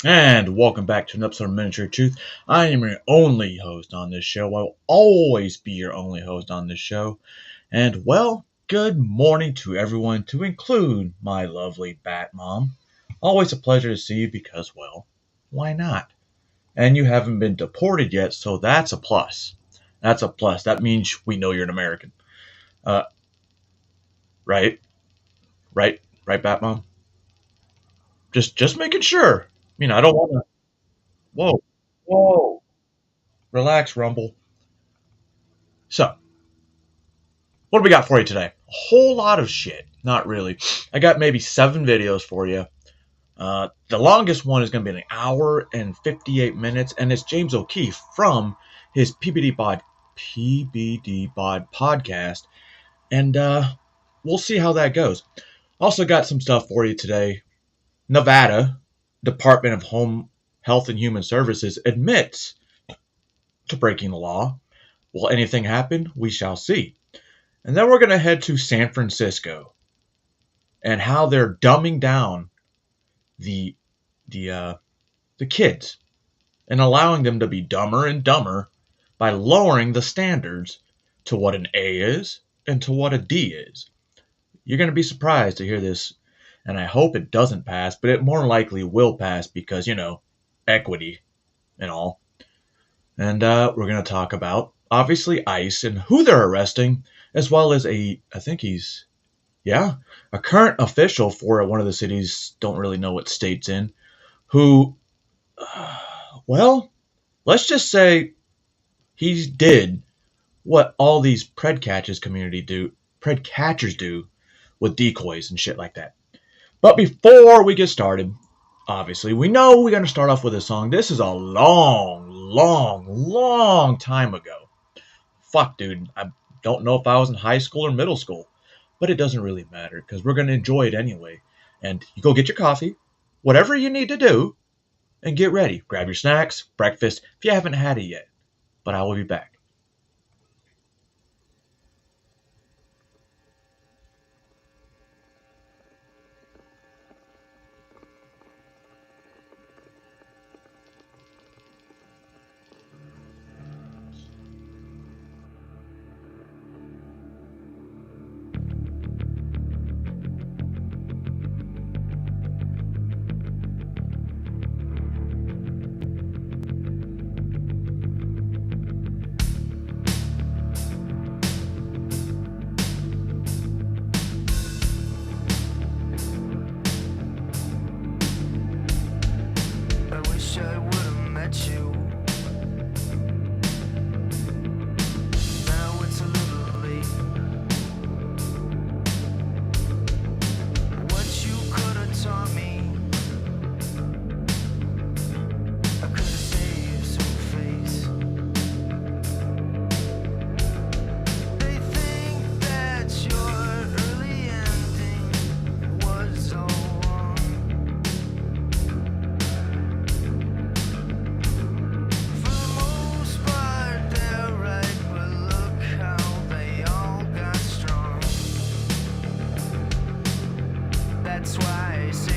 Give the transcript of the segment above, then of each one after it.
And welcome back to an episode of Miniature Truth. I am your only host on this show. I will always be your only host on this show. And well, good morning to everyone, to include my lovely Bat Mom. Always a pleasure to see you because, well, why not? And you haven't been deported yet, so that's a plus. That's a plus. That means we know you're an American. Right? Right, Bat Mom? Just making sure. I don't want to. Whoa. Relax, Rumble. So, what do we got for you today? A whole lot of shit. Not really. I got maybe 7 videos for you. The longest one is going to be an hour and 58 minutes, and it's James O'Keefe from his PBD Bod podcast, and we'll see how that goes. Also got some stuff for you today. Nevada Department of Home Health and Human Services admits to breaking the law. Will anything happen? We shall see. And then we're going to head to San Francisco and how they're dumbing down the kids and allowing them to be dumber and dumber by lowering the standards to what an A is and to what a D is. You're going to be surprised to hear this, and I hope it doesn't pass, but it more likely will pass because, equity and all. And we're going to talk about, obviously, ICE and who they're arresting, as well as a current official for one of the cities, don't really know what state's in, who, let's just say he did what all these pred catchers do with decoys and shit like that. But before we get started, obviously, we know we're going to start off with a song. This is a long time ago. Fuck, dude. I don't know if I was in high school or middle school, but it doesn't really matter because we're going to enjoy it anyway. And you go get your coffee, whatever you need to do, and get ready. Grab your snacks, breakfast, if you haven't had it yet. But I will be back.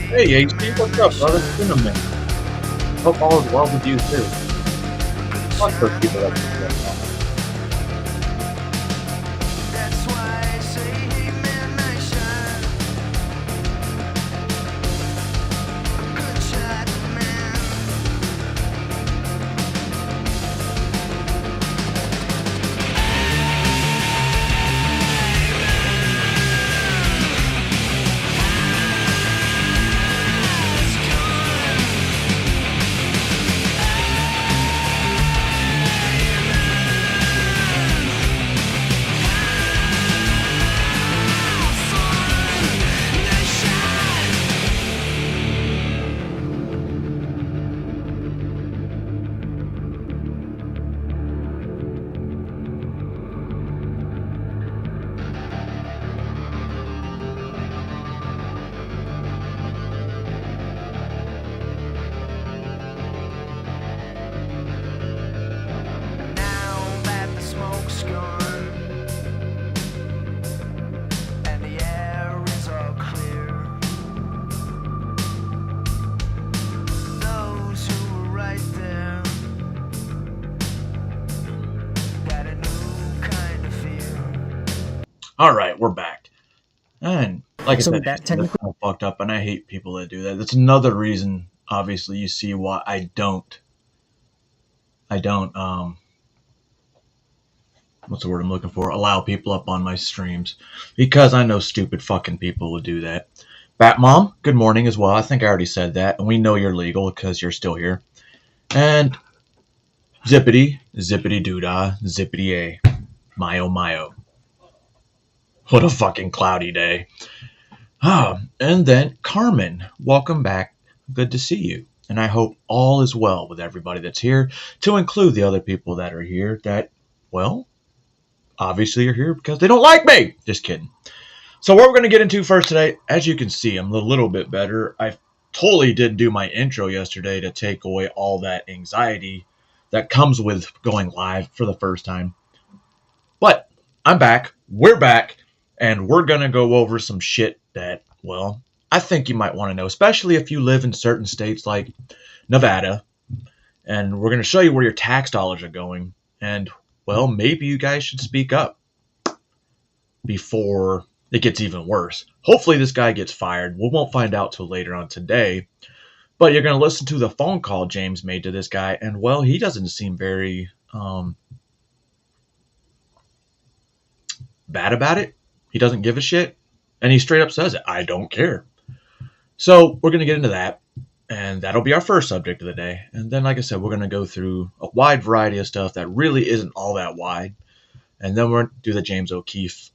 Hey, AC, what's up, brother? It's been a minute. Hope all is well with you, too. Fuck those people that do that. All right, we're back. And like I So said, that that's kind technically, of fucked up, and I hate people that do that. That's another reason, obviously, you see why I don't, what's the word I'm looking for? Allow people up on my streams because I know stupid fucking people would do that. Bat Mom, good morning as well. I think I already said that, and we know you're legal because you're still here. And Zippity, Zippity Doodah, Zippity A, Myo Myo. What a fucking cloudy day. Ah, and then Carmen, welcome back. Good to see you. And I hope all is well with everybody that's here, to include the other people that are here that, well, obviously are here because they don't like me. Just kidding. So what we're going to get into first today, as you can see, I'm a little bit better. I totally didn't do my intro yesterday to take away all that anxiety that comes with going live for the first time. But I'm back. We're back. And we're going to go over some shit that, well, I think you might want to know, especially if you live in certain states like Nevada. And we're going to show you where your tax dollars are going. And, well, maybe you guys should speak up before it gets even worse. Hopefully this guy gets fired. We won't find out till later on today. But you're going to listen to the phone call James made to this guy. And, well, he doesn't seem very bad about it. He doesn't give a shit. And he straight up says it. I don't care. So we're going to get into that. And that'll be our first subject of the day. And then, like I said, we're going to go through a wide variety of stuff that really isn't all that wide. And then we're going to do the James O'Keefe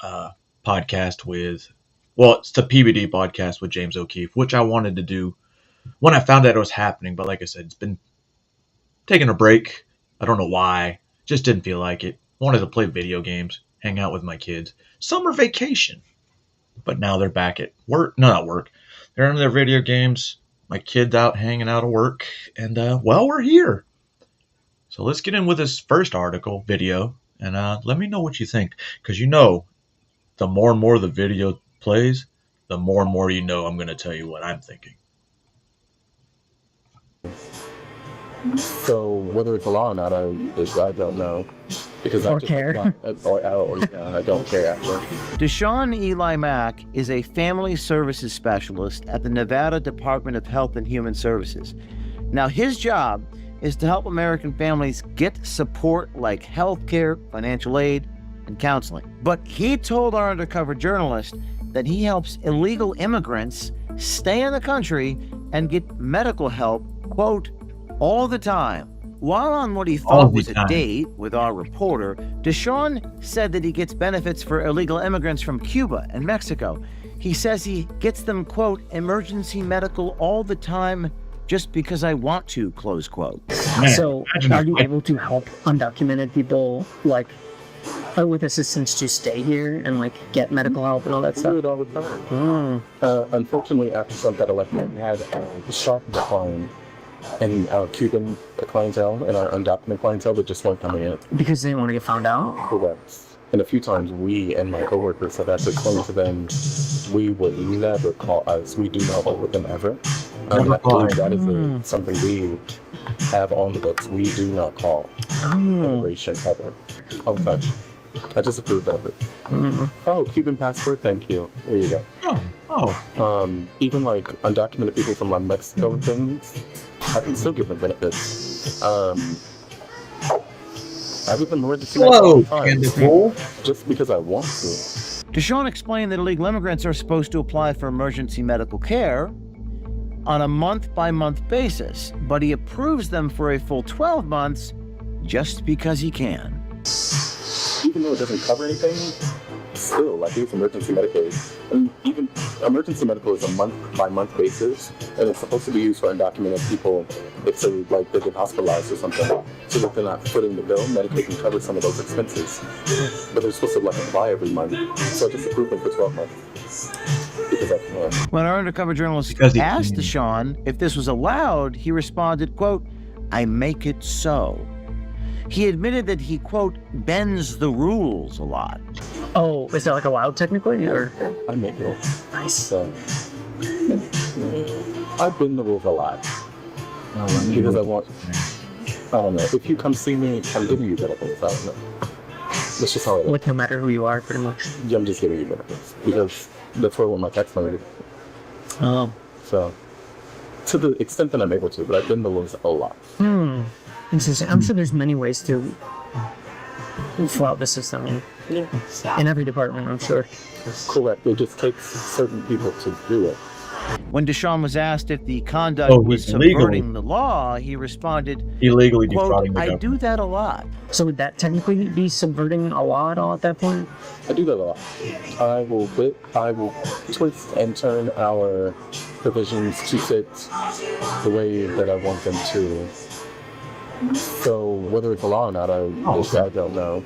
podcast with, well, it's the PBD podcast with James O'Keefe, which I wanted to do when I found out it was happening. But like I said, it's been taking a break. I don't know why. Just didn't feel like it. Wanted to play video games, hang out with my kids. Summer vacation. But now they're back at work. No, not work. They're in their video games. My kid's out hanging out at work. And, well, we're here. So let's get in with this first article, video. And let me know what you think. Because you know, the more and more the video plays, the more and more you know I'm going to tell you what I'm thinking. So whether it's a law or not, I don't know. Because or care. I don't care actually. Deshaun Eli Mack is a family services specialist at the Nevada Department of Health and Human Services. Now, his job is to help American families get support like health care, financial aid, and counseling. But he told our undercover journalist that he helps illegal immigrants stay in the country and get medical help, quote, all the time. While on what he thought was a date with our reporter, Deshaun said that he gets benefits for illegal immigrants from Cuba and Mexico. He says he gets them, quote, emergency medical all the time just because I want to, close quote. So are you able to help undocumented people, like, with assistance to stay here and, like, get medical help and all that We stuff? do it all the time. Unfortunately, after Trump got elected, we had a sharp decline in our Cuban clientele and our undocumented clientele that just weren't coming in. Because they didn't want to get found out? Correct. And a few times we and my coworkers have had to explain to them we would never call us. We do not work with them ever. I believe that is something we have on the books. We do not call immigration ever. Okay. I just approved of it. Oh, Cuban passport, thank you. There you go. Even like undocumented people from like Mexico and things, I can still give them benefits. I give them emergency all the time, just because I want to. Deshaun explained that illegal immigrants are supposed to apply for emergency medical care on a month-by-month basis, but he approves them for a full 12 months just because he can. Even though it doesn't cover anything, still, like use emergency Medicaid. And even emergency medical is a month-by-month basis, and it's supposed to be used for undocumented people if they get hospitalized or something, so that they're not footing the bill. Medicaid can cover some of those expenses, but they're supposed to like apply every month. So I just approved them for 12 months. Because I can. When our undercover journalist asked Deshaun if this was allowed, he responded, quote, I make it so. He admitted that he, quote, bends the rules a lot. Oh, is that like allowed technically, or? I make rules. Nice. So, I bend the rules a lot. Because I don't know, if you come see me, I'm giving you benefits, I don't know. That's just how it is. Like, no matter who you are, pretty much. Yeah, I'm just giving you benefits because that's what I want my text money. Oh. So, to the extent that I'm able to, but I've been the rules a lot. Interesting. I'm sure there's many ways to flout the system in every department, I'm sure. Correct. It just takes certain people to do it. When Deshaun was asked if the conduct was subverting the law, he responded, illegally quote, defrauding the I government. do that a lot. So would that technically be subverting a law at all at that point? I do that a lot. I will twist and turn our provisions to fit the way that I want them to. So whether it's a law or not, I don't know.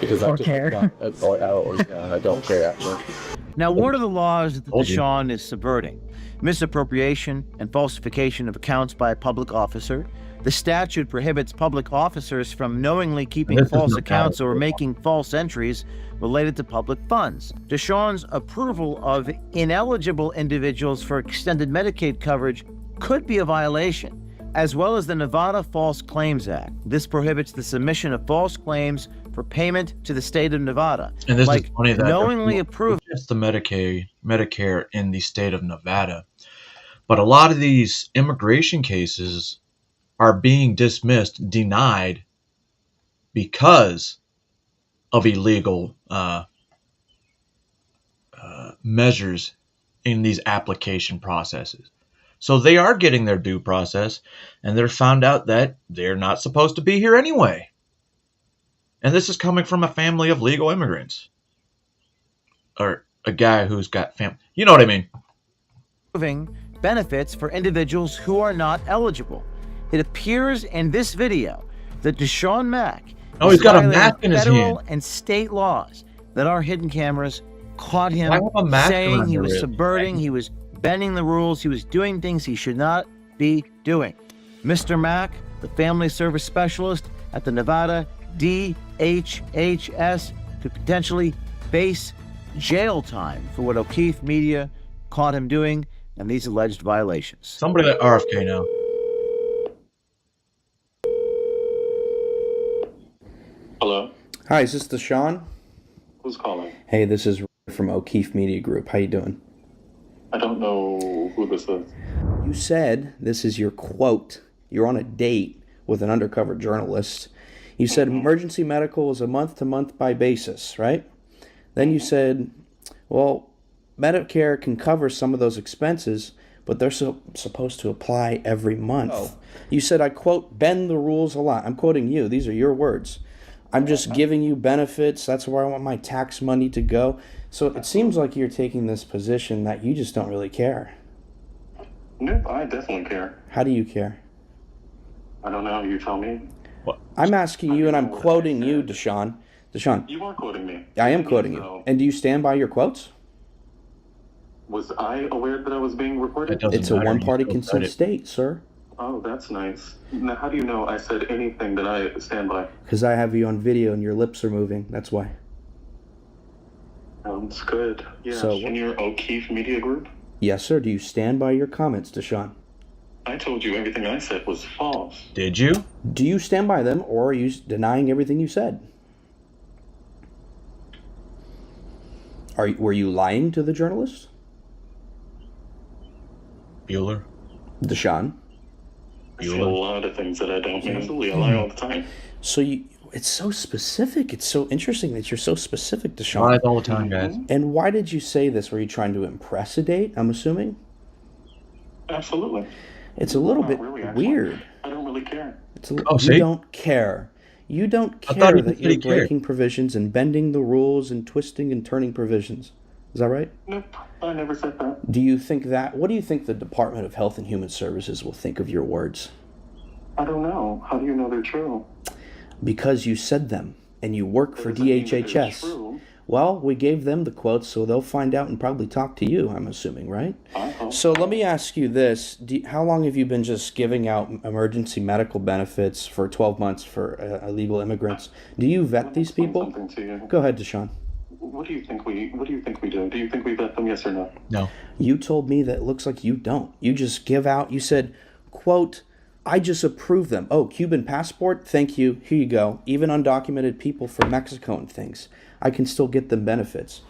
Because I just care. I don't care actually. Now, one of the laws that Deshaun is subverting: misappropriation and falsification of accounts by a public officer. The statute prohibits public officers from knowingly keeping false accounts or making false entries related to public funds. Deshaun's approval of ineligible individuals for extended Medicaid coverage could be a violation, as well as the Nevada False Claims Act. This prohibits the submission of false claims for payment to the state of Nevada. And this is funny that knowingly approved. It's the Medicare in the state of Nevada. But a lot of these immigration cases are being dismissed, denied, because of illegal measures in these application processes. So they are getting their due process, and they're found out that they're not supposed to be here anyway. And this is coming from a family of legal immigrants. Or a guy who's got family. You know what I mean? Benefits for individuals who are not eligible. It appears in this video that Deshaun Mack he's got a mask in his federal hand. and state laws that our hidden cameras caught him saying he was subverting, he was bending the rules, he was doing things he should not be doing. Mr. Mack, the family service specialist at the Nevada DHHS, could potentially face jail time for what O'Keefe Media caught him doing and these alleged violations. Somebody at RFK now. Hello? Hi, is this Deshaun? Who's calling? Hey, this is from O'Keefe Media Group. How you doing? I don't know who this is. You said, this is your quote, you're on a date with an undercover journalist. You said emergency medical is a month-to-month by basis, right? Then you said, well, Medicare can cover some of those expenses, but they're supposed to apply every month. Oh. You said, I quote, bend the rules a lot. I'm quoting you. These are your words. I'm just giving you benefits. That's where I want my tax money to go. So it seems like you're taking this position that you just don't really care. Nope, I definitely care. How do you care? I don't know. You tell me. What? I'm asking you, and I'm quoting you, Deshaun. Deshaun. You are quoting me. I am quoting you. And do you stand by your quotes? Was I aware that I was being recorded? It's a one-party consent state, sir. Oh, that's nice. Now, how do you know I said anything that I stand by? Because I have you on video and your lips are moving. That's why. Sounds good. Yeah. So, in your O'Keefe Media Group? Yes, sir. Do you stand by your comments, Deshaun? I told you everything I said was false. Did you? Do you stand by them, or are you denying everything you said? Were you lying to the journalist? Bueller? Deshaun? I say a lot of things that I don't mean. Absolutely, I lie all the time. So it's so specific. It's so interesting that you're so specific, Deshaun. Lies all the time, guys. And why did you say this? Were you trying to impress a date, I'm assuming? Absolutely. It's a little bit really, weird. I don't really care. You don't care. You don't care that you're breaking provisions and bending the rules and twisting and turning provisions. Is that right? Nope, I never said that. What do you think the Department of Health and Human Services will think of your words? I don't know. How do you know they're true? Because you said them, and you work for DHHS. Well, we gave them the quotes, so they'll find out and probably talk to you, I'm assuming, right? So let me ask you this. How long have you been just giving out emergency medical benefits for 12 months for illegal immigrants? Do you vet these people? Go ahead, Deshaun. What do you think we do? Do you think we vet them, yes or no? No. You told me that it looks like you don't. You just give out, you said, quote, I just approve them. Oh, Cuban passport? Thank you. Here you go. Even undocumented people from Mexico and things. I can still get them benefits.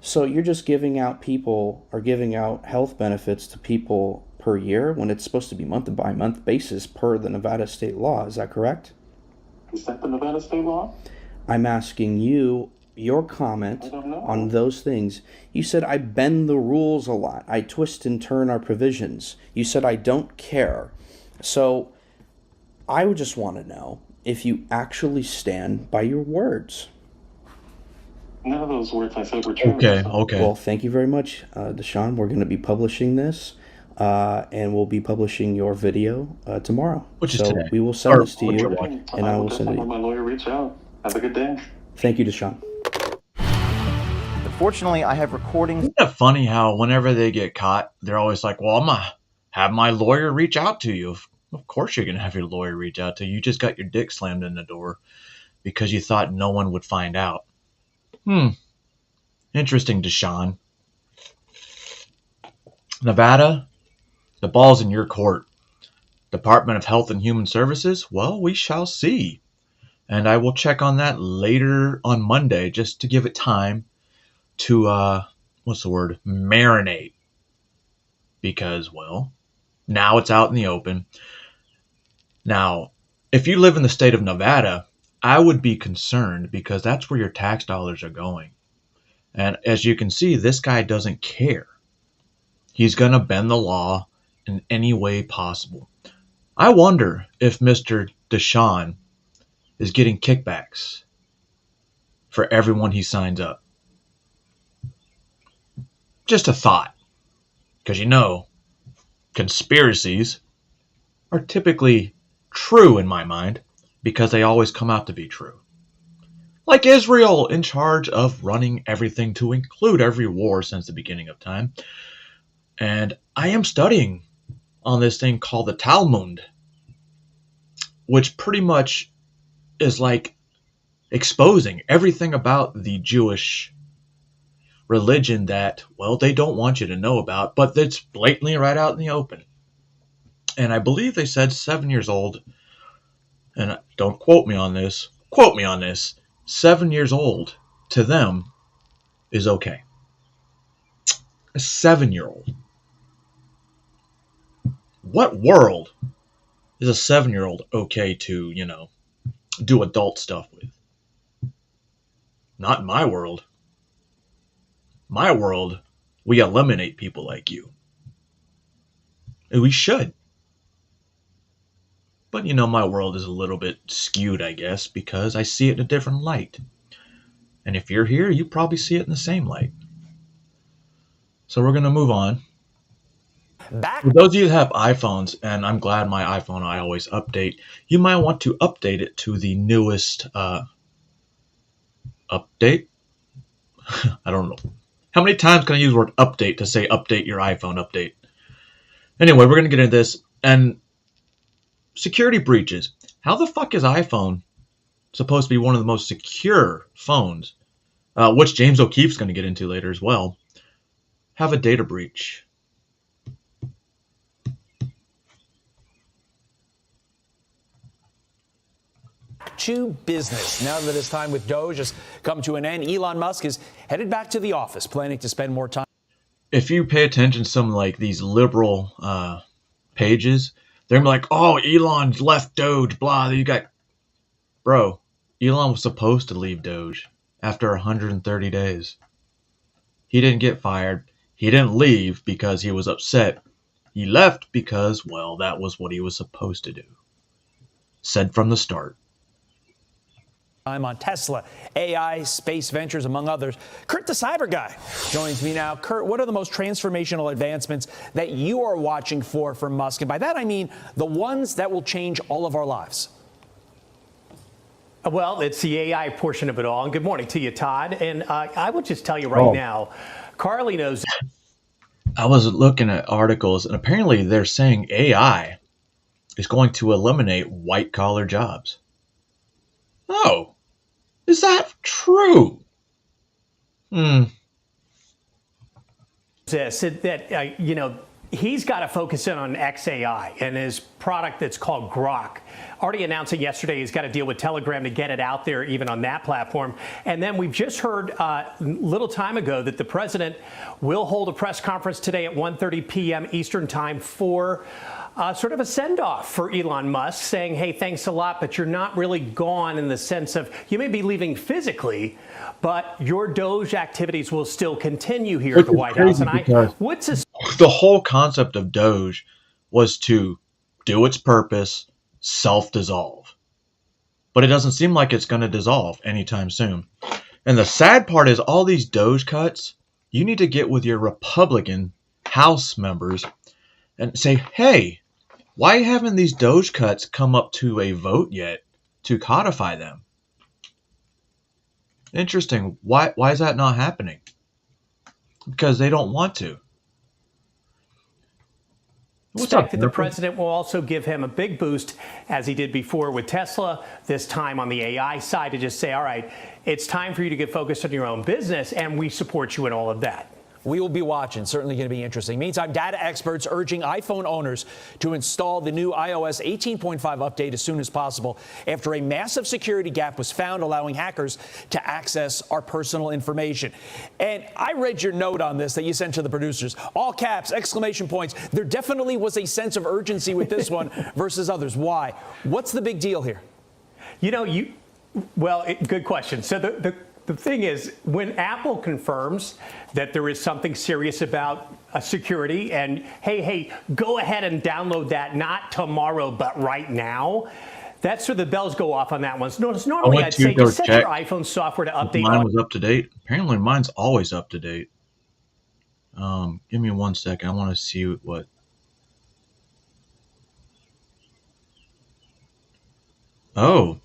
So you're just giving out health benefits to people per year when it's supposed to be month by month basis per the Nevada state law. Is that correct? Is that the Nevada state law? I'm asking you your comment on those things. You said I bend the rules a lot. I twist and turn our provisions. You said I don't care. So I would just want to know if you actually stand by your words. None of those words I said were true. Okay. Well, thank you very much, Deshaun. We're going to be publishing this, and we'll be publishing your video tomorrow. Which is today. We will send this to you, and I will send it to you. My lawyer reach out. Have a good day. Thank you, Deshaun. Fortunately, I have recordings. Isn't it funny how whenever they get caught, they're always like, well, I'm going to have my lawyer reach out to you. Of course you're going to have your lawyer reach out to you. You just got your dick slammed in the door because you thought no one would find out. Interesting, Deshaun. Nevada, the ball's in your court. Department of Health and Human Services, well, we shall see. And I will check on that later on Monday just to give it time to, marinate. Because, well, now it's out in the open. Now, if you live in the state of Nevada, I would be concerned because that's where your tax dollars are going. And as you can see, this guy doesn't care. He's going to bend the law in any way possible. I wonder if Mr. Deshaun is getting kickbacks for everyone he signs up. Just a thought. Because conspiracies are typically true in my mind because they always come out to be true. Like Israel, in charge of running everything to include every war since the beginning of time. And I am studying on this thing called the Talmud, which pretty much is like exposing everything about the Jewish religion that, well, they don't want you to know about, but it's blatantly right out in the open. And I believe they said 7 years old, and don't quote me on this, 7 years old to them is okay. A 7-year-old. What world is a 7-year-old okay to, do adult stuff with? Not in my world. My world, we eliminate people like you. And we should. But my world is a little bit skewed, I guess, because I see it in a different light. And if you're here, you probably see it in the same light. So we're going to move on. For those of you that have iPhones, and I'm glad my iPhone I always update, you might want to update it to the newest update. I don't know. How many times can I use the word update to say update your iPhone update? Anyway, we're going to get into this. And security breaches. How the fuck is iPhone supposed to be one of the most secure phones, which James O'Keefe's going to get into later as well, have a data breach? To business. Now that his time with Doge has come to an end, Elon Musk is headed back to the office, planning to spend more time. If you pay attention to some like these liberal pages, they're like, oh, Elon's left Doge, blah. You got, bro, Elon was supposed to leave Doge after 130 days. He didn't get fired. He didn't leave because he was upset. He left because, well, that was what he was supposed to do. Said from the start. Time on Tesla, AI, space ventures, among others. Kurt, the cyber guy, joins me now. Kurt, what are the most transformational advancements that you are watching for from Musk? And by that, I mean the ones that will change all of our lives. Well, it's the AI portion of it all. And good morning to you, Todd. And I will just tell you right now, Carly knows. I was looking at articles, and apparently they're saying AI is going to eliminate white-collar jobs. Oh, is that true? That he's got to focus in on XAI and his product that's called Grok. Already announcing yesterday he's got to deal with Telegram to get it out there even on that platform. And then we've just heard a little time ago that the president will hold a press conference today at 1:30 p.m. Eastern time for sort of a send-off for Elon Musk, saying, hey, thanks a lot, but you're not really gone in the sense of you may be leaving physically, but your Doge activities will still continue here at the White House. And the whole concept of Doge was to do its purpose, self-dissolve. But it doesn't seem like it's going to dissolve anytime soon. And the sad part is all these Doge cuts, you need to get with your Republican House members and say, hey, why haven't these Doge cuts come up to a vote yet to codify them? Interesting. Why is that not happening? Because they don't want to. Expect that the president will also give him a big boost, as he did before with Tesla, this time on the AI side, to just say, all right, it's time for you to get focused on your own business, and we support you in all of that. We will be watching. Certainly going to be interesting. Meantime, data experts urging iPhone owners to install the new iOS 18.5 update as soon as possible after a massive security gap was found allowing hackers to access our personal information. And I read your note on this that you sent to the producers. All caps, exclamation points. There definitely was a sense of urgency with this one versus others. Why? What's the big deal here? Good question. So the thing is, when Apple confirms that there is something serious about security and, hey, go ahead and download that, not tomorrow, but right now, that's where the bells go off on that one. So normally I'd say just set your iPhone software to update. Mine was up to date. Apparently mine's always up to date. Give me 1 second. I want to see what. Oh.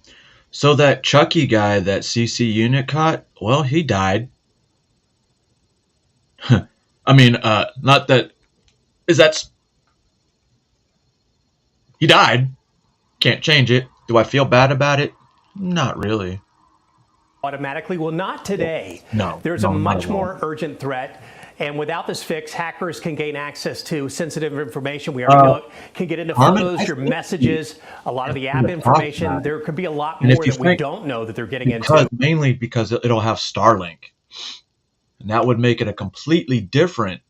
So that Chucky guy that CC Unit caught, well, he died. I mean, not that... He died. Can't change it. Do I feel bad about it? Not really. Automatically? Well, not today. No. There's a much more urgent threat. And without this fix, hackers can gain access to sensitive information. We already know it can get into photos, your messages, a lot of the app information. There could be a lot more that we don't know that they're getting into. Mainly because it'll have Starlink. And that would make it a completely different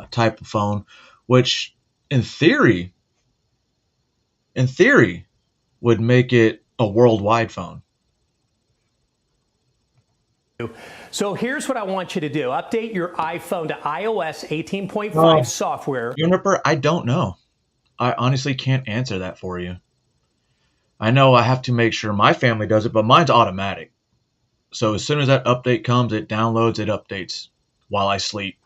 type of phone, which in theory, would make it a worldwide phone. So here's what I want you to do. Update your iPhone to iOS 18.5 software. Juniper, I don't know. I honestly can't answer that for you. I know I have to make sure my family does it, but mine's automatic. So as soon as that update comes, it downloads, it updates while I sleep.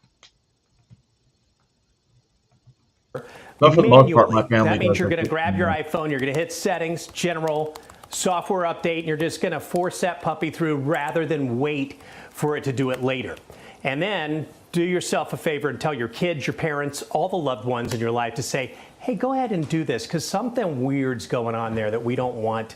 But for the most part, my family that means you're going to grab your iPhone, you're going to hit Settings, General, Software Update, and you're just going to force that puppy through rather than wait for it to do it later. And then do yourself a favor and tell your kids, your parents, all the loved ones in your life to say, hey, go ahead and do this because something weird's going on there that we don't want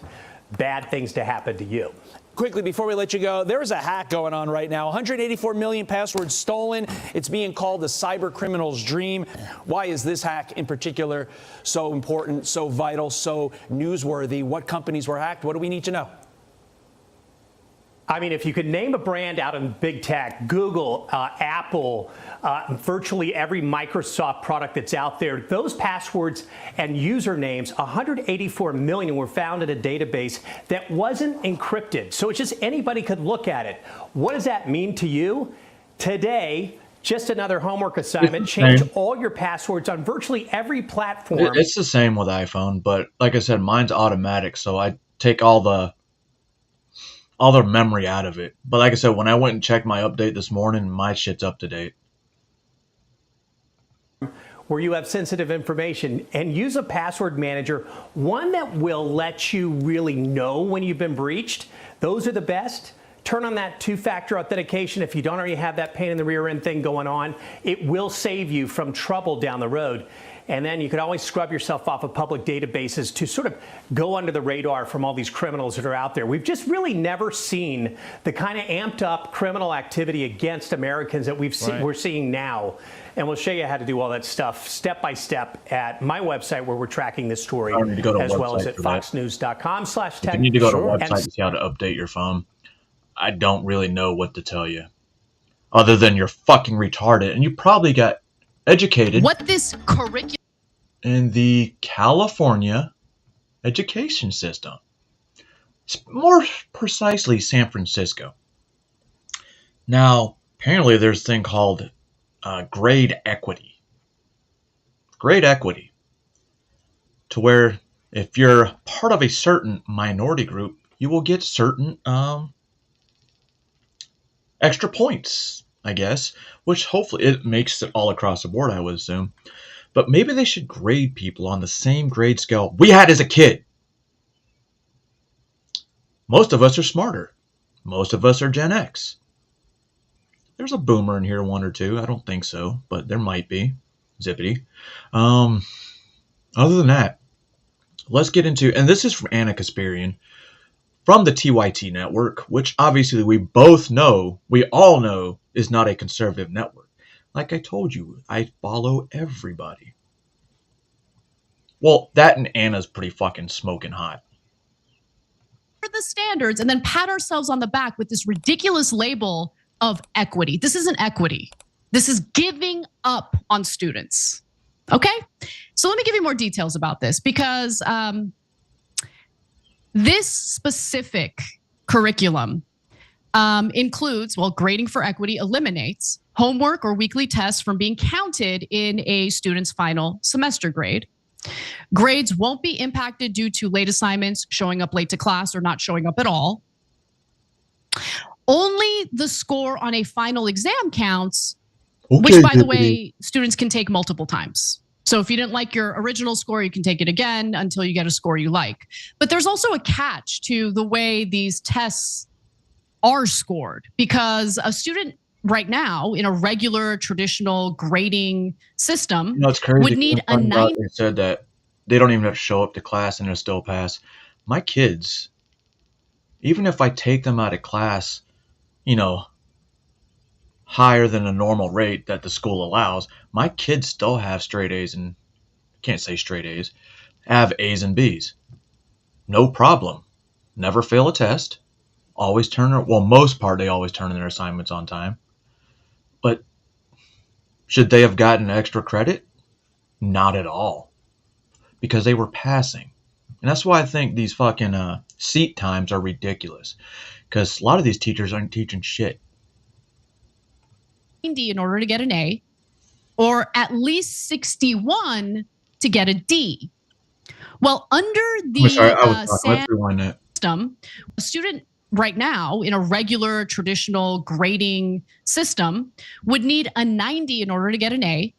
bad things to happen to you. Quickly, before we let you go, there is a hack going on right now. 184 million passwords stolen. It's being called the cyber criminal's dream. Why is this hack in particular so important, so vital, so newsworthy? What companies were hacked? What do we need to know? I mean, if you could name a brand out in big tech, Google, Apple, virtually every Microsoft product that's out there, those passwords and usernames, 184 million, were found in a database that wasn't encrypted. So it's just anybody could look at it. What does that mean to you? Today, just another homework assignment, change all your passwords on virtually every platform. It's the same with iPhone, but like I said, mine's automatic, so I take all the memory out of it. But like I said, when I went and checked my update this morning, my shit's up to date. Where you have sensitive information, and use a password manager, one that will let you really know when you've been breached. Those are the best. Turn on that two-factor authentication if you don't already have that pain in the rear end thing going on. It will save you from trouble down the road. And then you could always scrub yourself off of public databases to sort of go under the radar from all these criminals that are out there. We've just really never seen the kind of amped up criminal activity against Americans that we're seeing now. And we'll show you how to do all that stuff step by step at my website where we're tracking this story, as well as at foxnews.com/tech. You need to go to a website to see how to update your phone. I don't really know what to tell you, other than you're fucking retarded, and you probably got educated. What this curriculum in the California education system, more precisely San Francisco. Now, apparently, there's a thing called grade equity. Grade equity, to where if you're part of a certain minority group, you will get certain extra points, I guess, which hopefully it makes it all across the board, I would assume. But maybe they should grade people on the same grade scale we had as a kid. Most of us are smarter. Most of us are Gen X. There's a boomer in here, one or two. I don't think so, but there might be. Zippity. Other than that, let's get into, and this is from Anna Kasparian, from the TYT network, which obviously we all know is not a conservative network. Like I told you, I follow everybody. Well, that and Anna's pretty fucking smoking hot. the standards and then pat ourselves on the back with this ridiculous label of equity. This isn't equity. This is giving up on students. Okay? So let me give you more details about this, because this specific curriculum includes, well, grading for equity eliminates homework or weekly tests from being counted in a student's final semester grade. Grades won't be impacted due to late assignments, showing up late to class, or not showing up at all. Only the score on a final exam counts, which, by the way, students can take multiple times. So if you didn't like your original score, you can take it again until you get a score you like. But there's also a catch to the way these tests are scored, because a student right now in a regular traditional grading system it's crazy. would need a 9. They said that they don't even have to show up to class and they'll still pass. My kids, even if I take them out of class, higher than a normal rate that the school allows, my kids still have straight A's, and can't say straight A's, have A's and B's. No problem. Never fail a test. Always most part they always turn in their assignments on time. But should they have gotten extra credit? Not at all. Because they were passing. And that's why I think these fucking seat times are ridiculous. Because a lot of these teachers aren't teaching shit. 90 in order to get an A, or at least 61 to get a D. Well, under the SAN system, a student right now in a regular traditional grading system would need a 90 in order to get an A,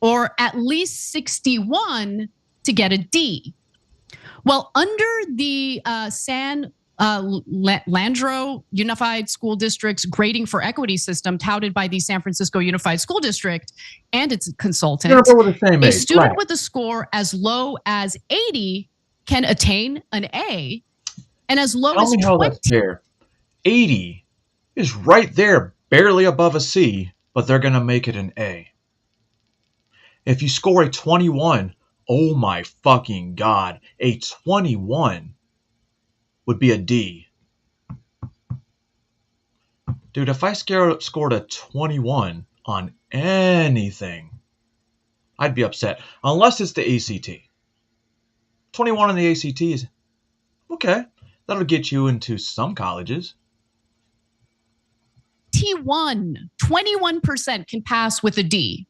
or at least 61 to get a D. Well, under the Landro Unified School District's grading for equity system touted by the San Francisco Unified School District and its consultant, a student with a score as low as 80 can attain an A, and as low as 20. Tell me how that's fair. 80 is right there, barely above a C, but they're going to make it an A. If you score a 21, oh my fucking God, a 21 would be a D. Dude, if I scored a 21 on anything, I'd be upset. Unless it's the ACT. 21 on the ACT is okay. That'll get you into some colleges. 21% can pass with a D.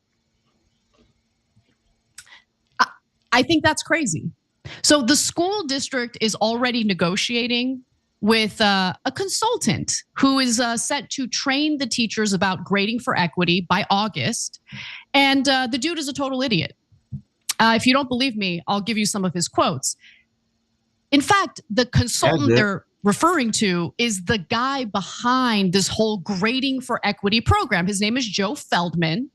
I think that's crazy. So the school district is already negotiating with a consultant who is set to train the teachers about grading for equity by August. And the dude is a total idiot. If you don't believe me, I'll give you some of his quotes. In fact, the consultant they're referring to is the guy behind this whole grading for equity program. His name is Joe Feldman,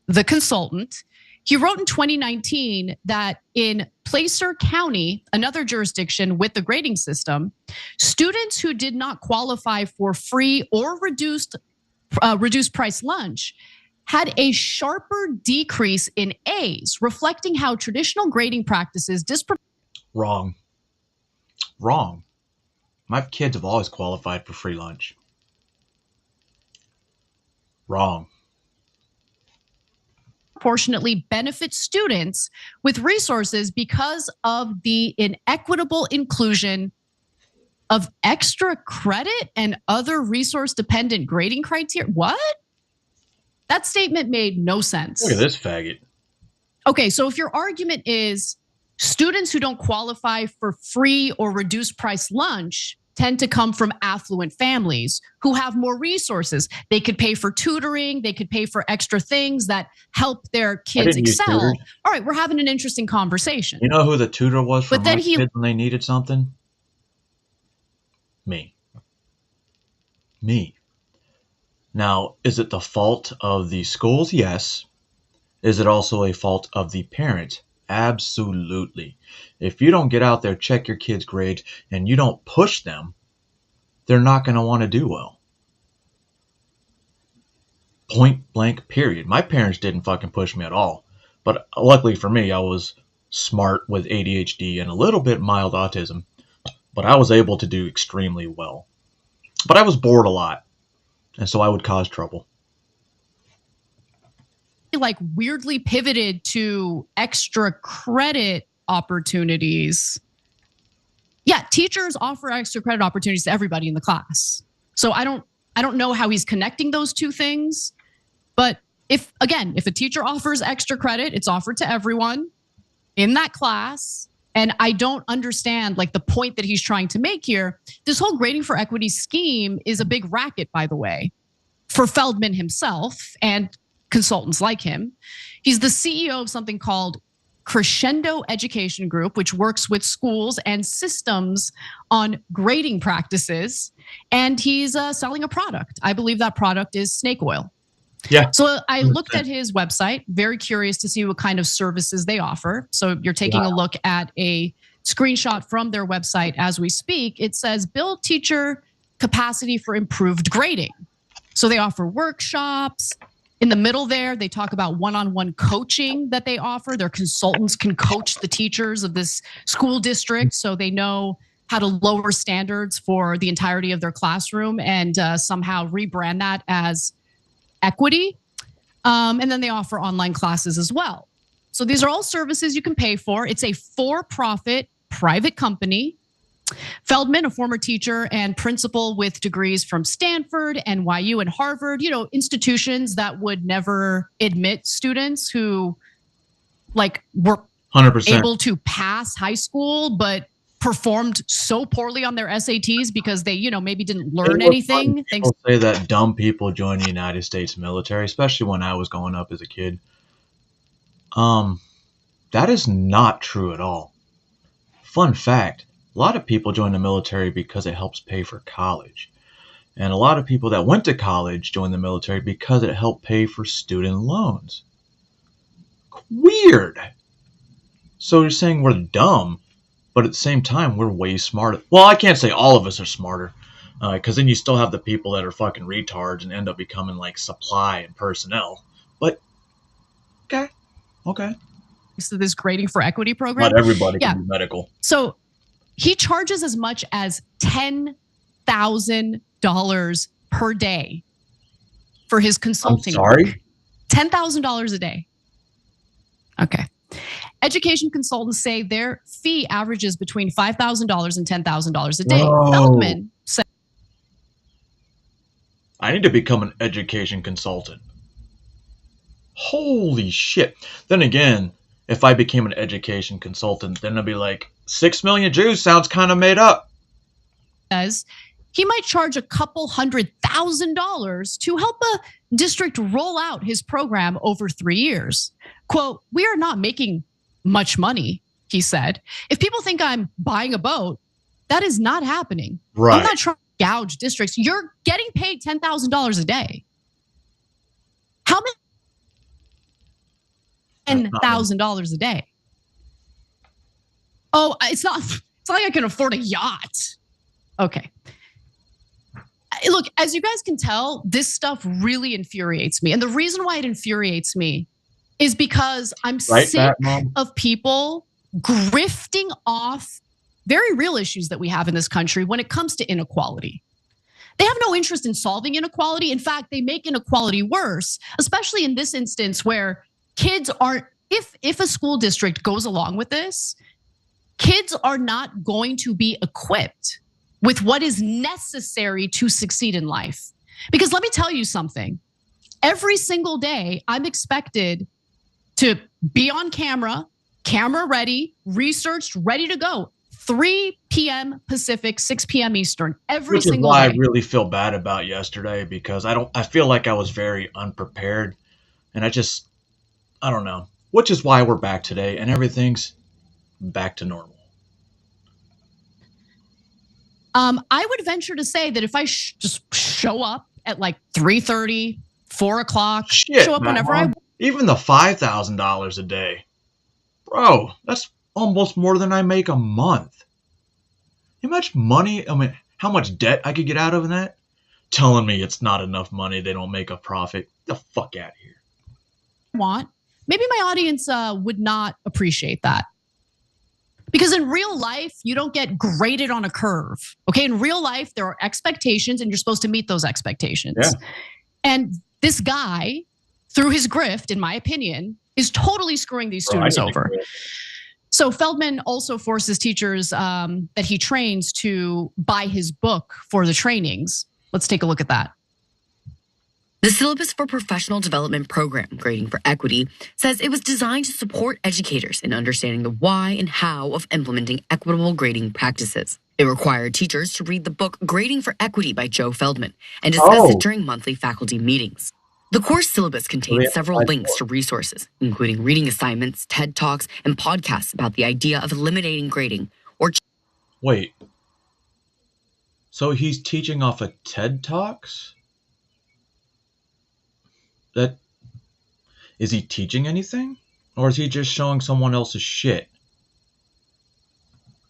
the consultant. He wrote in 2019 that in Placer County, another jurisdiction with the grading system, students who did not qualify for free or reduced price lunch had a sharper decrease in A's, reflecting how traditional grading practices Wrong. My kids have always qualified for free lunch. Wrong. Proportionately benefit students with resources because of the inequitable inclusion of extra credit and other resource dependent grading criteria. What? That statement made no sense. Look at this faggot. Okay, so if your argument is students who don't qualify for free or reduced price lunch tend to come from affluent families who have more resources. They could pay for tutoring, they could pay for extra things that help their kids excel. All right, we're having an interesting conversation. You know who the tutor was for my kids when they needed something? Me. Now, is it the fault of the schools? Yes. Is it also a fault of the parents? Absolutely. If you don't get out there, check your kids' grades, and you don't push them, they're not going to want to do well. Point blank, period. My parents didn't fucking push me at all. But luckily for me, I was smart with ADHD and a little bit mild autism. But I was able to do extremely well. But I was bored a lot. And so I would cause trouble. Like weirdly pivoted to extra credit opportunities. Yeah, teachers offer extra credit opportunities to everybody in the class. So I don't know how he's connecting those two things. But if a teacher offers extra credit, it's offered to everyone in that class. And I don't understand like the point that he's trying to make here. This whole grading for equity scheme is a big racket, by the way, for Feldman himself and consultants like him. He's the CEO of something called Crescendo Education Group, which works with schools and systems on grading practices. And he's selling a product. I believe that product is snake oil. Yeah. So I looked at his website, very curious to see what kind of services they offer. So you're taking a look at a screenshot from their website as we speak. It says build teacher capacity for improved grading. So they offer workshops. In the middle there, they talk about one-on-one coaching that they offer. Their consultants can coach the teachers of this school district so they know how to lower standards for the entirety of their classroom and somehow rebrand that as equity. And then they offer online classes as well. So these are all services you can pay for. It's a for-profit private company. Feldman, a former teacher and principal with degrees from Stanford, NYU, and Harvard, institutions that would never admit students who were 100% able to pass high school, but performed so poorly on their SATs because they, maybe didn't learn anything. People say that dumb people join the United States military, especially when I was growing up as a kid. That is not true at all. Fun fact, a lot of people join the military because it helps pay for college. And a lot of people that went to college join the military because it helped pay for student loans. Weird. So you're saying we're dumb, but at the same time, we're way smarter. Well, I can't say all of us are smarter, because then you still have the people that are fucking retards and end up becoming like supply and personnel. But, okay. So this grading for equity program. Not everybody can do medical. So he charges as much as $10,000 per day for his consulting. I'm sorry? Work. $10,000 a day. Okay. Education consultants say their fee averages between $5,000 and $10,000 a day. Whoa. Feldman said, I need to become an education consultant. Holy shit. Then again, if I became an education consultant, then I'd be like, 6 million Jews sounds kind of made up. Says he might charge a couple $100,000 to help a district roll out his program over 3 years. Quote, we are not making much money, he said. If people think I'm buying a boat, that is not happening. Right. I'm not trying to gouge districts. You're getting paid $10,000 a day. How $10,000 a day. Oh, it's not like I can afford a yacht. Okay. Look, as you guys can tell, this stuff really infuriates me. And the reason why it infuriates me is because I'm sick of people grifting off very real issues that we have in this country when it comes to inequality. They have no interest in solving inequality. In fact, they make inequality worse, especially in this instance where kids aren't, if a school district goes along with this, kids are not going to be equipped with what is necessary to succeed in life. Because let me tell you something. Every single day, I'm expected to be on camera ready, researched, ready to go. 3 p.m. Pacific, 6 p.m. Eastern, every single day. Which is why I really feel bad about yesterday, because I feel like I was very unprepared, and I don't know. Which is why we're back today and everything's back to normal. I would venture to say that if I just show up at like 3:30, 4 o'clock, show up whenever I want. Even the $5,000 a day, bro, that's almost more than I make a month. How much money, how much debt I could get out of that? Telling me it's not enough money, they don't make a profit. Get the fuck out of here. Maybe my audience would not appreciate that. Because in real life, you don't get graded on a curve. Okay, in real life, there are expectations and you're supposed to meet those expectations. Yeah. And this guy, through his grift, in my opinion, is totally screwing these students over. So Feldman also forces teachers that he trains to buy his book for the trainings. Let's take a look at that. The Syllabus for Professional Development Program, Grading for Equity, says it was designed to support educators in understanding the why and how of implementing equitable grading practices. It required teachers to read the book Grading for Equity by Joe Feldman and discuss it during monthly faculty meetings. The course syllabus contains several links to resources, including reading assignments, TED Talks, and podcasts about the idea of eliminating grading or... Wait. So he's teaching off of TED Talks? Is he teaching anything? Or is he just showing someone else's shit?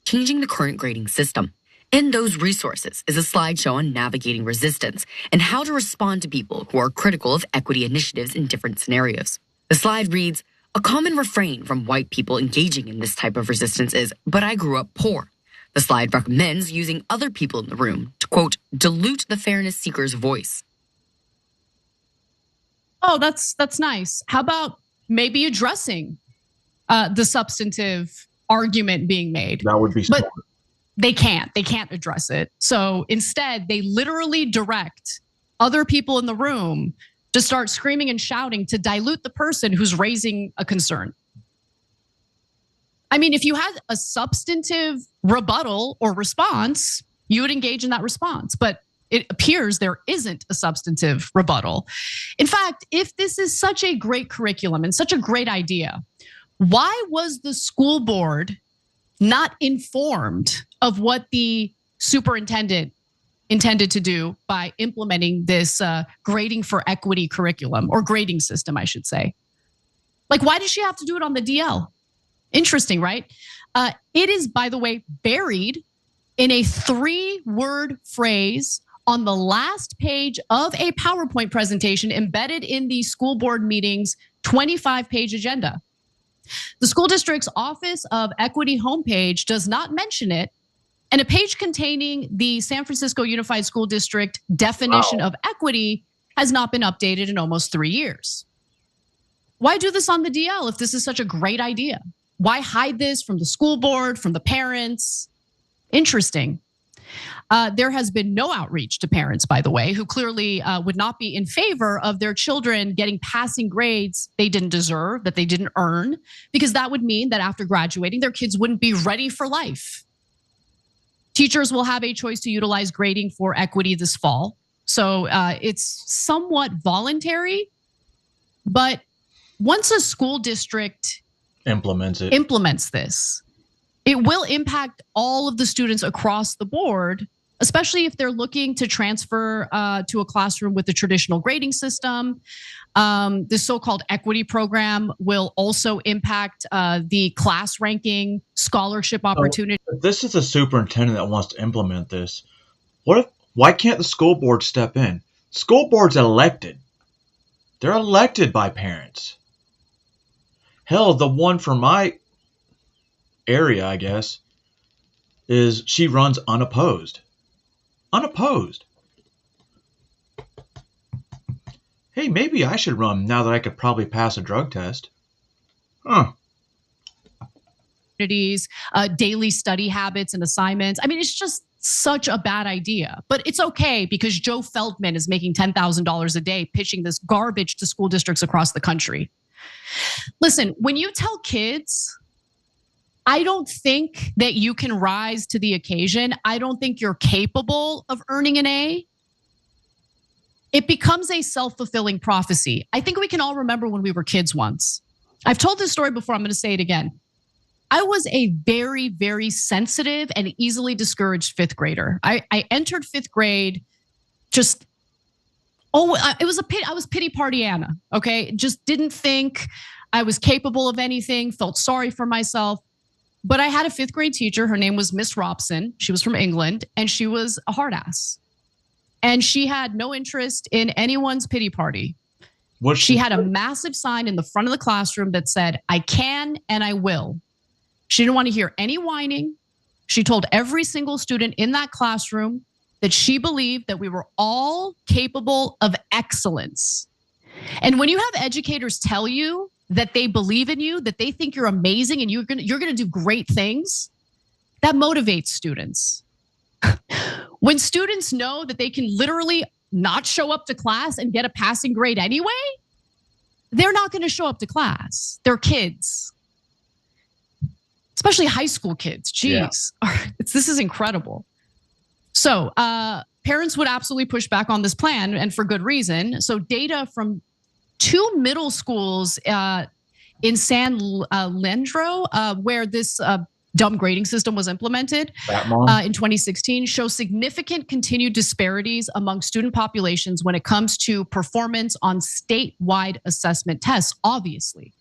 Changing the current grading system. In those resources is a slideshow on navigating resistance and how to respond to people who are critical of equity initiatives in different scenarios. The slide reads, a common refrain from white people engaging in this type of resistance is, but I grew up poor. The slide recommends using other people in the room to, quote, dilute the fairness seeker's voice. Oh, that's nice. How about maybe addressing the substantive argument being made? That would be smart. But they can't address it. So instead, they literally direct other people in the room to start screaming and shouting to dilute the person who's raising a concern. I mean, if you had a substantive rebuttal or response, you would engage in that response. But it appears there isn't a substantive rebuttal. In fact, if this is such a great curriculum and such a great idea, why was the school board not informed of what the superintendent intended to do by implementing this grading for equity curriculum, or grading system, I should say? Like, why does she have to do it on the DL? Interesting, right? It is, by the way, buried in a 3-word phrase on the last page of a PowerPoint presentation embedded in the school board meeting's 25-page agenda. The school district's Office of Equity homepage does not mention it, and a page containing the San Francisco Unified School District definition of equity has not been updated in almost 3 years. Why do this on the DL if this is such a great idea? Why hide this from the school board, from the parents? Interesting. There has been no outreach to parents, by the way, who clearly would not be in favor of their children getting passing grades they didn't deserve, that they didn't earn, because that would mean that after graduating, their kids wouldn't be ready for life. Teachers will have a choice to utilize grading for equity this fall. So it's somewhat voluntary, but once a school district implements this, it will impact all of the students across the board especially if they're looking to transfer to a classroom with the traditional grading system. This so-called equity program will also impact the class ranking, scholarship opportunity. If this is a superintendent that wants to implement this, why can't the school board step in? School board's elected. They're elected by parents. Hell, the one from my area, I guess, she runs unopposed. Unopposed. Hey, maybe I should run now that I could probably pass a drug test. Huh. Daily study habits and assignments. I mean, it's just such a bad idea. But it's okay because Joe Feldman is making $10,000 a day pitching this garbage to school districts across the country. Listen, when you tell kids, I don't think that you can rise to the occasion. I don't think you're capable of earning an A. It becomes a self-fulfilling prophecy. I think we can all remember when we were kids once. I've told this story before. I'm going to say it again. I was a very, very sensitive and easily discouraged fifth grader. I entered fifth grade just, it was I was pity party Anna, okay? Just didn't think I was capable of anything, felt sorry for myself. But I had a fifth grade teacher. Her name was Miss Robson. She was from England, and she was a hard ass. And she had no interest in anyone's pity party. She had a massive sign in the front of the classroom that said, I can and I will. She didn't want to hear any whining. She told every single student in that classroom that she believed that we were all capable of excellence. And when you have educators tell you that they believe in you, that they think you're amazing and you're gonna do great things, that motivates students. When students know that they can literally not show up to class and get a passing grade anyway, they're not going to show up to class. They're kids, especially high school kids. Jeez, yeah. This is incredible. So parents would absolutely push back on this plan, and for good reason. So data from 2 middle schools in San Leandro, where this dumb grading system was implemented in 2016, shows significant continued disparities among student populations when it comes to performance on statewide assessment tests, obviously.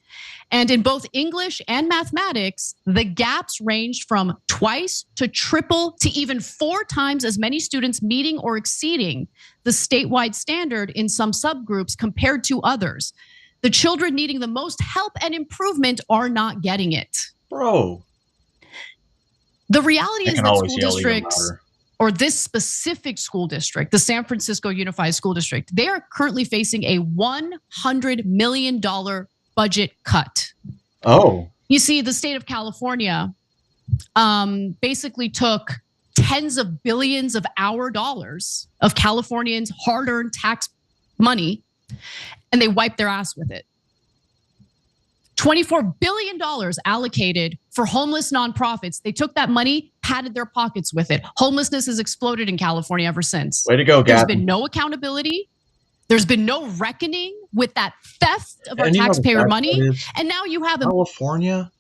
And in both English and mathematics, the gaps ranged from twice to triple to even 4 times as many students meeting or exceeding the statewide standard in some subgroups compared to others. The children needing the most help and improvement are not getting it. Bro. The reality is that school districts, or this specific school district, the San Francisco Unified School District, they are currently facing a $100 million budget cut. Oh. You see, the state of California basically took tens of billions of our dollars of Californians' hard-earned tax money, and they wiped their ass with it. $24 billion allocated for homeless nonprofits. They took that money, padded their pockets with it. Homelessness has exploded in California ever since. Way to go, Gavin. There's been no accountability. There's been no reckoning with that theft of our taxpayer money. And now you have California,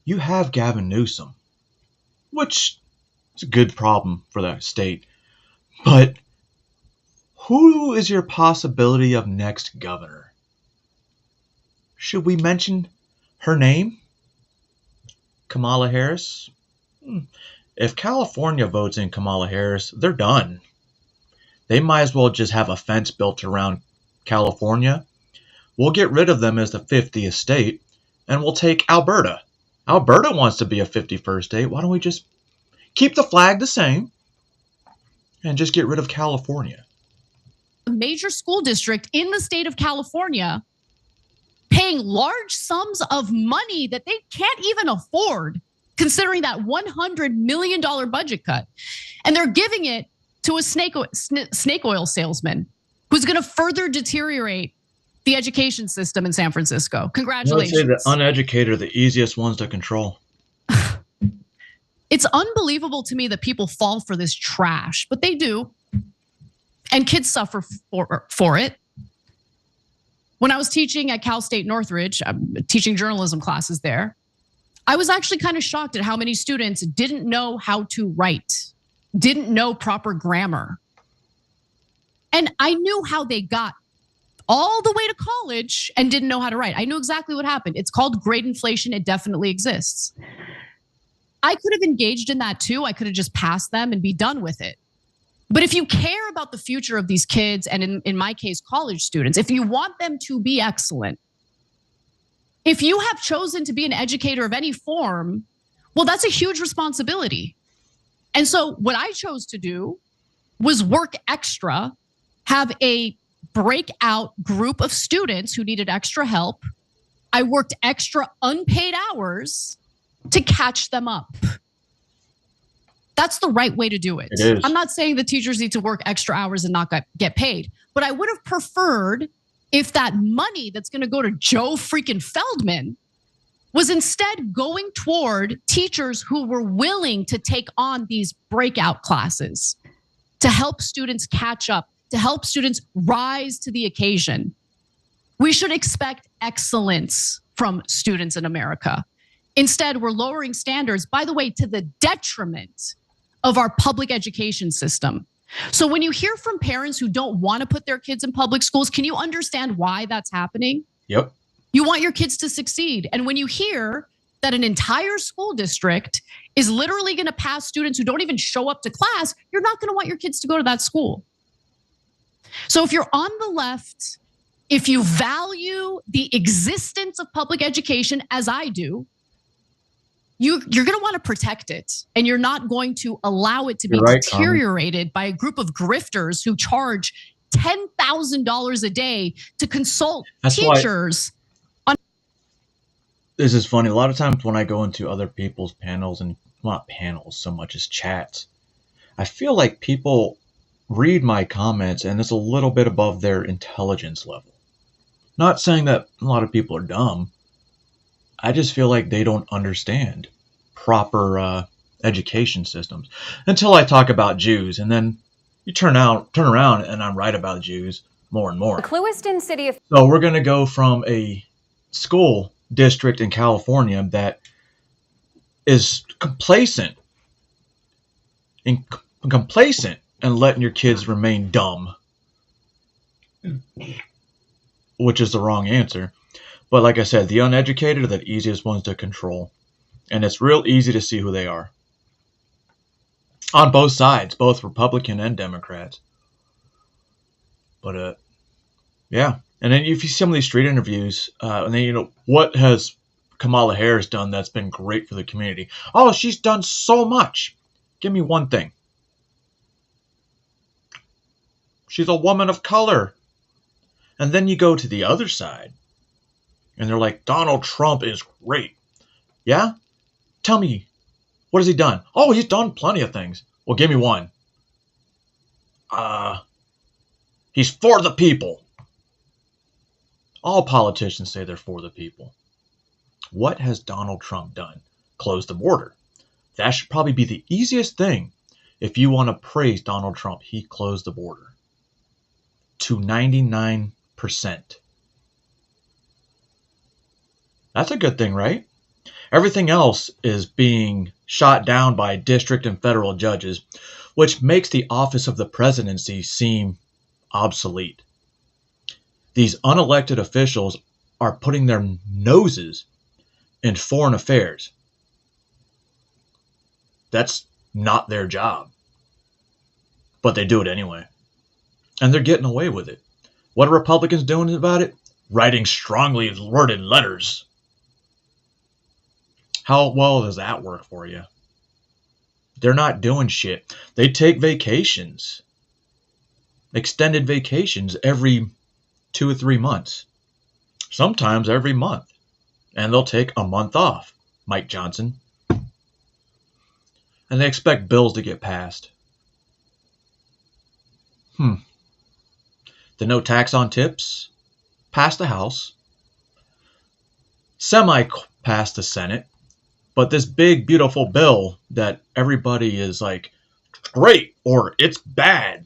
you have Gavin Newsom, which is a good problem for that state. But who is your possibility of next governor? Should we mention her name? Kamala Harris? If California votes in Kamala Harris, they're done. They might as well just have a fence built around California. We'll get rid of them as the 50th state, and we'll take Alberta. Alberta wants to be a 51st state. Why don't we just keep the flag the same and just get rid of California? A major school district in the state of California paying large sums of money that they can't even afford, considering that $100 million budget cut. And they're giving it to a snake oil salesman who's going to further deteriorate the education system in San Francisco. Congratulations. I would say the uneducated are the easiest ones to control. It's unbelievable to me that people fall for this trash, but they do. And kids suffer for it. When I was teaching at Cal State Northridge, I'm teaching journalism classes there, I was actually kind of shocked at how many students didn't know how to write. didn't know proper grammar. And I knew how they got all the way to college and didn't know how to write. I knew exactly what happened. It's called grade inflation. It definitely exists. I could have engaged in that too. I could have just passed them and be done with it. But if you care about the future of these kids, and in my case, college students, if you want them to be excellent, if you have chosen to be an educator of any form, well, that's a huge responsibility. And so what I chose to do was work extra, have a breakout group of students who needed extra help. I worked extra unpaid hours to catch them up. That's the right way to do it. It is. I'm not saying the teachers need to work extra hours and not get paid, but I would have preferred if that money that's going to go to Joe freaking Feldman was instead going toward teachers who were willing to take on these breakout classes to help students catch up, to help students rise to the occasion. We should expect excellence from students in America. Instead, we're lowering standards, by the way, to the detriment of our public education system. So when you hear from parents who don't want to put their kids in public schools, can you understand why that's happening? Yep. You want your kids to succeed. And when you hear that an entire school district is literally going to pass students who don't even show up to class, you're not going to want your kids to go to that school. So if you're on the left, if you value the existence of public education, as I do, you're going to want to protect it, and you're not going to allow it to be deteriorated by a group of grifters who charge $10,000 a day to consult teachers. This is funny. A lot of times when I go into other people's panels, and not panels so much as chats, I feel like people read my comments and it's a little bit above their intelligence level. Not saying that a lot of people are dumb. I just feel like they don't understand proper education systems until I talk about Jews, and then you turn around, and I'm right about Jews more and more. The Clewiston city of So we're going to go from a school district in California that is complacent and letting your kids remain dumb, which is the wrong answer. But like I said, the uneducated are the easiest ones to control. And it's real easy to see who they are. On both sides, both Republican and Democrats. But, yeah. And then if you see some of these street interviews, and then, what has Kamala Harris done that's been great for the community? Oh, she's done so much. Give me one thing. She's a woman of color. And then you go to the other side, and they're like, Donald Trump is great. Yeah? Tell me, what has he done? Oh, he's done plenty of things. Well, give me one. He's for the people. All politicians say they're for the people. What has Donald Trump done? Close the border. That should probably be the easiest thing. If you want to praise Donald Trump, he closed the border to 99%. That's a good thing, right? Everything else is being shot down by district and federal judges, which makes the office of the presidency seem obsolete. These unelected officials are putting their noses in foreign affairs. That's not their job. But they do it anyway. And they're getting away with it. What are Republicans doing about it? Writing strongly worded letters. How well does that work for you? They're not doing shit. They take vacations. Extended vacations every 2 or 3 months. Sometimes every month. And they'll take a month off. Mike Johnson. And they expect bills to get passed. The no tax on tips passed the House. Semi-passed the Senate. But this big, beautiful bill that everybody is like, great, or it's bad.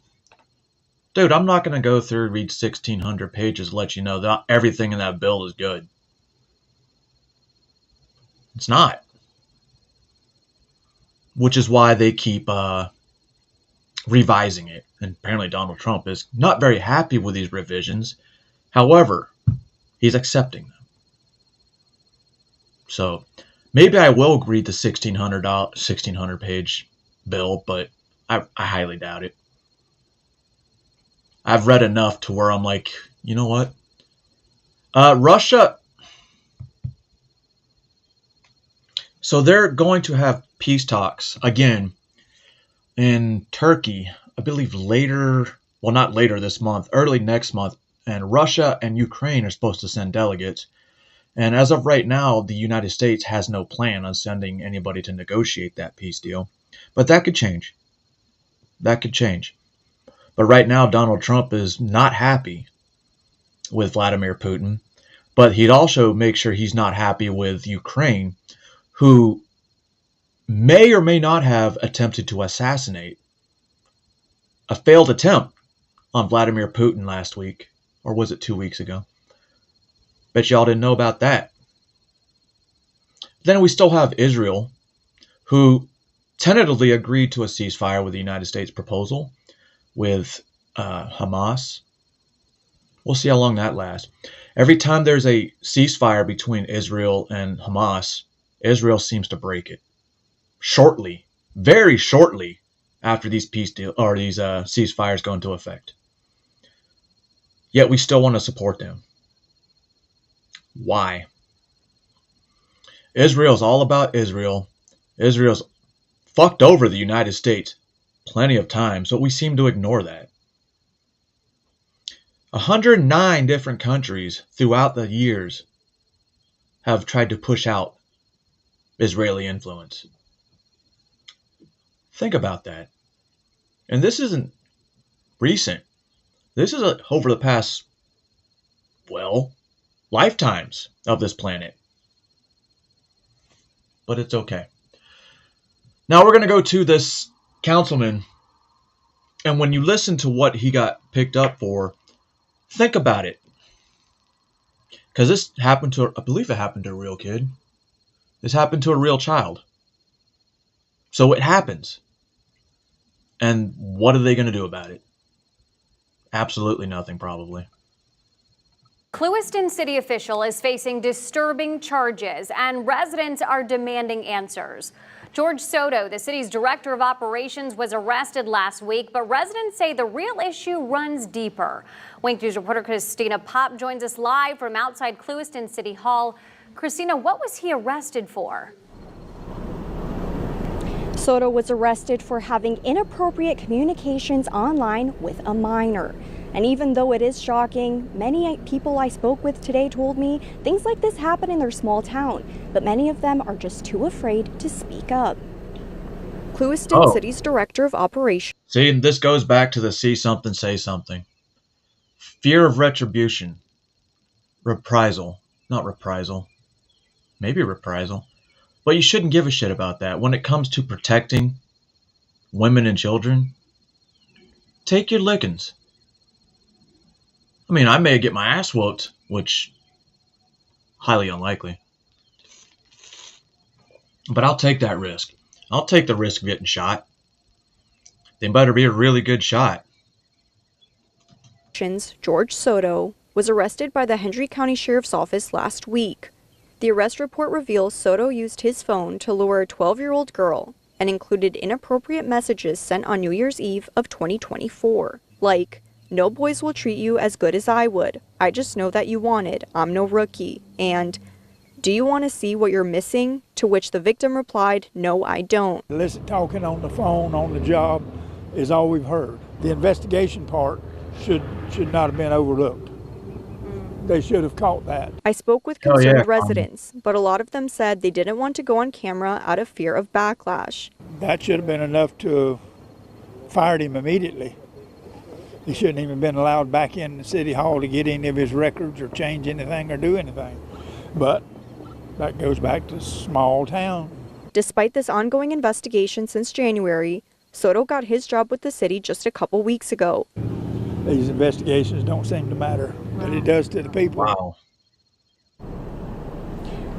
Dude, I'm not going to go through and read 1,600 pages to let you know that everything in that bill is good. It's not. Which is why they keep revising it. And apparently Donald Trump is not very happy with these revisions. However, he's accepting them. So maybe I will read the 1,600 page bill, but I highly doubt it. I've read enough to where I'm like, you know what? Russia. So they're going to have peace talks again in Turkey, I believe later, well, not later this month, early next month. And Russia and Ukraine are supposed to send delegates. And as of right now, the United States has no plan on sending anybody to negotiate that peace deal. But that could change. That could change. But right now, Donald Trump is not happy with Vladimir Putin. But he'd also make sure he's not happy with Ukraine, who may or may not have attempted to assassinate a failed attempt on Vladimir Putin last week. Or was it 2 weeks ago? Bet y'all didn't know about that. Then we still have Israel, who tentatively agreed to a ceasefire with the United States proposal with Hamas. We'll see how long that lasts. Every time there's a ceasefire between Israel and Hamas, Israel seems to break it. Shortly, very shortly after these ceasefires go into effect. Yet we still want to support them. Why? Israel's all about Israel. Israel's fucked over the United States plenty of times, but we seem to ignore that. 109 different countries throughout the years have tried to push out Israeli influence. Think about that. And this isn't recent. This is over the past, lifetimes of this planet. But it's okay. Now we're going to go to this councilman. And when you listen to what he got picked up for, think about it. Because this happened to, I believe it happened to a real kid. This happened to a real child. So it happens. And what are they going to do about it? Absolutely nothing, probably. Clewiston city official is facing disturbing charges, and residents are demanding answers. George Soto, the city's director of operations, was arrested last week, but residents say the real issue runs deeper. Wink News reporter Christina Pop joins us live from outside Clewiston City Hall. Christina, what was he arrested for? Soto was arrested for having inappropriate communications online with a minor. And even though it is shocking, many people I spoke with today told me things like this happen in their small town, but many of them are just too afraid to speak up. Clewiston City's Director of Operations. See, this goes back to the see something, say something. Fear of retribution. Reprisal. Not reprisal. Maybe reprisal. But you shouldn't give a shit about that. When it comes to protecting women and children, take your lickings. I mean, I may get my ass whooped, which highly unlikely. But I'll take that risk. I'll take the risk of getting shot. They better be a really good shot. George Soto was arrested by the Hendry County Sheriff's Office last week. The arrest report reveals Soto used his phone to lure a 12-year-old girl and included inappropriate messages sent on New Year's Eve of 2024, like, "No boys will treat you as good as I would. I just know that you want it. I'm no rookie." And, "Do you want to see what you're missing?" To which the victim replied, "No, I don't." Illicit talking on the phone on the job is all we've heard. The investigation part should not have been overlooked. They should have caught that. I spoke with concerned residents, but a lot of them said they didn't want to go on camera out of fear of backlash. That should have been enough to fire him immediately. He shouldn't even been allowed back in the city hall to get any of his records or change anything or do anything. But that goes back to small town. Despite this ongoing investigation since January, Soto got his job with the city just a couple weeks ago. These investigations don't seem to matter, but it does to the people. Wow.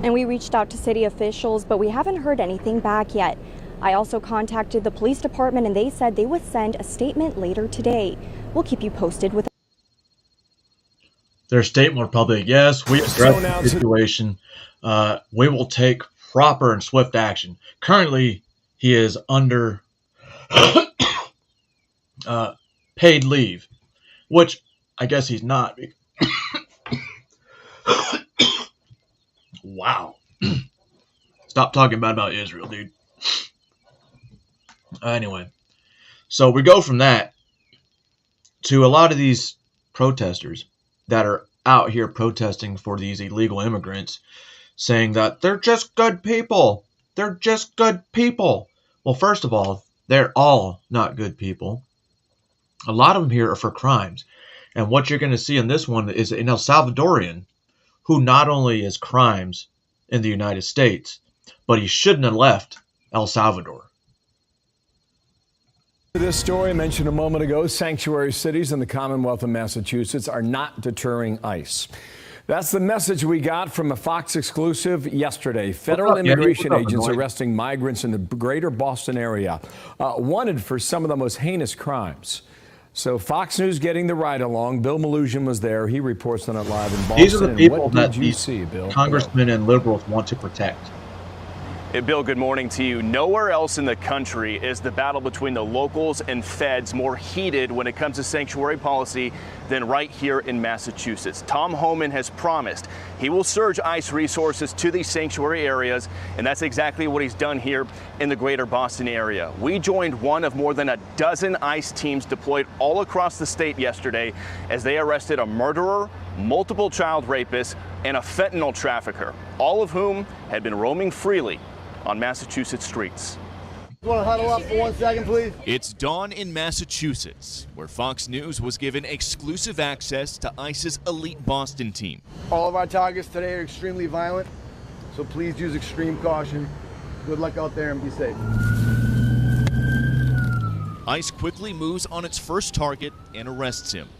And we reached out to city officials, but we haven't heard anything back yet. I also contacted the police department and they said they would send a statement later today. We'll keep you posted with their statement will probably, yes, we addressed the situation. We will take proper and swift action. Currently, he is under paid leave, which I guess he's not. Wow. Stop talking bad about Israel, dude. Anyway, so we go from that to a lot of these protesters that are out here protesting for these illegal immigrants, saying that they're just good people. They're just good people. Well, first of all, they're all not good people. A lot of them here are for crimes. And what you're going to see in this one is an El Salvadorian who not only is crimes in the United States, but he shouldn't have left El Salvador. This story mentioned a moment ago, sanctuary cities in the Commonwealth of Massachusetts are not deterring ICE. That's the message we got from a Fox exclusive yesterday. Federal immigration agents arresting migrants in the greater Boston area, wanted for some of the most heinous crimes. So Fox News getting the ride along. Bill Malusian was there. He reports on it live in Boston. These are the people that these congressmen and liberals want to protect. Hey, Bill, good morning to you. Nowhere else in the country is the battle between the locals and feds more heated when it comes to sanctuary policy than right here in Massachusetts. Tom Homan has promised he will surge ICE resources to these sanctuary areas, and that's exactly what he's done here in the greater Boston area. We joined one of more than a dozen ICE teams deployed all across the state yesterday as they arrested a murderer, multiple child rapists, and a fentanyl trafficker, all of whom had been roaming freely on Massachusetts streets. Want to huddle up for 1 second, please? It's dawn in Massachusetts, where Fox News was given exclusive access to ICE's elite Boston team. All of our targets today are extremely violent, so please use extreme caution. Good luck out there and be safe. ICE quickly moves on its first target and arrests him.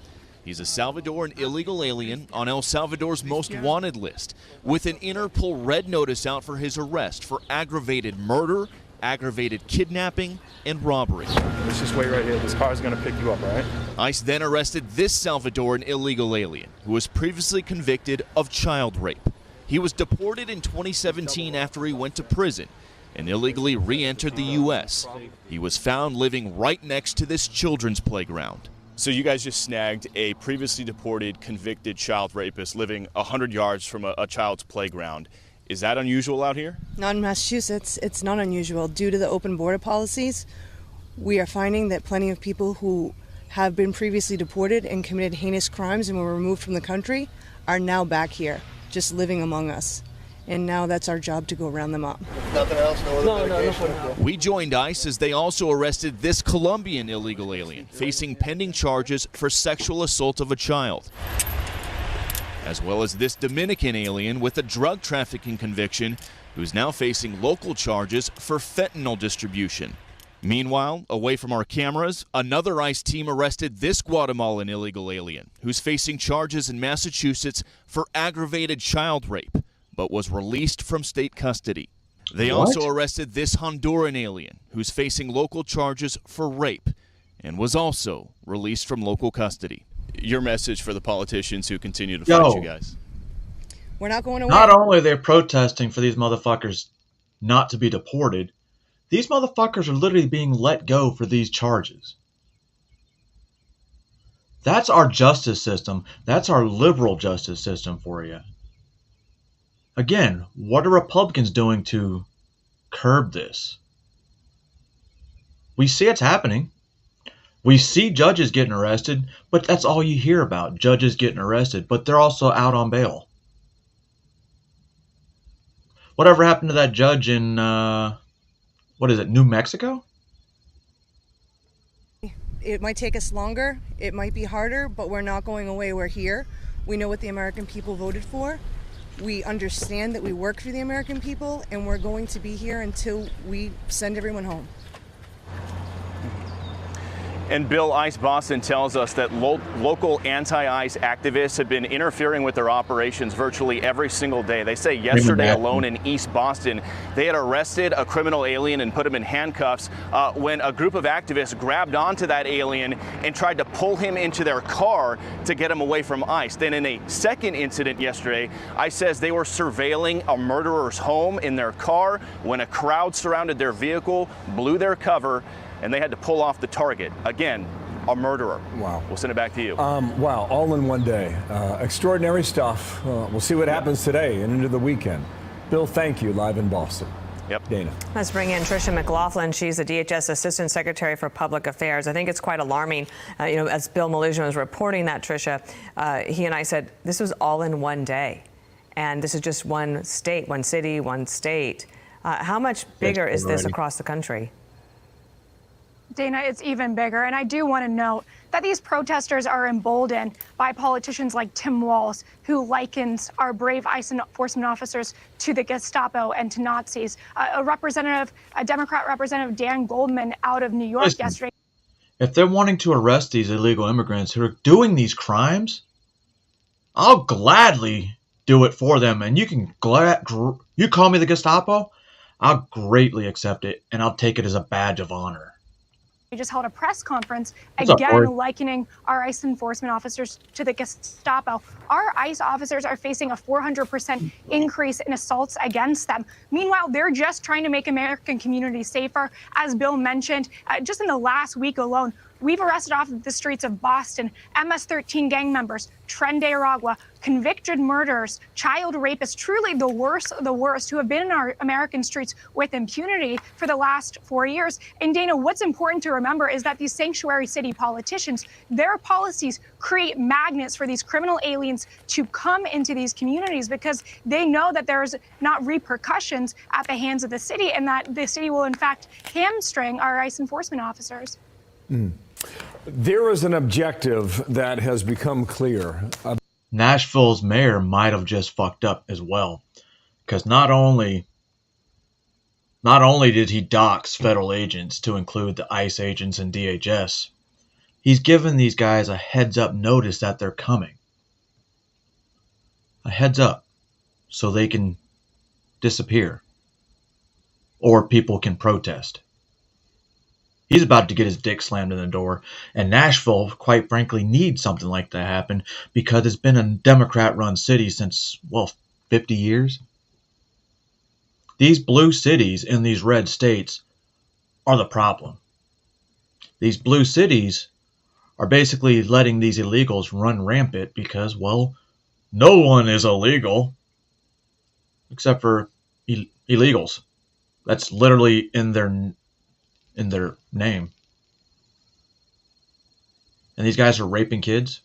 He's a Salvadoran illegal alien on El Salvador's most wanted list, with an Interpol red notice out for his arrest for aggravated murder, aggravated kidnapping, and robbery. Let's just wait right here. This car is going to pick you up, all right? ICE then arrested this Salvadoran illegal alien, who was previously convicted of child rape. He was deported in 2017 after he went to prison and illegally re-entered the U.S. He was found living right next to this children's playground. So you guys just snagged a previously deported, convicted child rapist living 100 yards from a child's playground. Is that unusual out here? Not in Massachusetts. It's not unusual. Due to the open border policies, we are finding that plenty of people who have been previously deported and committed heinous crimes and were removed from the country are now back here, just living among us. And now that's our job to go round them up. Nothing else? No. We joined ICE as they also arrested this Colombian illegal alien, facing pending charges for sexual assault of a child, as well as this Dominican alien with a drug trafficking conviction who's now facing local charges for fentanyl distribution. Meanwhile, away from our cameras, another ICE team arrested this Guatemalan illegal alien who's facing charges in Massachusetts for aggravated child rape, but was released from state custody. They also arrested this Honduran alien who's facing local charges for rape and was also released from local custody. Your message for the politicians who continue to fight you guys. We're not going away. Not only are they protesting for these motherfuckers not to be deported, these motherfuckers are literally being let go for these charges. That's our justice system. That's our liberal justice system for you. Again, what are Republicans doing to curb this? We see it's happening. We see judges getting arrested, but that's all you hear about, judges getting arrested, but they're also out on bail. Whatever happened to that judge in, New Mexico? It might take us longer, it might be harder, but we're not going away. We're here. We know what the American people voted for. We understand that we work for the American people, and we're going to be here until we send everyone home. And Bill, ICE Boston tells us that local anti-ICE activists have been interfering with their operations virtually every single day. They say yesterday alone in East Boston, they had arrested a criminal alien and put him in handcuffs when a group of activists grabbed onto that alien and tried to pull him into their car to get him away from ICE. Then in a second incident yesterday, ICE says they were surveilling a murderer's home in their car when a crowd surrounded their vehicle, blew their cover, and they had to pull off the target. Again, a murderer. Wow. We'll send it back to you. Wow, all in one day. Extraordinary stuff. We'll see what happens today and into the weekend. Bill, thank you, live in Boston. Yep. Dana. Let's bring in Tricia McLaughlin. She's the DHS Assistant Secretary for Public Affairs. I think it's quite alarming. As Bill Malusian was reporting that, Tricia, he and I said, this was all in one day. And this is just one state, one city, one state. How much bigger is this across the country? Dana, it's even bigger. And I do want to note that these protesters are emboldened by politicians like Tim Walz, who likens our brave ICE enforcement officers to the Gestapo and to Nazis. A Democrat representative, Dan Goldman, out of New York yesterday. If they're wanting to arrest these illegal immigrants who are doing these crimes, I'll gladly do it for them. And you call me the Gestapo, I'll greatly accept it, and I'll take it as a badge of honor. We just held a press conference, Corey? likening our ICE enforcement officers to the Gestapo. Our ICE officers are facing a 400% increase in assaults against them. Meanwhile, they're just trying to make American communities safer. As Bill mentioned, just in the last week alone, we've arrested off the streets of Boston MS-13 gang members, Tren de Aragua, convicted murderers, child rapists, truly the worst of the worst, who have been in our American streets with impunity for the last 4 years. And Dana, what's important to remember is that these sanctuary city politicians, their policies create magnets for these criminal aliens to come into these communities because they know that there's not repercussions at the hands of the city and that the city will in fact hamstring our ICE enforcement officers. There is an objective that has become clear. Nashville's mayor might have just fucked up as well, because not only did he dox federal agents to include the ICE agents and DHS, he's given these guys a heads up notice that they're coming. A heads up so they can disappear or people can protest. He's about to get his dick slammed in the door, and Nashville, quite frankly, needs something like that to happen because it's been a Democrat-run city since, 50 years. These blue cities in these red states are the problem. These blue cities are basically letting these illegals run rampant because, no one is illegal except for illegals. That's literally in their name. And these guys are raping kids,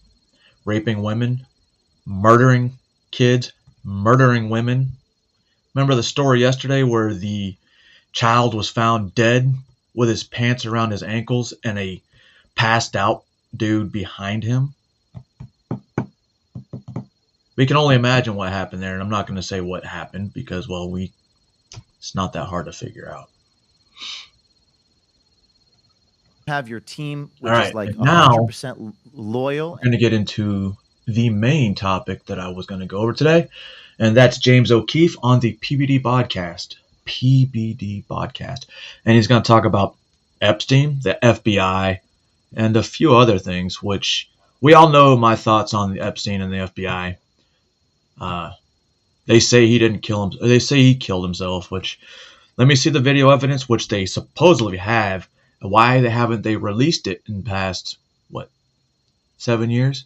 raping women, murdering kids, murdering women. Remember the story yesterday where the child was found dead with his pants around his ankles and a passed out dude behind him? We can only imagine what happened there, and I'm not going to say what happened because, it's not that hard to figure out. Have your team, which All is right, like now 100% loyal. I'm going to get into the main topic that I was going to go over today, and that's James O'Keefe on the PBD podcast. And he's going to talk about Epstein, the FBI, and a few other things, which we all know my thoughts on the Epstein and the FBI. They say he didn't kill him. They say he killed himself, which let me see the video evidence, which they supposedly have. Why haven't they released it in the past, 7 years?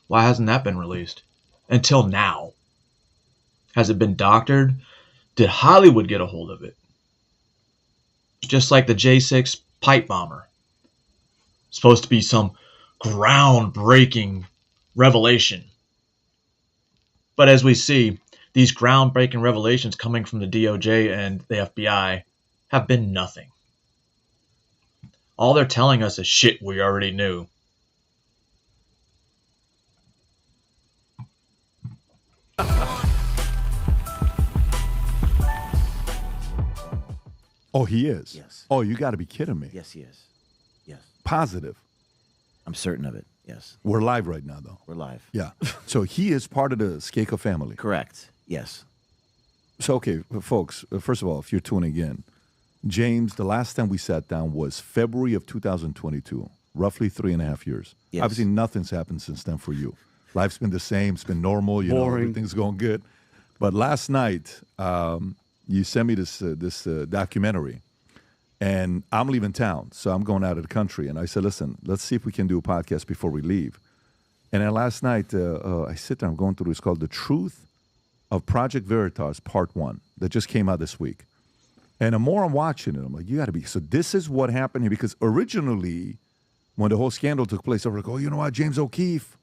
Why hasn't that been released? Until now. Has it been doctored? Did Hollywood get a hold of it? Just like the J6 pipe bomber. Supposed to be some groundbreaking revelation. But as we see, these groundbreaking revelations coming from the DOJ and the FBI have been nothing. All they're telling us is shit we already knew. Oh, he is? Yes. Oh, you got to be kidding me. Yes, he is. Yes. positive. I'm certain of it. Yes. We're live right now, though. We're live. Yeah. So he is part of the Skako family. Correct. Yes. So, okay, folks, first of all, if you're tuning in, James, the last time we sat down was February of 2022, roughly 3.5 years. Yes. Obviously, nothing's happened since then for you. Life's been the same. It's been normal. You know, everything's going good. But last night, you sent me this documentary, and I'm leaving town, so I'm going out of the country. And I said, listen, let's see if we can do a podcast before we leave. And then last night, I sit there, I'm going through, it's called The Truth of Project Veritas, Part 1, that just came out this week. And the more I'm watching it, I'm like, you got to be. So this is what happened here, because originally, when the whole scandal took place, I was like, oh, you know what, James O'Keefe,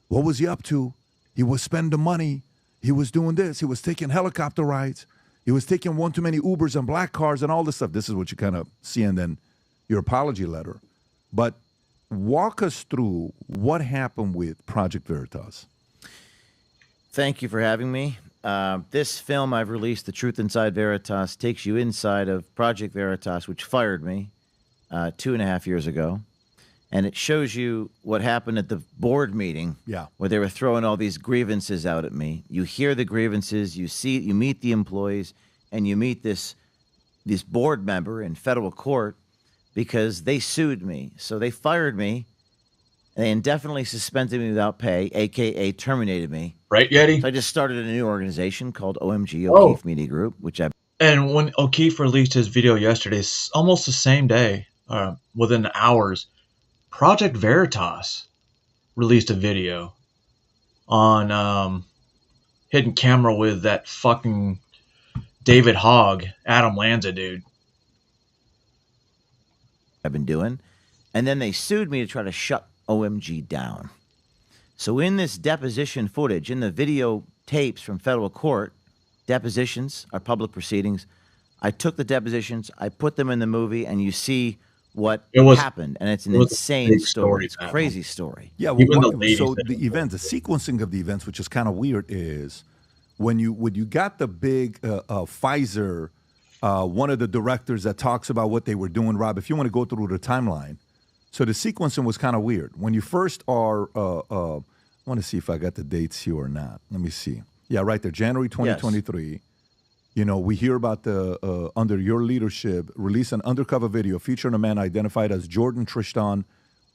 what was he up to? He was spending money. He was doing this. He was taking helicopter rides. He was taking one too many Ubers and black cars and all this stuff. This is what you kind of see in then your apology letter. But walk us through what happened with Project Veritas. Thank you for having me. This film I've released, The Truth Inside Veritas, takes you inside of Project Veritas, which fired me 2.5 years ago. And it shows you what happened at the board meeting, where they were throwing all these grievances out at me. You hear the grievances, you meet the employees, and you meet this board member in federal court because they sued me. So they fired me. They indefinitely suspended me without pay, a.k.a. terminated me. Right, Yeti? So I just started a new organization called OMG O'Keefe Media Group, which I... And when O'Keefe released his video yesterday, almost the same day, within hours, Project Veritas released a video on hidden camera with that fucking David Hogg, Adam Lanza dude. I've been doing. And then they sued me to try to shut OMG down. So in this deposition footage, in the video tapes from federal court, depositions are public proceedings. I took the depositions, I put them in the movie, and you see what happened, and it's an insane story. It's a crazy story. Yeah, well, so the events, the sequencing of the events, which is kind of weird, is when you got the big Pfizer, one of the directors that talks about what they were doing, Rob, if you want to go through the timeline. So the sequencing was kind of weird. When you first are, I want to see if I got the dates here or not. Let me see. Yeah, right there, January 2023. Yes. You know, we hear about the, under your leadership, release an undercover video featuring a man identified as Jordan Tristan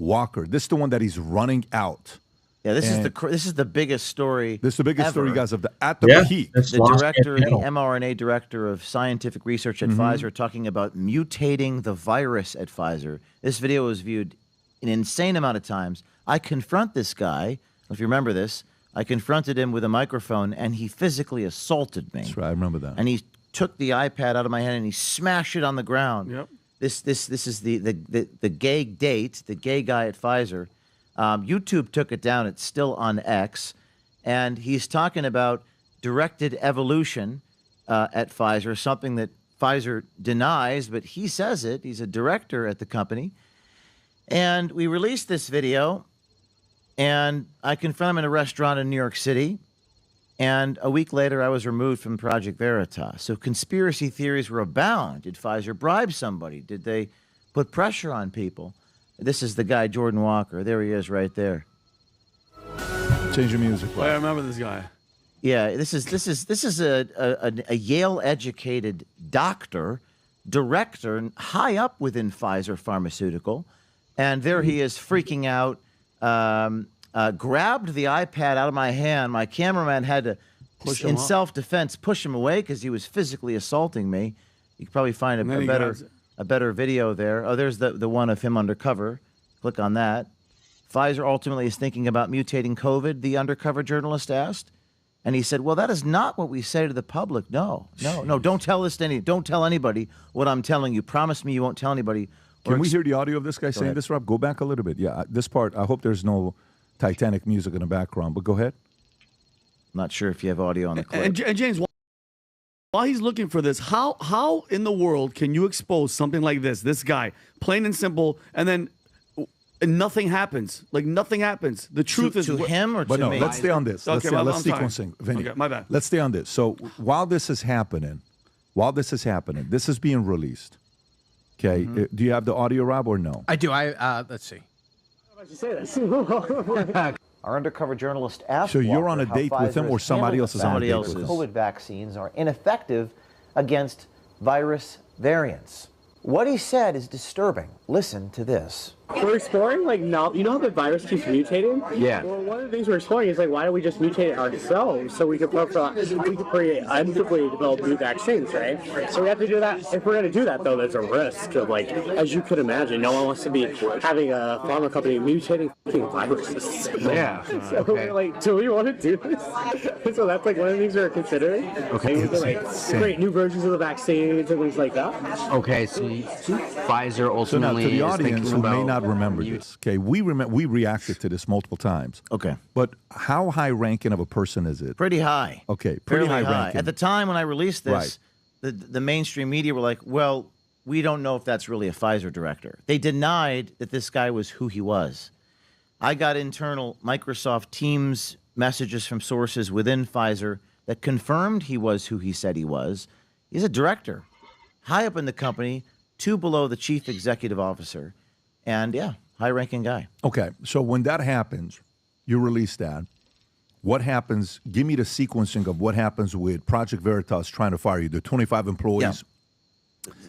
Walker. This is the one that he's running out. Yeah, this is the biggest story. This is the biggest story, guys, at the peak. The director, the mRNA director of scientific research at Pfizer, talking about mutating the virus at Pfizer. This video was viewed an insane amount of times. I confront this guy, if you remember this. I confronted him with a microphone, and he physically assaulted me. That's right, I remember that. And he took the iPad out of my hand and he smashed it on the ground. Yep. This is the gay date, the gay guy at Pfizer. YouTube took it down. It's still on X, and he's talking about directed evolution at Pfizer, something that Pfizer denies, but he says it. He's a director at the company, and we released this video. And I confronted him in a restaurant in New York City. And a week later, I was removed from Project Veritas. So conspiracy theories were abound. Did Pfizer bribe somebody? Did they put pressure on people? This is the guy, Jordan Walker. There he is right there. Change your music. Well, I remember this guy. Yeah, this is a Yale-educated doctor, director, high up within Pfizer Pharmaceutical. And there he is freaking out. Grabbed the iPad out of my hand. My cameraman had to, in self-defense, push him away because he was physically assaulting me. You could probably find a better video there. Oh, there's the one of him undercover. Click on that. Pfizer ultimately is thinking about mutating COVID, the undercover journalist asked. And he said, well, that is not what we say to the public. No, don't tell anybody what I'm telling you. Promise me you won't tell anybody. Can we hear the audio of this guy saying this, Rob? Go back a little bit. Yeah, this part, I hope there's no Titanic music in the background, but go ahead. I'm not sure if you have audio on the clip. And James, while he's looking for this, how in the world can you expose something like this guy, plain and simple, and then nothing happens? Like, nothing happens. The truth is... To him or to me? Let's stay on this. Okay, let's sequencing. Vinny, okay, my bad. Let's stay on this. So while this is happening, this is being released, Okay. Do you have the audio, Rob, or no? I do. Let's see. Our undercover journalist asked So you're on a Walker date how with him, Pfizer or has somebody handled else the is on a fact date that with him? COVID vaccines are ineffective against virus variants. What he said is disturbing. Listen to this. We're exploring, like, now, you know how the virus keeps mutating? Yeah. Well, one of the things we're exploring is, like, why don't we just mutate it ourselves so we could create unfavorably develop new vaccines, right? So we have to do that. If we're going to do that, though, there's a risk of, like, as you could imagine, no one wants to be having a pharma company mutating viruses. Yeah. So we're like, do we want to do this? So that's, like, one of the things we're considering. Okay. We can, like, create new versions of the vaccines and things like that. Okay, so Pfizer ultimately So now, to the is audience thinking who may about not remember this, okay, we reacted to this multiple times. Okay. But how high-ranking of a person is it? Pretty high. Okay, pretty Fairly high-ranking. At the time when I released this, Right. the mainstream media were like, well, we don't know if that's really a Pfizer director. They denied that this guy was who he was. I got internal Microsoft Teams messages from sources within Pfizer that confirmed he was who he said he was. He's a director, high up in the company, 2 below the chief executive officer. And yeah, high-ranking guy. Okay, so when that happens, you release that. What happens? Give me the sequencing of what happens with Project Veritas trying to fire you. The 25 employees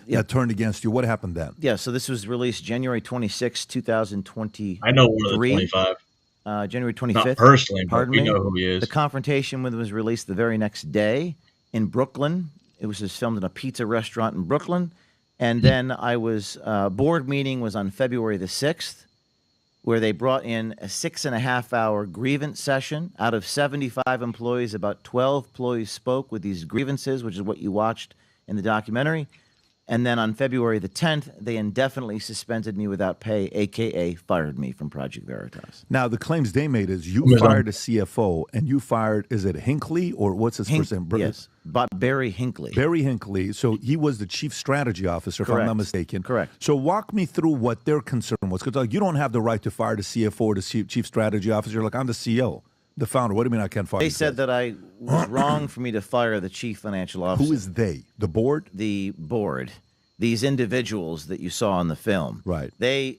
that turned against you. What happened then? Yeah, so this was released January 26, 2023. I know one of the 25. January 25th. Not personally, but Pardon we me. know who he is. The confrontation with him was released the very next day in Brooklyn. It was just filmed in a pizza restaurant in Brooklyn. And then board meeting was on February the 6th, where they brought in a 6.5-hour grievance session. Out of 75 employees, about 12 employees spoke with these grievances, which is what you watched in the documentary. And then on February the 10th, they indefinitely suspended me without pay, a.k.a. fired me from Project Veritas. Now, the claims they made is you Amazon. fired a CFO, and you fired, is it Hinckley, or what's his first name? Yes, Barry Hinckley. Barry Hinckley. So he was the chief strategy officer, if I'm Correct. not mistaken. Correct. So walk me through what their concern was, because you don't have the right to fire the CFO or the chief strategy officer. Like, I'm the CEO, the founder. What do you mean I can't fire They you said that I was wrong for me to fire the chief financial officer. Who is they? The board? The board. These individuals that you saw in the film. Right. They,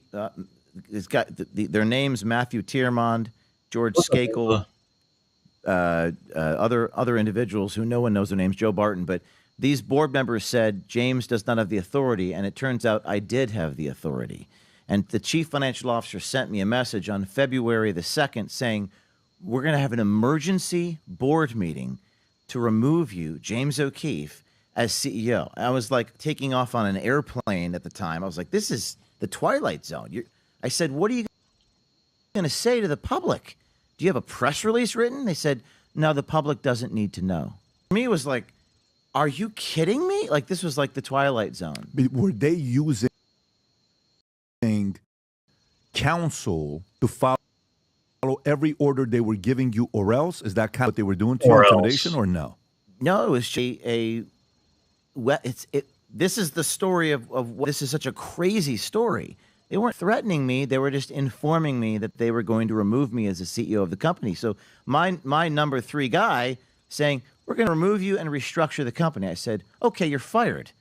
it's got their names: Matthew Tiermond, George Skakel, other individuals who no one knows their names, Joe Barton. But these board members said James does not have the authority, and it turns out I did have the authority. And the chief financial officer sent me a message on February the 2nd saying, we're going to have an emergency board meeting to remove you, James O'Keefe, as CEO. I was like taking off on an airplane at the time. I was like, this is the Twilight Zone. I said, what are you going to say to the public? Do you have a press release written? They said, no, the public doesn't need to know. For me, it was like, are you kidding me? Like, this was like the Twilight Zone. Were they using counsel to follow every order they were giving you, or else? Is that kind of what they were doing to you, intimidation, or no? No, it was this is the story of what, this is such a crazy story. They weren't threatening me. They were just informing me that they were going to remove me as the CEO of the company. So my number 3 guy saying, we're going to remove you and restructure the company. I said, okay, you're fired.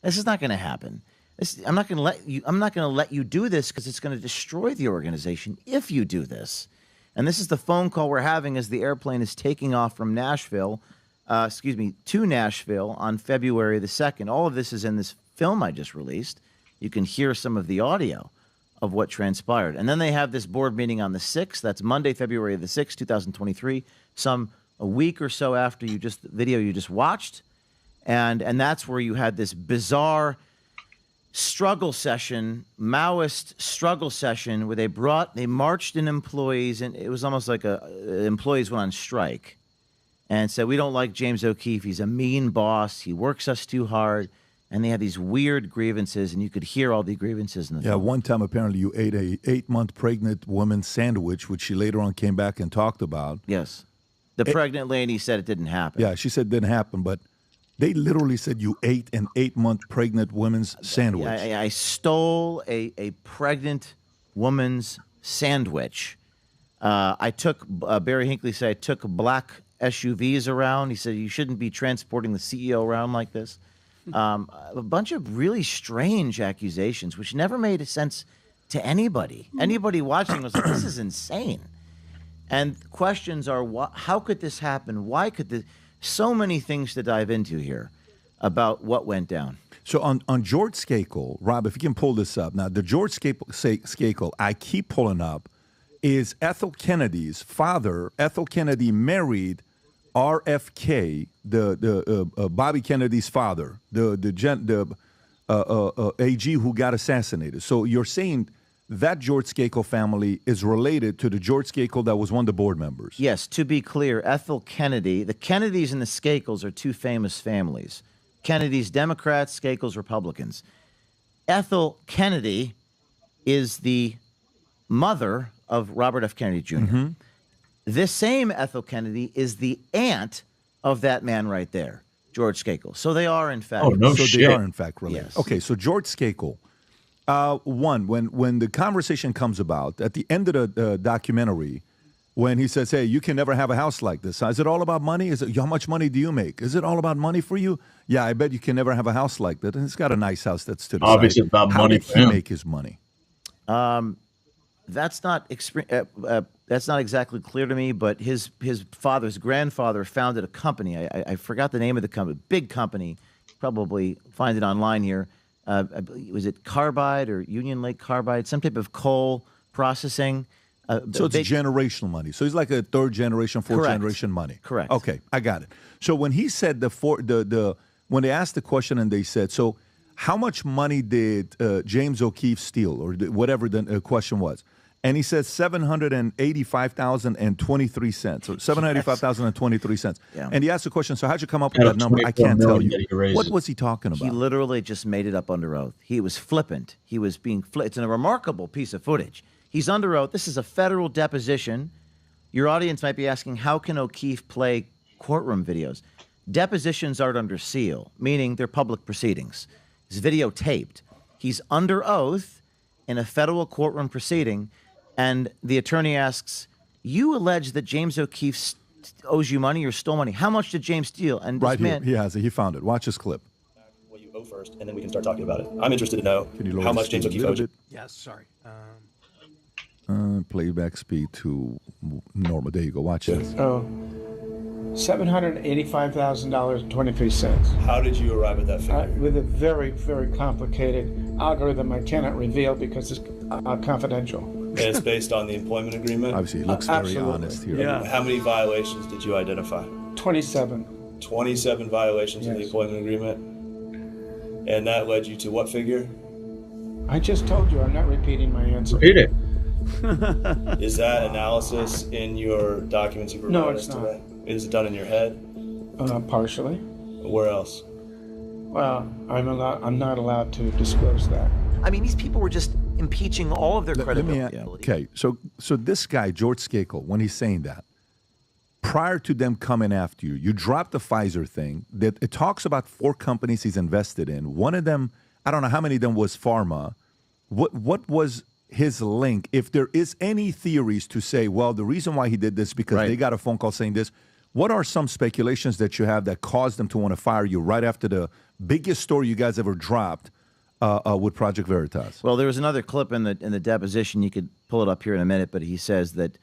This is not going to happen. I'm not going to let you do this because it's going to destroy the organization if you do this. And this is the phone call we're having as the airplane is taking off from Nashville, to Nashville on February the 2nd. All of this is in this film I just released. You can hear some of the audio of what transpired. And then they have this board meeting on the 6th. That's Monday, February the 6th, 2023, a week or so after the video you just watched. And that's where you had this bizarre struggle session, Maoist struggle session, where they marched in employees, and it was almost like employees went on strike and said, we don't like James O'Keefe. He's a mean boss. He works us too hard. And they had these weird grievances, and you could hear all the grievances in the film. One time apparently you ate a 8-month pregnant woman's sandwich, which she later on came back and talked about. Yes. The pregnant lady said it didn't happen. Yeah, she said it didn't happen, but they literally said you ate an 8-month pregnant woman's sandwich. I stole a pregnant woman's sandwich. I took, Barry Hinckley said, I took black SUVs around. He said, you shouldn't be transporting the CEO around like this. A bunch of really strange accusations, which never made sense to anybody. Anybody watching was like, this is insane. And questions are, how could this happen? Why could this? So many things to dive into here about what went down. So on George Skakel, Rob, if you can pull this up. Now, the George Skakel I keep pulling up is Ethel Kennedy's father. Ethel Kennedy married RFK, the Bobby Kennedy's father, the AG who got assassinated. So you're saying that George Skakel family is related to the George Skakel that was one of the board members? Yes, to be clear, Ethel Kennedy, the Kennedys and the Skakels are two famous families. Kennedy's Democrats, Skakels Republicans. Ethel Kennedy is the mother of Robert F. Kennedy Jr. Mm-hmm. This same Ethel Kennedy is the aunt of that man right there, George Skakel. So they are, in fact. They are, in fact, related. Yes. Okay, so George Skakel. When the conversation comes about, at the end of the documentary, when he says, hey, you can never have a house like this. Is it all about money? How much money do you make? Is it all about money for you? Yeah, I bet you can never have a house like that. And he's got a nice house that's to the Obviously side. about How money did for he him. make his money? That's not exactly clear to me, but his father's grandfather founded a company. I forgot the name of the company. Big company. Probably find it online here. Was it Carbide or Union Lake Carbide? Some type of coal processing. So it's generational money. So he's like a third generation, fourth Correct. generation money. Correct. Okay, I got it. So when he said when they asked the question and they said, so how much money did James O'Keefe steal, or whatever the question was? And he said $785,023, or $785,023. Yeah. And he asked the question, so how'd you come up with that number? I can't tell you. What was he talking about? He literally just made it up under oath. He was flippant. He was being It's a remarkable piece of footage. He's under oath. This is a federal deposition. Your audience might be asking, how can O'Keefe play courtroom videos? Depositions aren't under seal, meaning they're public proceedings. It's videotaped. He's under oath in a federal courtroom proceeding, and the attorney asks, you allege that James O'Keefe owes you money or stole money. How much did James steal? And this Right man, here, he has it. He found it. Watch this clip. What you owe first, and then we can start talking about it. I'm interested to know Can you lower how the much James speed O'Keefe a owes little you. Yes, sorry. Playback speed to normal. There you go. Watch this. Oh, $785,000.23. How did you arrive at that figure? With a very, very complicated algorithm I cannot reveal because it's confidential. And it's based on the employment agreement? Obviously, he looks very Absolutely. honest here. Yeah. How many violations did you identify? 27. 27 violations of the Yes. employment agreement. And that led you to what figure? I just told you, I'm not repeating my answer. Repeat it. Is that analysis in your documents you provided No, us it's not. today? Is it done in your head? Partially. Where else? Well, I'm not allowed to disclose that. I mean, these people were just impeaching all of their Let me credibility. okay, so this guy, George Skakel, when he's saying that, prior to them coming after you, you dropped the Pfizer thing. That it talks about 4 companies he's invested in. One of them, I don't know how many of them was pharma. What was his link? If there is any theories to say, well, the reason why he did this because they got a phone call saying this. What are some speculations that you have that caused them to want to fire you right after the biggest story you guys ever dropped with Project Veritas? Well, there was another clip in the deposition. You could pull it up here in a minute, but he says that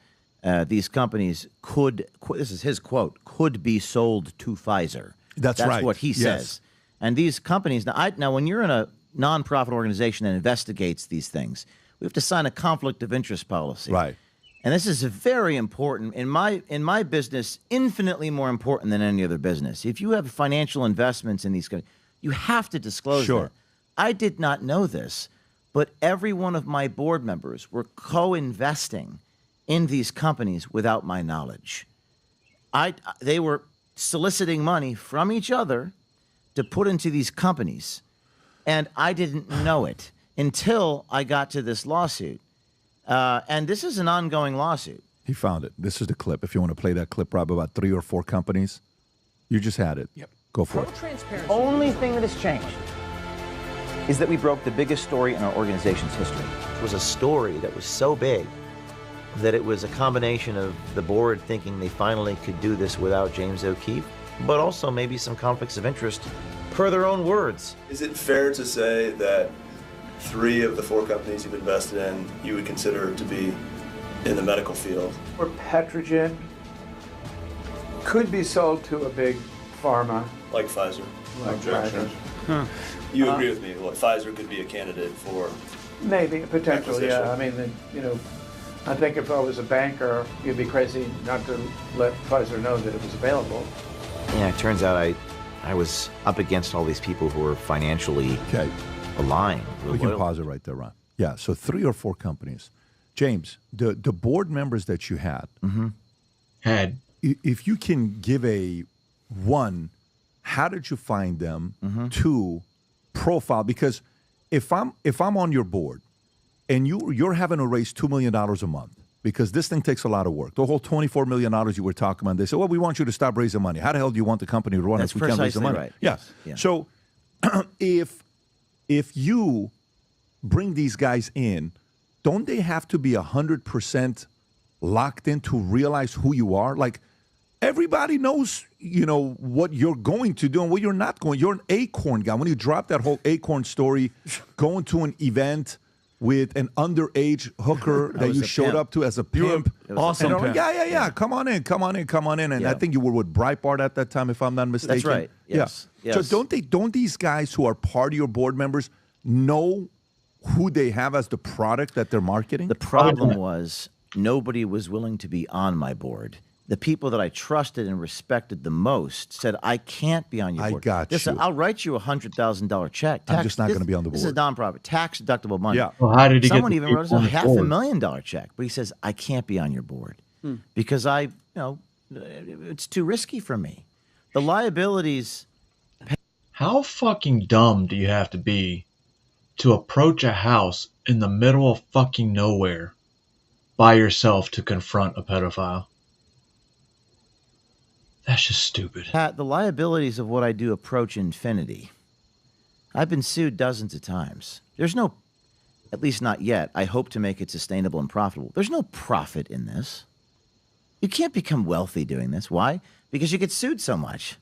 these companies could, this is his quote, could be sold to Pfizer. That's That's right. what he Yes. says. And these companies, now when you're in a nonprofit organization that investigates these things, we have to sign a conflict of interest policy. Right. And this is very important in my business, infinitely more important than any other business. If you have financial investments in these companies, you have to disclose Sure. that. I did not know this, but every one of my board members were co-investing in these companies without my knowledge. They were soliciting money from each other to put into these companies, and I didn't know it until I got to this lawsuit. And this is an ongoing lawsuit. He found it. This is the clip. If you want to play that clip, Rob, about 3 or 4 companies, you just had it. Yep. Go for it. The only thing that has changed is that we broke the biggest story in our organization's history. It was a story that was so big that it was a combination of the board thinking they finally could do this without James O'Keefe, but also maybe some conflicts of interest per their own words. Is it fair to say that 3 of the 4 companies you've invested in you would consider to be in the medical field? Or Petrogen could be sold to a big pharma. Like Pfizer? Like Objection. Pfizer. You agree with me? What, Pfizer could be a candidate for Maybe, potentially, yeah. acquisition? I mean, I think if I was a banker, you'd be crazy not to let Pfizer know that it was available. Yeah, it turns out I was up against all these people who were financially aligned. We can pause it right there, Ron. Yeah, so 3 or 4 companies. James, the board members that you had, had, if you can give a 1, how did you find them? 2, profile, because if I'm on your board and you're having to raise $2 million a month because this thing takes a lot of work. The whole $24 million you were talking about, they said, well, we want you to stop raising money. How the hell do you want the company to run That's if we can't raise the precisely money? right. Yeah. Yes. So if you bring these guys in, don't they have to be 100% locked in to realize who you are? Like, everybody knows, what you're going to do and what you're not going. You're an Acorn guy. When you drop that whole Acorn story, going to an event with an underage hooker that you showed up to as a pimp. Awesome. And they're like, yeah. Come on in. And I think you were with Breitbart at that time, if I'm not mistaken. That's right. Yes. Yeah. Yes. So don't these guys who are part of your board members know who they have as the product that they're marketing? The problem was nobody was willing to be on my board. The people that I trusted and respected the most said, I can't be on your board. I got you. I'll write you a $100,000 check. I'm just not going to be on the board. This is a nonprofit, tax-deductible money. Yeah. Well, how did he Someone get even wrote us a on the board? $500,000 check, but he says, I can't be on your board because it's too risky for me. The liabilities. How fucking dumb do you have to be to approach a house in the middle of fucking nowhere by yourself to confront a pedophile? That's just stupid. Pat, the liabilities of what I do approach infinity. I've been sued dozens of times. There's no, at least not yet, I hope to make it sustainable and profitable. There's no profit in this. You can't become wealthy doing this. Why? Because you get sued so much.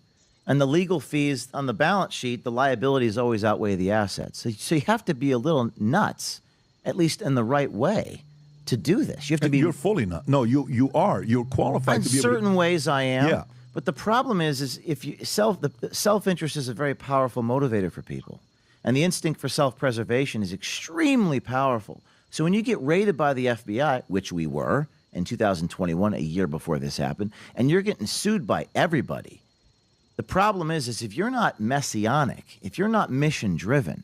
And the legal fees on the balance sheet, the liabilities always outweigh the assets. So you have to be a little nuts, at least in the right way, to do this. You have to be. You're fully not. No, you are. You're qualified in to be able certain to, ways I am. Yeah. But the problem is if you self-interest is a very powerful motivator for people. And the instinct for self-preservation is extremely powerful. So when you get raided by the FBI, which we were in 2021, a year before this happened, and you're getting sued by everybody, the problem is if you're not messianic, if you're not mission-driven,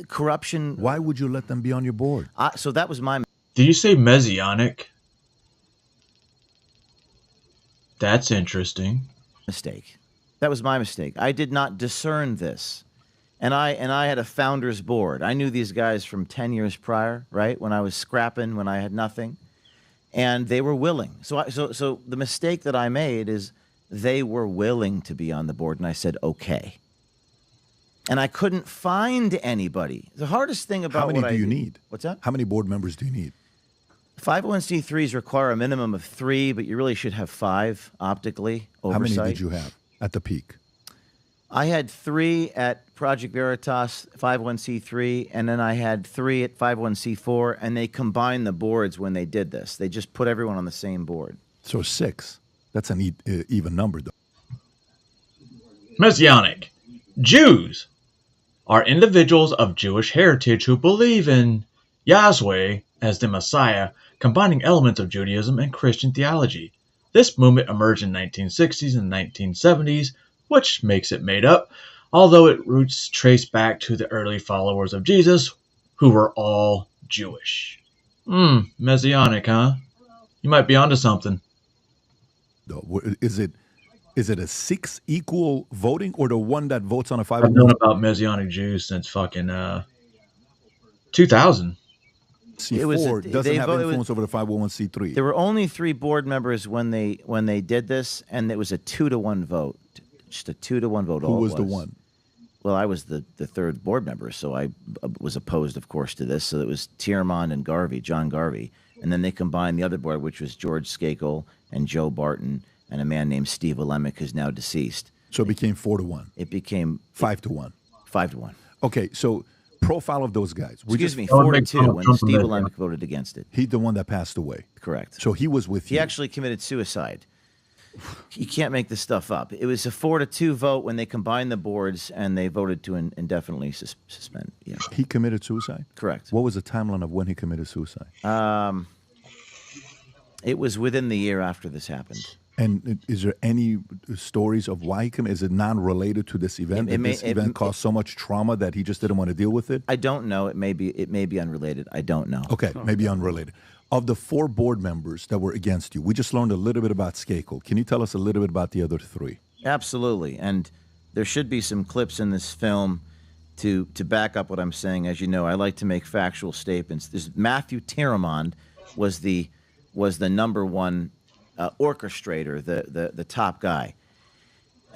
corruption. Why would you let them be on your board? So that was my. Did you say messianic? That's interesting. Mistake. That was my mistake. I did not discern this. And I had a founder's board. I knew these guys from 10 years prior, right? When I was scrapping, when I had nothing. And they were willing. So the mistake that I made is they were willing to be on the board. And I said, okay. And I couldn't find anybody. The hardest thing about how many do you need? What's that? How many board members do you need? 501c3s require a minimum of 3, but you really should have 5 optically. Oversight. How many did you have at the peak? I had 3 at Project Veritas 501c3, and then I had 3 at 501c4, and they combined the boards when they did this. They just put everyone on the same board. So 6. That's an even number, though. Messianic. Jews are individuals of Jewish heritage who believe in Yahweh as the Messiah, combining elements of Judaism and Christian theology. This movement emerged in the 1960s and 1970s, which makes it made up, although its roots trace back to the early followers of Jesus, who were all Jewish. Messianic, huh? You might be onto something. Is it a 6 equal voting or the one that votes on a 501c3? I've known about Messianic Jews since fucking 2000. C4 doesn't have influence over the 501c3. There were only 3 board members when they did this, and it was a 2-to-1 vote. Just a 2-to-1 vote. Who was the one? Well, I was the third board member, so I was opposed, of course, to this. So it was Tierman and Garvey, John Garvey. And then they combined the other board, which was George Skakel and Joe Barton and a man named Steve Alemic, who's now deceased. So it became 4-1. It became 5-1. 5-1. Okay, so profile of those guys. Excuse me, 4-2 when Steve Alembic voted against it. He's the one that passed away. Correct. So he was with you. He actually committed suicide. You can't make this stuff up. It was a 4-2 vote when they combined the boards and they voted to indefinitely suspend. Yeah. He committed suicide? Correct. What was the timeline of when he committed suicide? It was within the year after this happened. And is there any stories of why he committed? Is it non-related to this event? Did this event cause so much trauma that he just didn't want to deal with it? I don't know. It may be unrelated. I don't know. Okay, maybe unrelated. Of the 4 board members that were against you, we just learned a little bit about Skakel. Can you tell us a little bit about the other 3? Absolutely. And there should be some clips in this film to back up what I'm saying. As you know, I like to make factual statements. This Matthew Tiramond was the number one orchestrator, the top guy.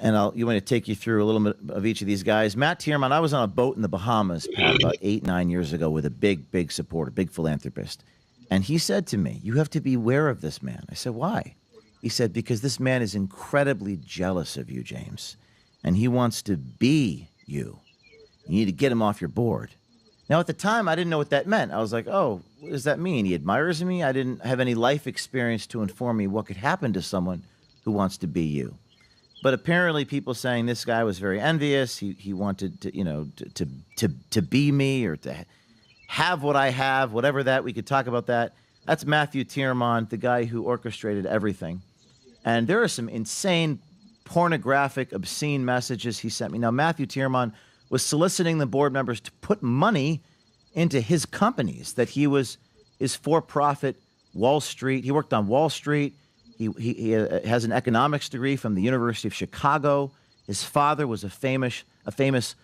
And you want to take you through a little bit of each of these guys. Matt Tiramond, I was on a boat in the Bahamas, Pat, about 8-9 years ago with a big supporter, big philanthropist. And he said to me, "You have to be aware of this man." I said, "Why?" He said, "Because this man is incredibly jealous of you, James, and he wants to be you. You need to get him off your board." Now, at the time, I didn't know what that meant. I was like, "Oh, what does that mean? He admires me?" I didn't have any life experience to inform me what could happen to someone who wants to be you. But apparently, people saying this guy was very envious. He wanted to be me or to have what I have, whatever that. We could talk about that. That's Matthew Tiramond, the guy who orchestrated everything. And there are some insane, pornographic, obscene messages he sent me. Now, Matthew Tiramond was soliciting the board members to put money into his companies, that he was his for-profit Wall Street. He worked on Wall Street. He has an economics degree from the University of Chicago. His father was a famous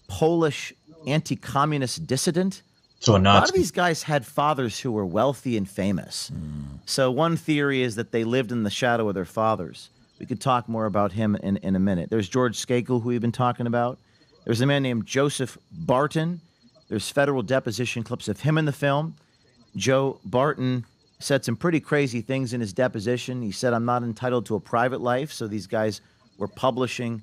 Polish anti-communist dissident. So a lot of these guys had fathers who were wealthy and famous. So one theory is that they lived in the shadow of their fathers. We could talk more about him in a minute. There's George Skakel, who we've been talking about. There's a man named Joseph Barton. There's federal deposition clips of him in the film. Joe Barton said some pretty crazy things in his deposition. He said, "I'm not entitled to a private life." So these guys were publishing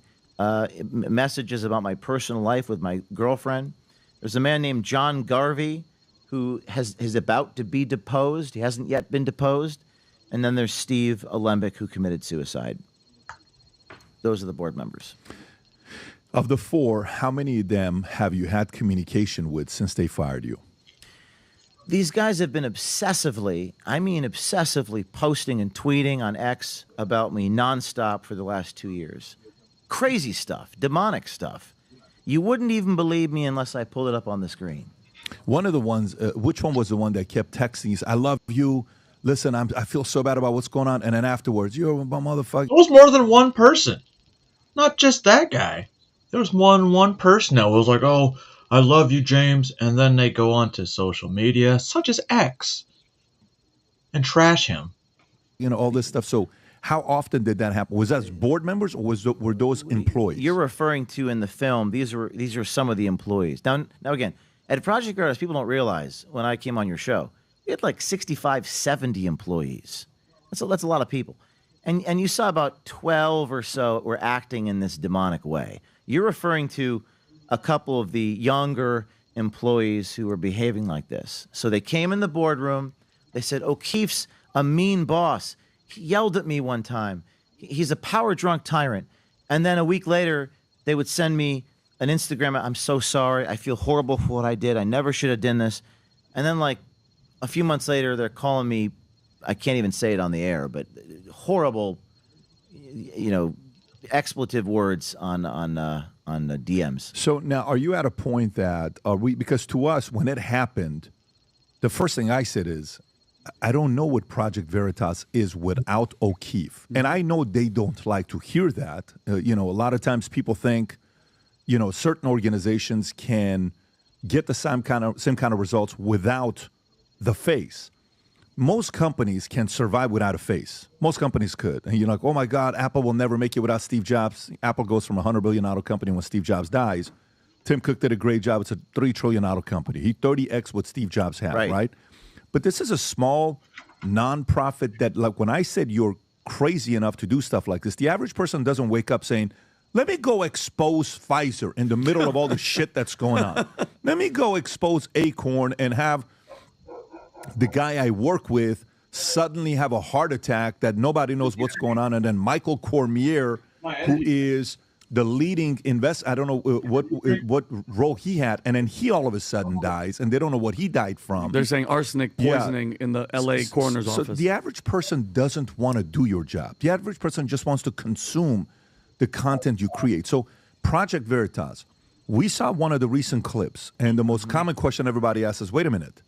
messages about my personal life with my girlfriend. There's a man named John Garvey who is about to be deposed. He hasn't yet been deposed. And then there's Steve Alembic, who committed suicide. Those are the board members. Of the 4, how many of them have you had communication with since they fired you? These guys have been obsessively posting and tweeting on X about me nonstop for the last 2 years. Crazy stuff, demonic stuff. You wouldn't even believe me unless I pulled it up on the screen. One of the ones, which one was the one that kept texting you? "I love you. Listen, I feel so bad about what's going on." And then afterwards, "You're a motherfucker." It was more than one person. Not just that guy. There was one person that was like, "Oh, I love you, James." And then they go on to social media, such as X, and trash him. You know, all this stuff. So how often did that happen? Was that board members or were those employees? You're referring to in the film, these are some of the employees. Now again, at Project Artist, people don't realize when I came on your show, we had like 65, 70 employees. That's a lot of people. And you saw about 12 or so were acting in this demonic way. You're referring to a couple of the younger employees who were behaving like this. So they came in the boardroom. They said, "O'Keefe's a mean boss. He yelled at me one time. He's a power-drunk tyrant." And then a week later, they would send me an Instagram. "I'm so sorry. I feel horrible for what I did. I never should have done this." And then like a few months later, they're calling me, I can't even say it on the air, but horrible, expletive words on the DMs. So now, are you at a point that because to us, when it happened, the first thing I said is, I don't know what Project Veritas is without O'Keefe. And I know they don't like to hear that. A lot of times people think, certain organizations can get the same kind of results without the face. Most companies can survive without a face. Most companies could. And you're like, "Oh my God, Apple will never make it without Steve Jobs." Apple goes from a $100 billion company when Steve Jobs dies. Tim Cook did a great job. It's a $3 trillion company. He 30x what Steve Jobs had, right? But this is a small nonprofit that, like when I said you're crazy enough to do stuff like this, the average person doesn't wake up saying, Let me go expose Pfizer in the middle of all the shit that's going on. Let me go expose Acorn and have the guy I work with suddenly have a heart attack that nobody knows what's going on. And then Michael Cormier, who is the leading I don't know what role he had, and then he all of a sudden dies, and they don't know what he died from. They're saying arsenic poisoning in the L.A. coroner's So office. the average person doesn't want to do your job. The average person just wants to consume the content you create. So Project Veritas, we saw one of the recent clips, and the most common question everybody asks is, wait a minute,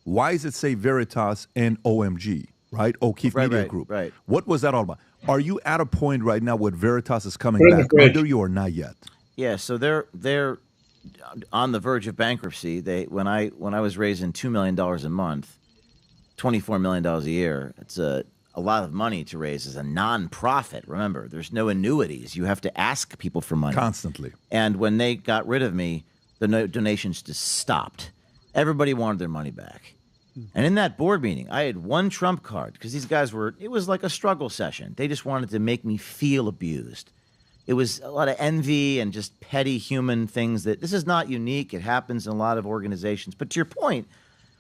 why does it say Veritas and OMG, right? O'Keefe Media Group. Right. What was that all about? Are you at a point right now where Veritas is coming Put it in the back fridge. under you or not yet? Yeah, so they're on the verge of bankruptcy. When I was raising $2 million a month, $24 million a year, it's a lot of money to raise as a nonprofit. Remember, there's no annuities. You have to ask people for money Constantly. And when they got rid of me, the donations just stopped. Everybody wanted their money back. And in that board meeting, I had one trump card because these guys it was like a struggle session. They just wanted to make me feel abused. It was a lot of envy and just petty human things that this is not unique. It happens in a lot of organizations. But to your point,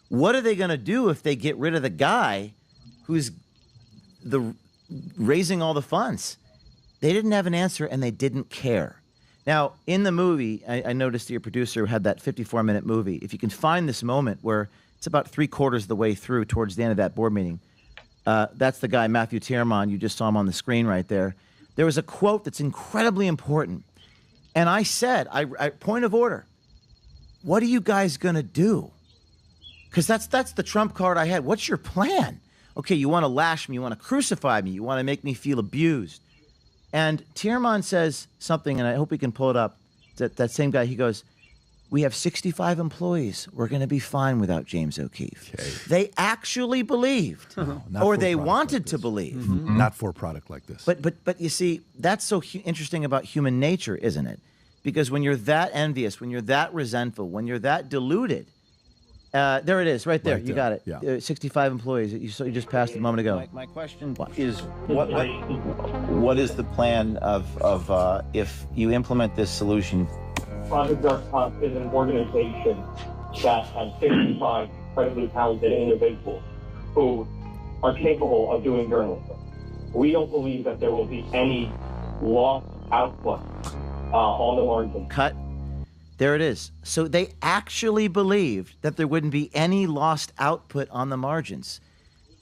what are they going to do if they get rid of the guy who's raising all the funds? They didn't have an answer and they didn't care. Now, in the movie, I noticed that your producer had that 54-minute movie. If you can find this moment where it's about 3/4 of the way through towards the end of that board meeting, that's the guy, Matthew Tierman. You just saw him on the screen right there. There was a quote that's incredibly important. And I said, point of order, what are you guys going to do? Because that's the trump card I had. What's your plan? Okay, you want to lash me. You want to crucify me. You want to make me feel abused. And Tierman says something, and I hope we can pull it up. That same guy, he goes, we have 65 employees. We're going to be fine without James O'Keefe. Okay. They actually believed, or they wanted to believe. Not for a product like this. But you see, that's so interesting about human nature, isn't it? Because when you're that envious, when you're that resentful, when you're that deluded, there it is, right there. You got it. Yeah. 65 employees. You just passed it a moment ago. My question is, what is the plan of if you implement this solution? Project Veritas is an organization that has 65 incredibly talented individuals who are capable of doing journalism. We don't believe that there will be any lost output on the margin. Cut. There it is. So they actually believed that there wouldn't be any lost output on the margins.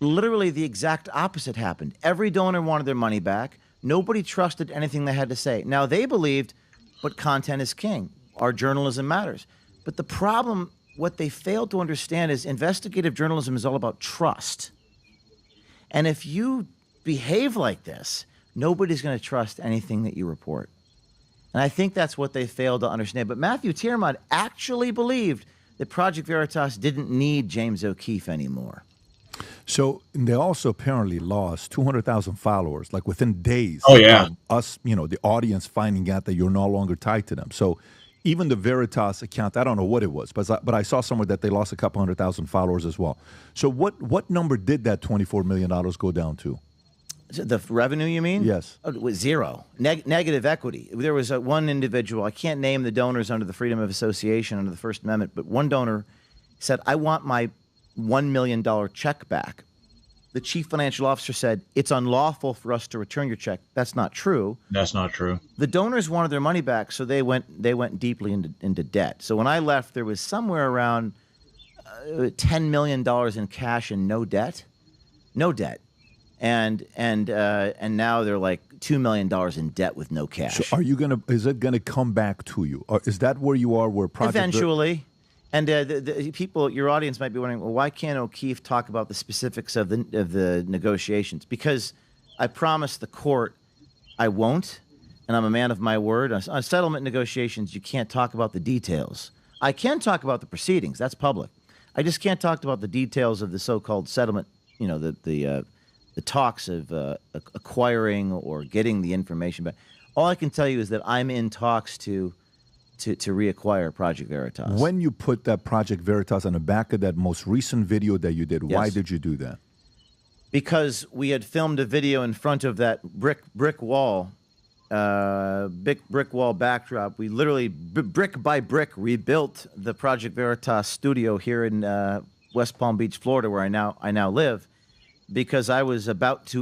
Literally the exact opposite happened. Every donor wanted their money back. Nobody trusted anything they had to say. Now they believed, but content is king. Our journalism matters. But the problem, what they failed to understand is investigative journalism is all about trust. And if you behave like this, nobody's going to trust anything that you report. And I think that's what they failed to understand. But Matthew Tierman actually believed that Project Veritas didn't need James O'Keefe anymore. So they also apparently lost 200,000 followers, like within days. Oh, yeah. Of us, the audience finding out that you're no longer tied to them. So even the Veritas account, I don't know what it was, but I saw somewhere that they lost a couple 100,000 followers as well. So what number did that $24 million go down to? The revenue, you mean? Yes. It was zero. Negative equity. There was one individual, I can't name the donors under the Freedom of Association under the First Amendment, but one donor said, I want my $1 million check back. The chief financial officer said, it's unlawful for us to return your check. That's not true. That's not true. The donors wanted their money back, so they went deeply into debt. So when I left, there was somewhere around $10 million in cash and no debt. No debt. And now they're like $2 million in debt with no cash. So is it gonna come back to you? Or is that where you are where Project Eventually. And the people, your audience might be wondering, well, why can't O'Keefe talk about the specifics of the negotiations? Because I promised the court I won't, and I'm a man of my word. On settlement negotiations, you can't talk about the details. I can talk about the proceedings. That's public. I just can't talk about the details of the so-called settlement, the talks of acquiring or getting the information back. All I can tell you is that I'm in talks to reacquire Project Veritas. When you put that Project Veritas on the back of that most recent video that you did, why did you do that? Because we had filmed a video in front of that brick wall big brick wall backdrop. We literally brick by brick rebuilt the Project Veritas studio here in West Palm Beach, Florida, where I now live, because I was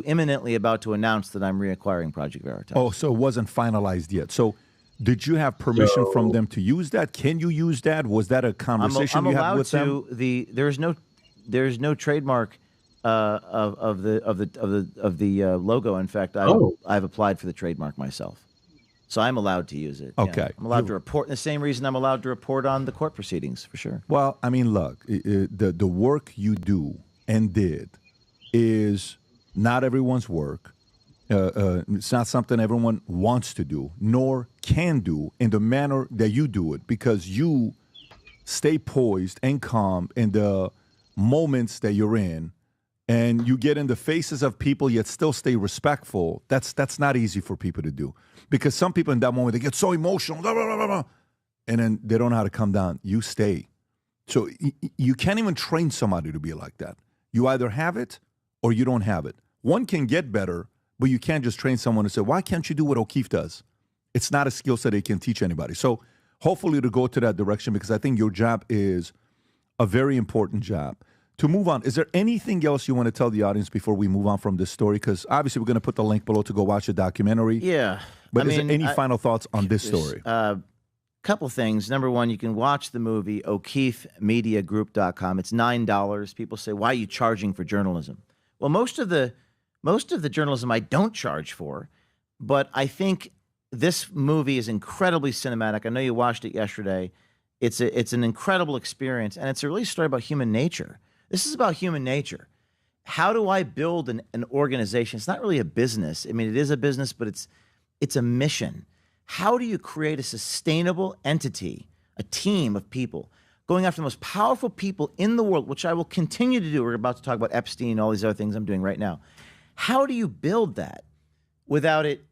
imminently about to announce that I'm reacquiring Project Veritas. Oh, so it wasn't finalized yet. So did you have permission from them to use that? Can you use that? Was that a conversation you had with them? There's no trademark of the logo. In fact, I've applied for the trademark myself, so I'm allowed to use it. Okay, yeah. I'm allowed to report. The same reason I'm allowed to report on the court proceedings, for sure. Well, I mean, look, the work you do and did is not everyone's work. It's not something everyone wants to do, nor can do in the manner that you do it, because you stay poised and calm in the moments that you're in, and you get in the faces of people yet still stay respectful. That's not easy for people to do, because some people in that moment, they get so emotional, blah, blah, blah, blah, and then they don't know how to come down. You stay. So you can't even train somebody to be like that. You either have it or you don't have it. One can get better, but you can't just train someone and say, why can't you do what O'Keefe does? It's not a skill set they can teach anybody. So hopefully to go to that direction, because I think your job is a very important job. To move on, is there anything else you want to tell the audience before we move on from this story? Because obviously we're going to put the link below to go watch the documentary. Yeah. But is there any final thoughts on this story? Couple things. Number one, you can watch the movie O'KeefeMediaGroup.com. It's $9. People say, why are you charging for journalism? Well, most of the journalism I don't charge for, but I think this movie is incredibly cinematic. I know you watched it yesterday. It's an incredible experience, and it's a really story about human nature. This is about human nature. How do I build an organization? It's not really a business. I mean, it is a business, but it's a mission. How do you create a sustainable entity, a team of people, going after the most powerful people in the world, which I will continue to do. We're about to talk about Epstein and all these other things I'm doing right now. How do you build that without it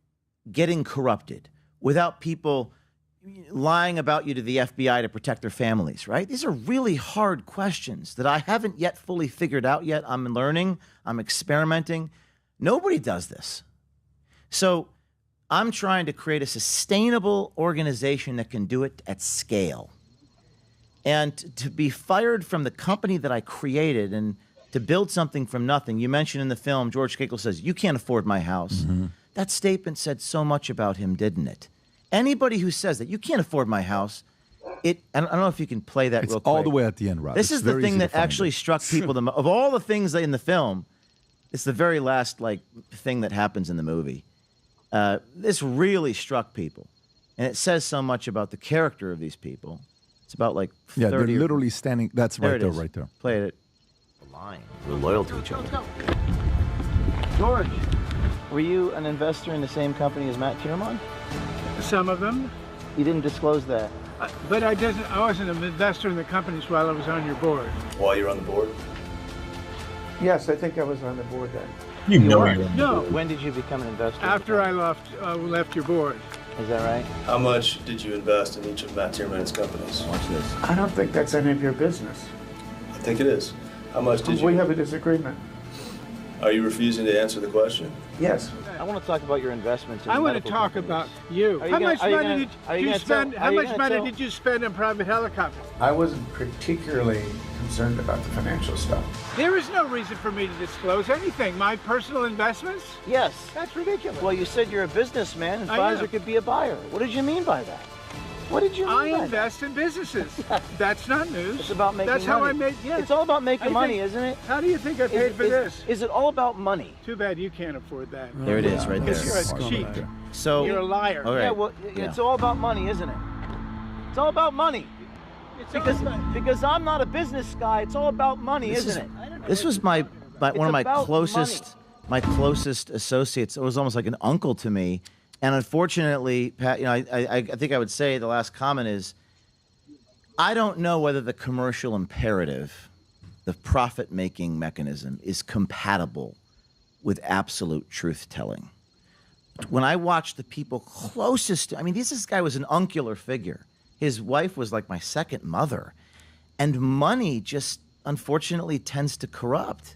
getting corrupted, without people lying about you to the FBI to protect their families, right? These are really hard questions that I haven't yet fully figured out yet. I'm learning, I'm experimenting. Nobody does this. So I'm trying to create a sustainable organization that can do it at scale. And to be fired from the company that I created and to build something from nothing. You mentioned in the film, George Kickle says, you can't afford my house. Mm-hmm. That statement said so much about him, didn't it? Anybody who says that, you can't afford my house, I don't know if you can play that real quick. All the way at the end, Rob. This is the thing that actually struck people. Of all the things in the film, it's the very last thing that happens in the movie. This really struck people. And it says so much about the character of these people. It's about 30. Yeah, they're literally standing. That's right there, right there. Play it. Lying. We're loyal to each other. George, were you an investor in the same company as Matt Tierman? Some of them. You didn't disclose that. But I wasn't an investor in the companies while I was on your board. While you're on the board? Yes, I think I was on the board then. You know you were. No. When did you become an investor? After I left your board. Is that right? How much did you invest in each of Matt Tierman's companies? Watch this. I don't think that's any of your business. I think it is. How much did you? We have a disagreement. Are you refusing to answer the question? Yes. I want to talk about your investments. I want to talk about you. How much money did you spend? How much money did you spend on private helicopters? I wasn't particularly concerned about the financial stuff. There is no reason for me to disclose anything. My personal investments? Yes. That's ridiculous. Well, you said you're a businessman and Pfizer could be a buyer. What did you mean by that? What did you mean by that? I invest in businesses. That's not news. It's about making money. That's how I made. Yeah. It's all about making money, isn't it? How do you think I paid for this? Is it all about money? Too bad you can't afford that. There it is, right there. Because you're a cheat. So you're a liar. All right. Yeah, well, it's all about money, isn't it? It's all about money. Because I'm not a business guy. It's all about money, isn't it? This was one of my closest associates. It was almost like an uncle to me. And unfortunately, Pat, I think I would say the last comment is, I don't know whether the commercial imperative, the profit-making mechanism, is compatible with absolute truth-telling. When I watched the people closest to, this guy was an uncular figure. His wife was like my second mother. And money just, unfortunately, tends to corrupt.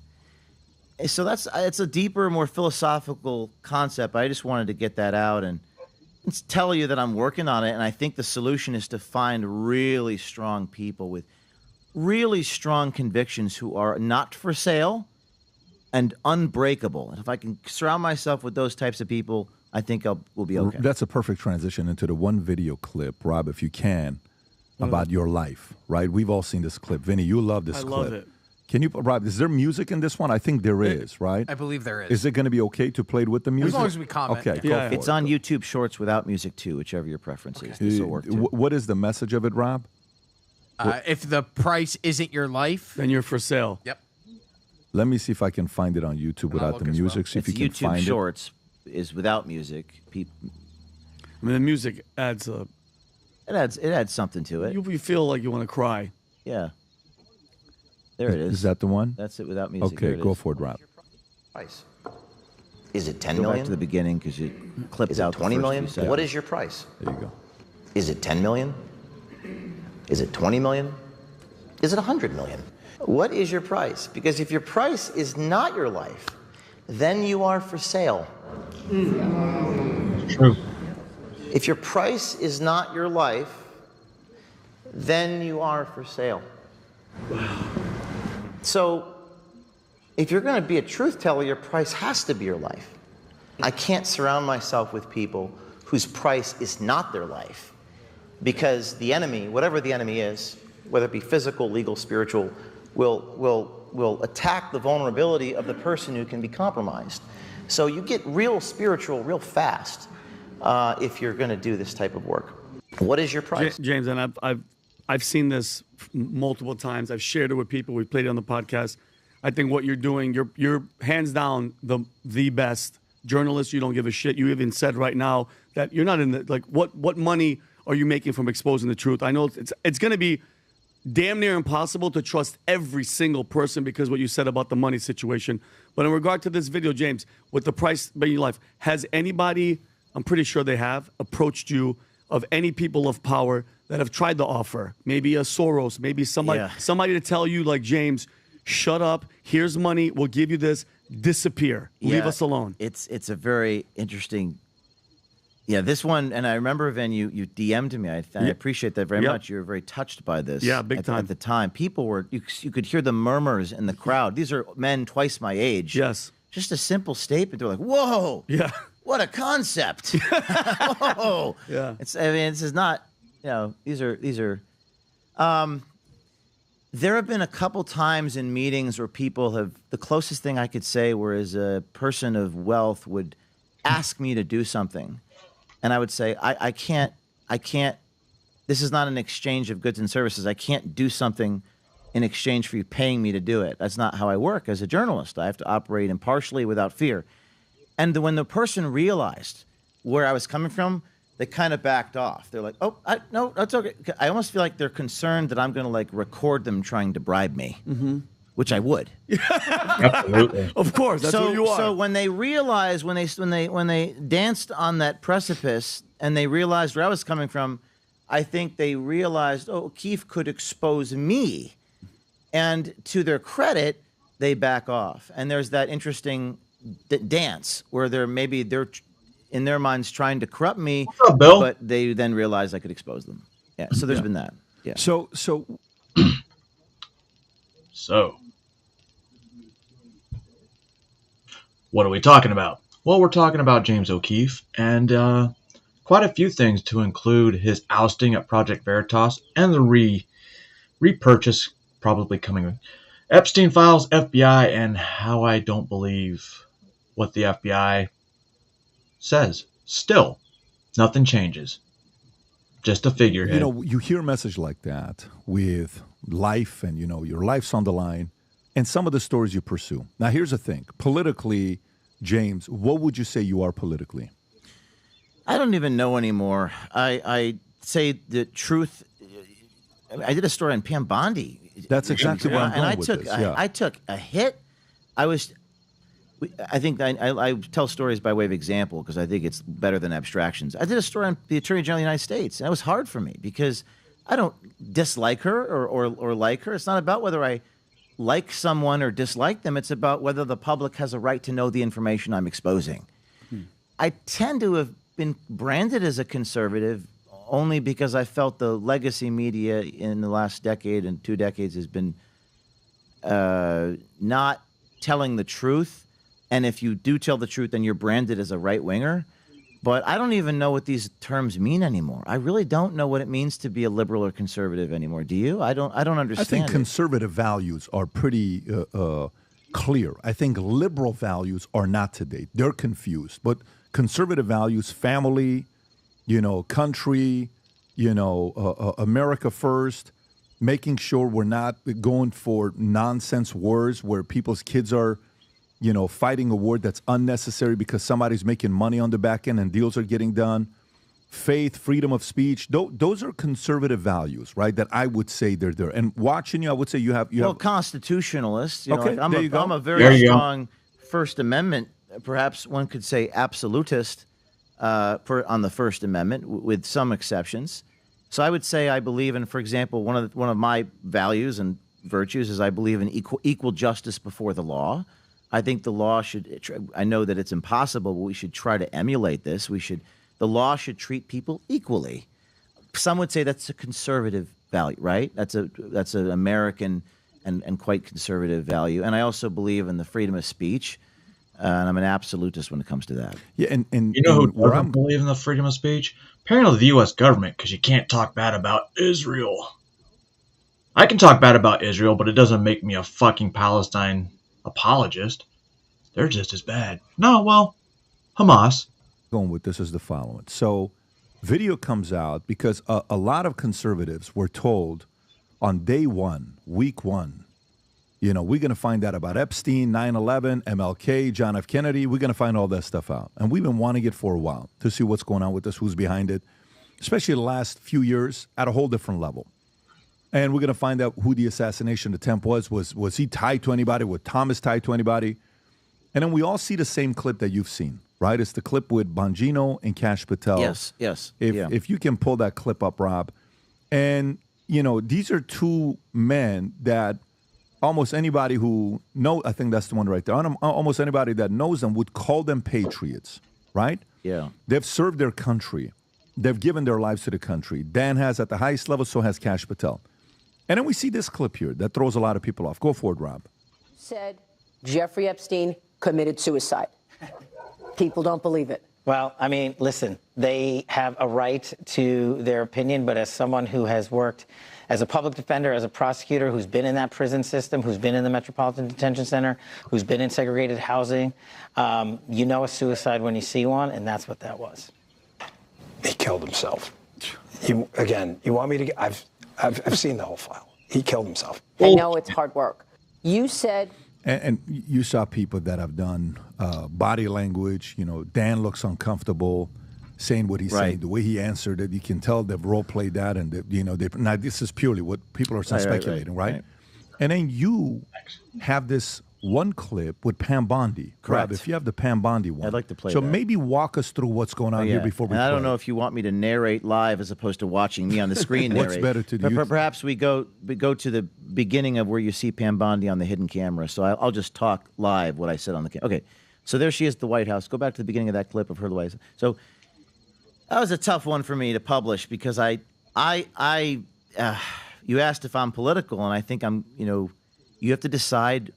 So it's a deeper, more philosophical concept. I just wanted to get that out. And tell you that I'm working on it, and I think the solution is to find really strong people with really strong convictions who are not for sale and unbreakable. And if I can surround myself with those types of people, I think we'll be okay. That's a perfect transition into the one video clip, Rob, if you can, about your life, right? We've all seen this clip. Vinny, you love this clip. I love it. Can you, Rob, is there music in this one? I think there is, right? I believe there is. Is it going to be okay to play it with the music? As long as we comment. Okay, Yeah. go for It's it. on YouTube Shorts without music too, whichever your preference is. This will work too. What is the message of it, Rob? If the price isn't your life, then you're for sale. Yep. Let me see if I can find it on YouTube without the music. See if It's you can YouTube find Shorts is without music. I mean, the music adds a. It adds something to it. You feel like you want to cry. Yeah. There it is. Is that the one? That's it without music. Okay, There it go is. for it, Rob. Price. Is it 10 Go million? back to the beginning because you clipped Is out it the 20 first million? few seconds. What is your price? There you go. Is it 10 million? Is it 20 million? Is it 100 million? What is your price? Because if your price is not your life, then you are for sale. True. If your price is not your life, then you are for sale. So, if you're going to be a truth teller, your price has to be your life. I can't surround myself with people whose price is not their life, because the enemy, whatever the enemy is, whether it be physical, legal, spiritual, will attack the vulnerability of the person who can be compromised. So you get real spiritual real fast if you're going to do this type of work. What is your price? James, and I've seen this multiple times. I've shared it with people. We've played it on the podcast. I think what you're doing, you're hands down the best journalist. You don't give a shit. You even said right now that you're not in the, like, what money are you making from exposing the truth? I know it's going to be damn near impossible to trust every single person because what you said about the money situation. But in regard to this video, James, with the price being your life, has anybody, I'm pretty sure they have, approached you of any people of power that have tried to offer? Maybe a Soros, maybe somebody to tell you, like, James, shut up, here's money, we'll give you this, disappear, leave us alone. It's a very interesting. Yeah, this one, and I remember, Vin, you DM'd me. I appreciate that very much. You were very touched by this. Yeah, big time. At the time, people were, you could hear the murmurs in the crowd. These are men twice my age. Yes. Just a simple statement. They're like, whoa. Yeah. What a concept. Whoa. Yeah. This is not, these are, there have been a couple times in meetings where people have, the closest thing I could say whereas a person of wealth would ask me to do something. And I would say, I can't, this is not an exchange of goods and services. I can't do something in exchange for you paying me to do it. That's not how I work as a journalist. I have to operate impartially without fear. And when the person realized where I was coming from, they kind of backed off. They're like, oh, no, that's okay. I almost feel like they're concerned that I'm going to, like, record them trying to bribe me, which I would. Absolutely. Of course, that's who you are. So when they realized, when they danced on that precipice and they realized where I was coming from, I think they realized, oh, Keith could expose me. And to their credit, they back off. And there's that interesting dance where they're in their minds trying to corrupt me, What's up, Bill? but they then realized I could expose them. Yeah. So there's been that. Yeah. So what are we talking about? Well, we're talking about James O'Keefe and quite a few things, to include his ousting at Project Veritas and the repurchase probably coming. Epstein files, FBI, and how I don't believe what the FBI says. Still, nothing changes. Just a figurehead. You hear a message like that with life and, your life's on the line and some of the stories you pursue. Now, here's the thing. Politically, James, what would you say you are politically? I don't even know anymore. I say the truth. I did a story on Pam Bondi. That's exactly what I'm going with this. Yeah. I took a hit. I think I tell stories by way of example because I think it's better than abstractions. I did a story on the Attorney General of the United States, and it was hard for me because I don't dislike her or like her. It's not about whether I like someone or dislike them. It's about whether the public has a right to know the information I'm exposing. I tend to have been branded as a conservative only because I felt the legacy media in the last decade and 2 decades has been not telling the truth. And if you do tell the truth, then you're branded as a right-winger. But I don't even know what these terms mean anymore. I really don't know what it means to be a liberal or conservative anymore. Do you? I don't understand. I think it. conservative values are pretty clear. I think liberal values are not today. They're confused. But conservative values, family, country, America first, making sure we're not going for nonsense wars where people's kids are fighting a war that's unnecessary because somebody's making money on the back end and deals are getting done. Faith, freedom of speech, those are conservative values, right? That I would say they're there. And watching you, I would say you have constitutionalists. Okay, I'm there you go. I'm a very strong First Amendment, perhaps one could say absolutist on the First Amendment, with some exceptions. So I would say I believe in, for example, one of my values and virtues is I believe in equal justice before the law. I think the law should, I know that it's impossible, but we should try to emulate this. The law should treat people equally. Some would say that's a conservative value, right? That's an American and quite conservative value. And I also believe in the freedom of speech, and I'm an absolutist when it comes to that. Yeah, and you know who doesn't believe in the freedom of speech? Apparently the U.S. government, because you can't talk bad about Israel. I can talk bad about Israel, but it doesn't make me a fucking Palestine apologist. They're just as bad. No, well, Hamas. Going with this is the following. So video comes out because a lot of conservatives were told on day one, week one, we're going to find out about Epstein, 9/11, MLK, John F. Kennedy. We're going to find all that stuff out. And we've been wanting it for a while to see what's going on with this, who's behind it, especially the last few years at a whole different level. And we're going to find out who the assassination attempt was. Was he tied to anybody? Was Thomas tied to anybody? And then we all see the same clip that you've seen, right? It's the clip with Bongino and Kash Patel. Yes. If you can pull that clip up, Rob. And, these are two men that almost anybody who knows, I think that's the one right there, almost anybody that knows them would call them patriots, right? Yeah. They've served their country. They've given their lives to the country. Dan has at the highest level, so has Kash Patel. And then we see this clip here that throws a lot of people off. Go for it, Rob. Said Jeffrey Epstein committed suicide. People don't believe it. Well, I mean, listen, they have a right to their opinion, but as someone who has worked as a public defender, as a prosecutor, who's been in that prison system, who's been in the Metropolitan Detention Center, who's been in segregated housing, you know a suicide when you see one, and that's what that was. He killed himself. You want me to I've seen the whole file. He killed himself. I know it's hard work. You said... And you saw people that have done body language. Dan looks uncomfortable saying what he's saying. The way he answered it, you can tell they've role played that. And, now this is purely what people are speculating, right? And then you have this one clip with Pam Bondi. Correct. Rob, if you have the Pam Bondi one. I'd like to play So that. maybe walk us through what's going on here before we play. I don't know if you want me to narrate live as opposed to watching me on the screen What's narrate. better to do? But perhaps we go to the beginning of where you see Pam Bondi on the hidden camera. So I'll just talk live what I said on the camera. Okay. So there she is at the White House. Go back to the beginning of that clip of her the White House. So that was a tough one for me to publish because you asked if I'm political, and I think you have to decide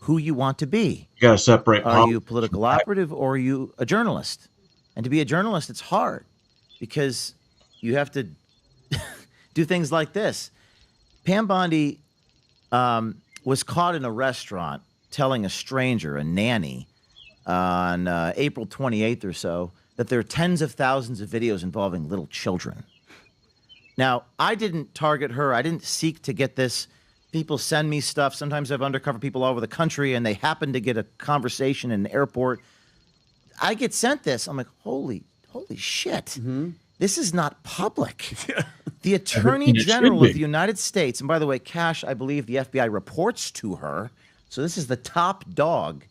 who you want to be. You got to separate. Are you a political operative or are you a journalist? And to be a journalist, it's hard because you have to do things like this. Pam Bondi was caught in a restaurant telling a stranger, a nanny, on April 28th or so, that there are tens of thousands of videos involving little children. Now, I didn't target her. I didn't seek to get this. People send me stuff. Sometimes I have undercover people all over the country, and they happen to get a conversation in an airport. I get sent this. I'm like, holy shit. Mm-hmm. This is not public. The Attorney General of the United States, and by the way, Kash, I believe the FBI reports to her, so this is the top dog,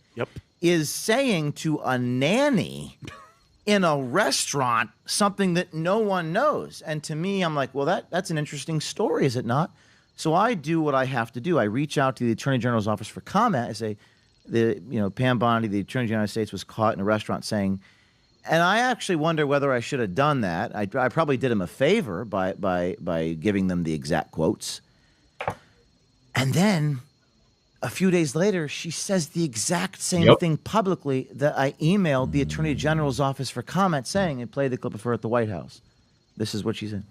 is saying to a nanny in a restaurant something that no one knows. And to me, I'm like, well, that's an interesting story, is it not? So I do what I have to do. I reach out to the Attorney General's office for comment. I say, Pam Bondi, the Attorney General of the United States, was caught in a restaurant saying And I actually wonder whether I should have done that. I probably did him a favor by giving them the exact quotes. And then a few days later, she says the exact same thing publicly that I emailed the Attorney General's office for comment saying, and played the clip of her at the White House. This is what she said.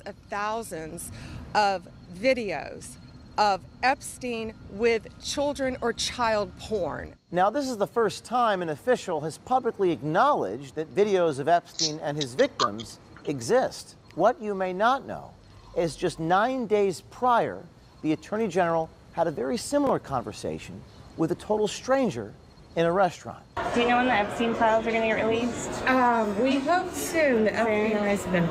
Of thousands of videos of Epstein with children or child porn. Now, this is the first time an official has publicly acknowledged that videos of Epstein and his victims exist. What you may not know is just 9 days prior, the Attorney General had a very similar conversation with a total stranger in a restaurant. Do you know when the Epstein files are going to get released? We hope soon. The FBI's been.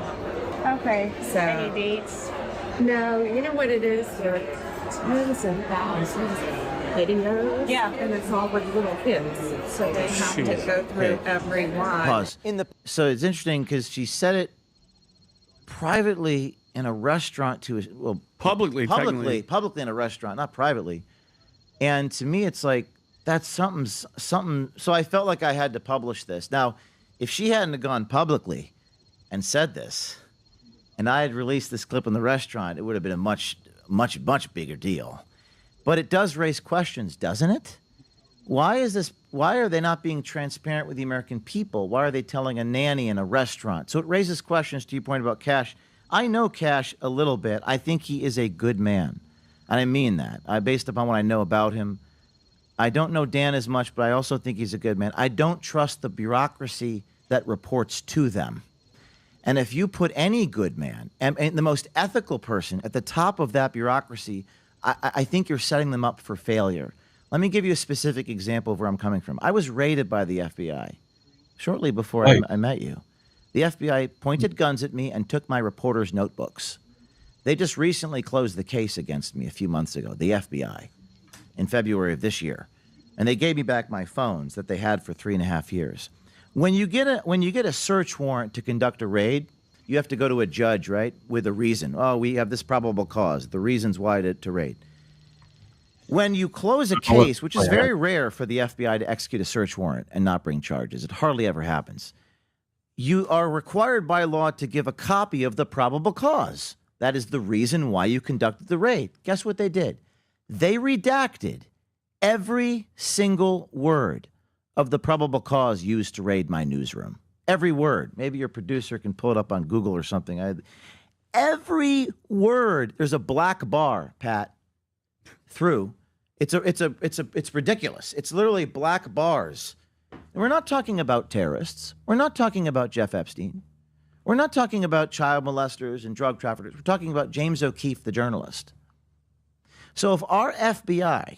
Okay. So. Any dates? No, you know what it is? There are tons of thousands of videos. Yeah. And it's all with little kids. So they have to go through every one. Pause. So it's interesting because she said it privately in a restaurant to, well, publicly in a restaurant, not privately. And to me, it's like, that's something. So I felt like I had to publish this. Now, if she hadn't have gone publicly and said this, and I had released this clip in the restaurant, it would have been a much bigger deal. But it does raise questions, doesn't it? Why are they not being transparent with the American people? Why are they telling a nanny in a restaurant? So it raises questions to your point about Cash. I know Cash a little bit. I think he is a good man. And I mean that. Based upon what I know about him. I don't know Dan as much, but I also think he's a good man. I don't trust the bureaucracy that reports to them. And if you put any good man and the most ethical person at the top of that bureaucracy, I think you're setting them up for failure. Let me give you a specific example of where I'm coming from. I was raided by the FBI shortly before I met you. The FBI pointed guns at me and took my reporter's notebooks. They just recently closed the case against me a few months ago, the FBI, in February of this year. And they gave me back my phones that they had for 3.5 years. When you get a search warrant to conduct a raid, you have to go to a judge, right, with a reason. Oh, we have this probable cause, the reasons why to raid. When you close a case, which is very rare for the FBI to execute a search warrant and not bring charges, it hardly ever happens, you are required by law to give a copy of the probable cause. That is the reason why you conducted the raid. Guess what they did? They redacted every single word of the probable cause used to raid my newsroom. Every word. Maybe your producer can pull it up on Google or something. Every word. There's a black bar, Pat, through. It's ridiculous. It's literally black bars. And we're not talking about terrorists. We're not talking about Jeff Epstein. We're not talking about child molesters and drug traffickers. We're talking about James O'Keefe, the journalist. So if our FBI,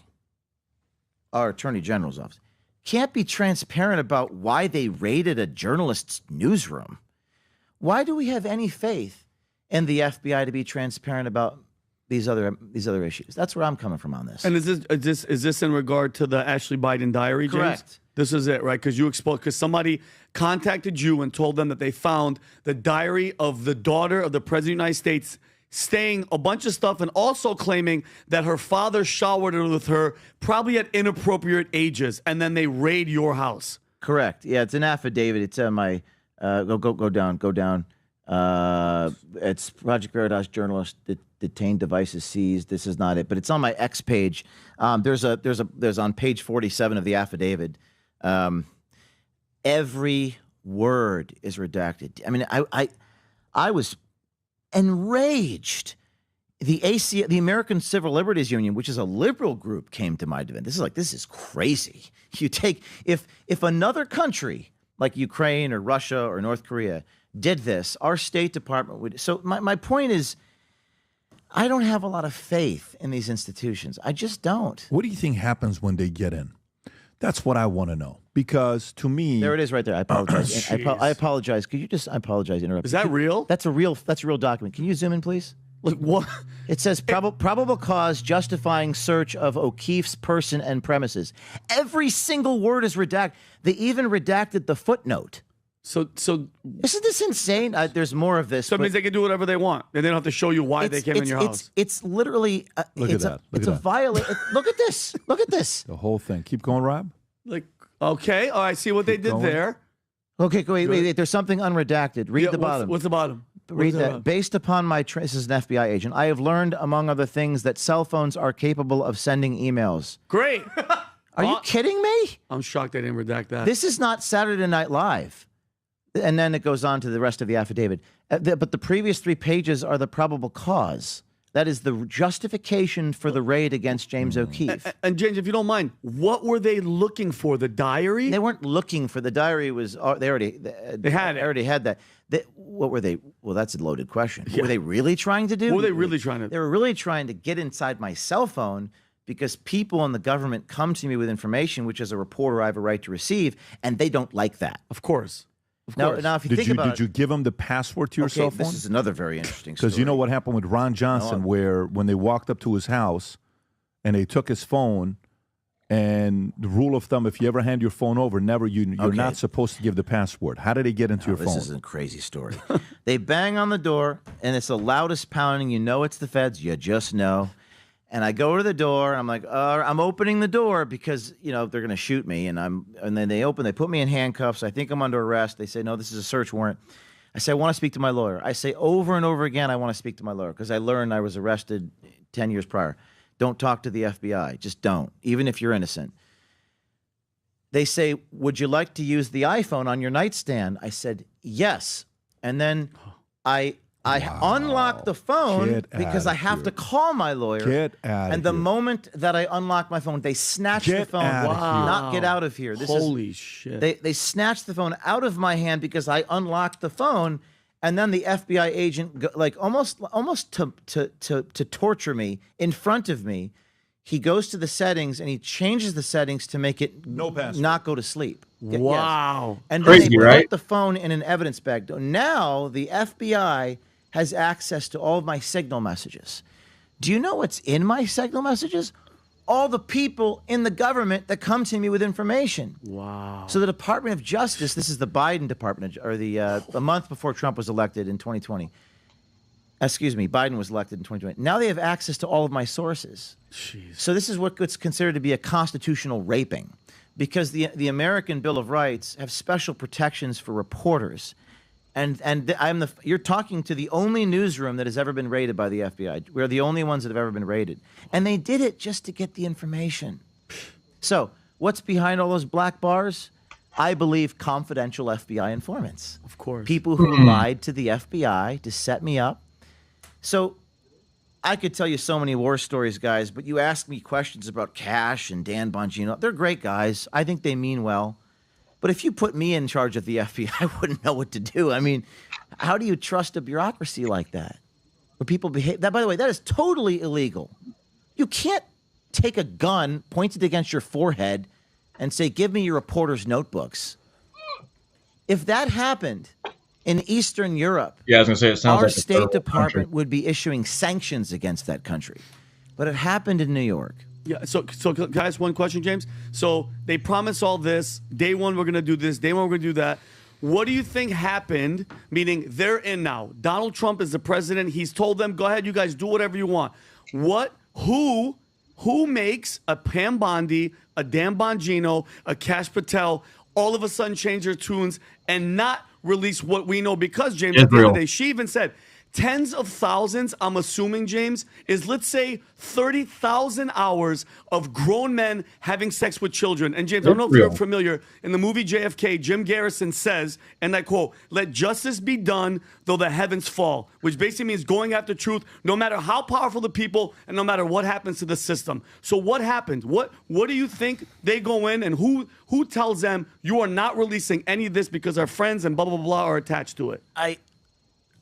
our Attorney General's office, can't be transparent about why they raided a journalist's newsroom, why do we have any faith in the FBI to be transparent about these other issues? That's where I'm coming from on this. And is this in regard to the Ashley Biden diary, James? Correct. This is it, right? Because somebody contacted you and told them that they found the diary of the daughter of the President of the United States saying a bunch of stuff and also claiming that her father showered with her probably at inappropriate ages, and then they raid your house. Correct. Yeah, it's an affidavit. It's my go down. It's Project Veritas journalist detained devices seized. This is not it, but it's on my X page. There's on page 47 of the affidavit. Every word is redacted. I mean, I was enraged. The American Civil Liberties Union, which is a liberal group, came to my defense. This is crazy. You take if another country like Ukraine or Russia or North Korea did this, our State Department would. So my point is, I don't have a lot of faith in these institutions. I just don't. What do you think happens when they get in? That's what I want to know. Because to me, there it is, right there. I apologize. I apologize. Could you just? I apologize. Interrupt. Is that real? That's a real document. Can you zoom in, please? Like what? It says probable cause justifying search of O'Keefe's person and premises. Every single word is redacted. They even redacted the footnote. So isn't this insane? There's more of this. So it means they can do whatever they want, and they don't have to show you why they came in your house. It's literally it's a violation. Look at this. Look at this. The whole thing. Keep going, Rob. Like, okay, all right. See what they did there. Okay, wait. There's something unredacted. Read the bottom. What's the bottom? Read that. Based upon my this is an FBI agent. I have learned, among other things, that cell phones are capable of sending emails. Great. Are you kidding me? I'm shocked they didn't redact that. This is not Saturday Night Live. And then it goes on to the rest of the affidavit. But the previous 3 pages are the probable cause. That is the justification for the raid against James O'Keefe. And James, if you don't mind, what were they looking for? The diary? They weren't looking for the diary. They already had it. Already had that. What were they? Well, that's a loaded question. Yeah. Were they really trying to do? What were they really trying to do? They were really trying to get inside my cell phone because people in the government come to me with information, which as a reporter I have a right to receive, and they don't like that. Of course. Now, if you think about it, did you give them the password to your cell phone? This is another very interesting story. Because you know what happened with Ron Johnson, where when they walked up to his house and they took his phone, and the rule of thumb, if you ever hand your phone over, you're not supposed to give the password. How did they get into your phone? This is a crazy story. They bang on the door, and it's the loudest pounding. You know it's the feds. You just know. And I go to the door. I'm like, I'm opening the door because they're going to shoot me. And then they open. They put me in handcuffs. I think I'm under arrest. They say, no, this is a search warrant. I say, I want to speak to my lawyer. I say over and over again, I want to speak to my lawyer because I learned I was arrested 10 years prior. Don't talk to the FBI. Just don't, even if you're innocent. They say, would you like to use the iPhone on your nightstand? I said, yes. And then I unlock the phone because I have to call my lawyer. Get out And the moment that I unlock my phone, they snatch the phone. Not get out of here. Holy shit. They snatched the phone out of my hand because I unlocked the phone. And then the FBI agent, almost to torture me in front of me, he goes to the settings and he changes the settings to make it not go to sleep. Wow. Yes. And then they put the phone in an evidence bag. Now the FBI has access to all of my signal messages. Do you know what's in my signal messages? All the people in the government that come to me with information. Wow. So the Department of Justice, this is the Biden department, or the month before Trump was elected in 2020. Excuse me, Biden was elected in 2020. Now they have access to all of my sources. Jeez. So this is what's considered to be a constitutional raping, because the American Bill of Rights have special protections for reporters. And you're talking to the only newsroom that has ever been raided by the FBI. We're the only ones that have ever been raided. And they did it just to get the information. So what's behind all those black bars? I believe confidential FBI informants. Of course. People who lied to the FBI to set me up. So I could tell you so many war stories, guys, but you ask me questions about Cash and Dan Bongino. They're great guys. I think they mean well. But if you put me in charge of the FBI, I wouldn't know what to do. I mean, how do you trust a bureaucracy like that? Where people behave that, by the way, that is totally illegal. You can't take a gun, point it against your forehead, and say, give me your reporter's notebooks. If that happened in Eastern Europe, I was going to say, it sounds our like a State third world Department country. would be issuing sanctions against that country. But it happened in New York. Yeah. So guys, one question, James. So they promise all this. Day one, we're going to do this. Day one, we're going to do that. What do you think happened? Meaning they're in now. Donald Trump is the president. He's told them, go ahead, you guys do whatever you want. Who makes a Pam Bondi, a Dan Bongino, a Kash Patel all of a sudden change their tunes and not release what we know? Because, James, at the end of the day, she even said, tens of thousands, I'm assuming, James, is, let's say, 30,000 hours of grown men having sex with children. And, James, I don't know if you're familiar. In the movie JFK, Jim Garrison says, and I quote, let justice be done though the heavens fall, which basically means going after truth no matter how powerful the people and no matter what happens to the system. So what happened? What do you think they go in, and who tells them you are not releasing any of this because our friends and blah, blah, blah are attached to it?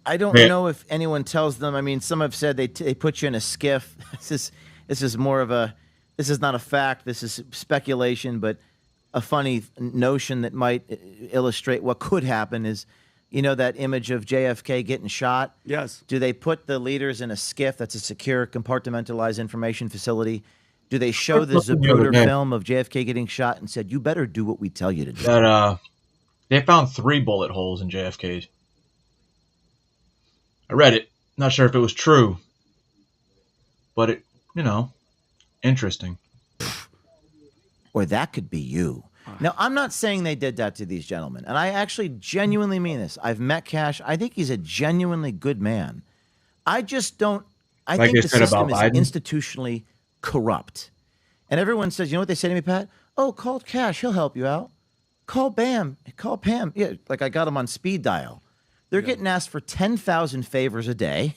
I don't know if anyone tells them. I mean, some have said they put you in a skiff. This is more of this is not a fact. This is speculation, but a funny notion that might illustrate what could happen is, that image of JFK getting shot? Yes. Do they put the leaders in a skiff that's a secure, compartmentalized information facility? Do they show the Zapruder film of JFK getting shot and said, you better do what we tell you to do? They found 3 bullet holes in JFK's. I read it. Not sure if it was true. But it, interesting. Or that could be you. Now, I'm not saying they did that to these gentlemen, and I actually genuinely mean this. I've met Cash. I think he's a genuinely good man. I just don't. I Like think they the said system about is Biden? institutionally corrupt. And everyone says, you know what they say to me, Pat? Oh, call Cash. He'll help you out. Call Bam. Call Pam. Yeah, like I got him on speed dial. They're getting asked for 10,000 favors a day.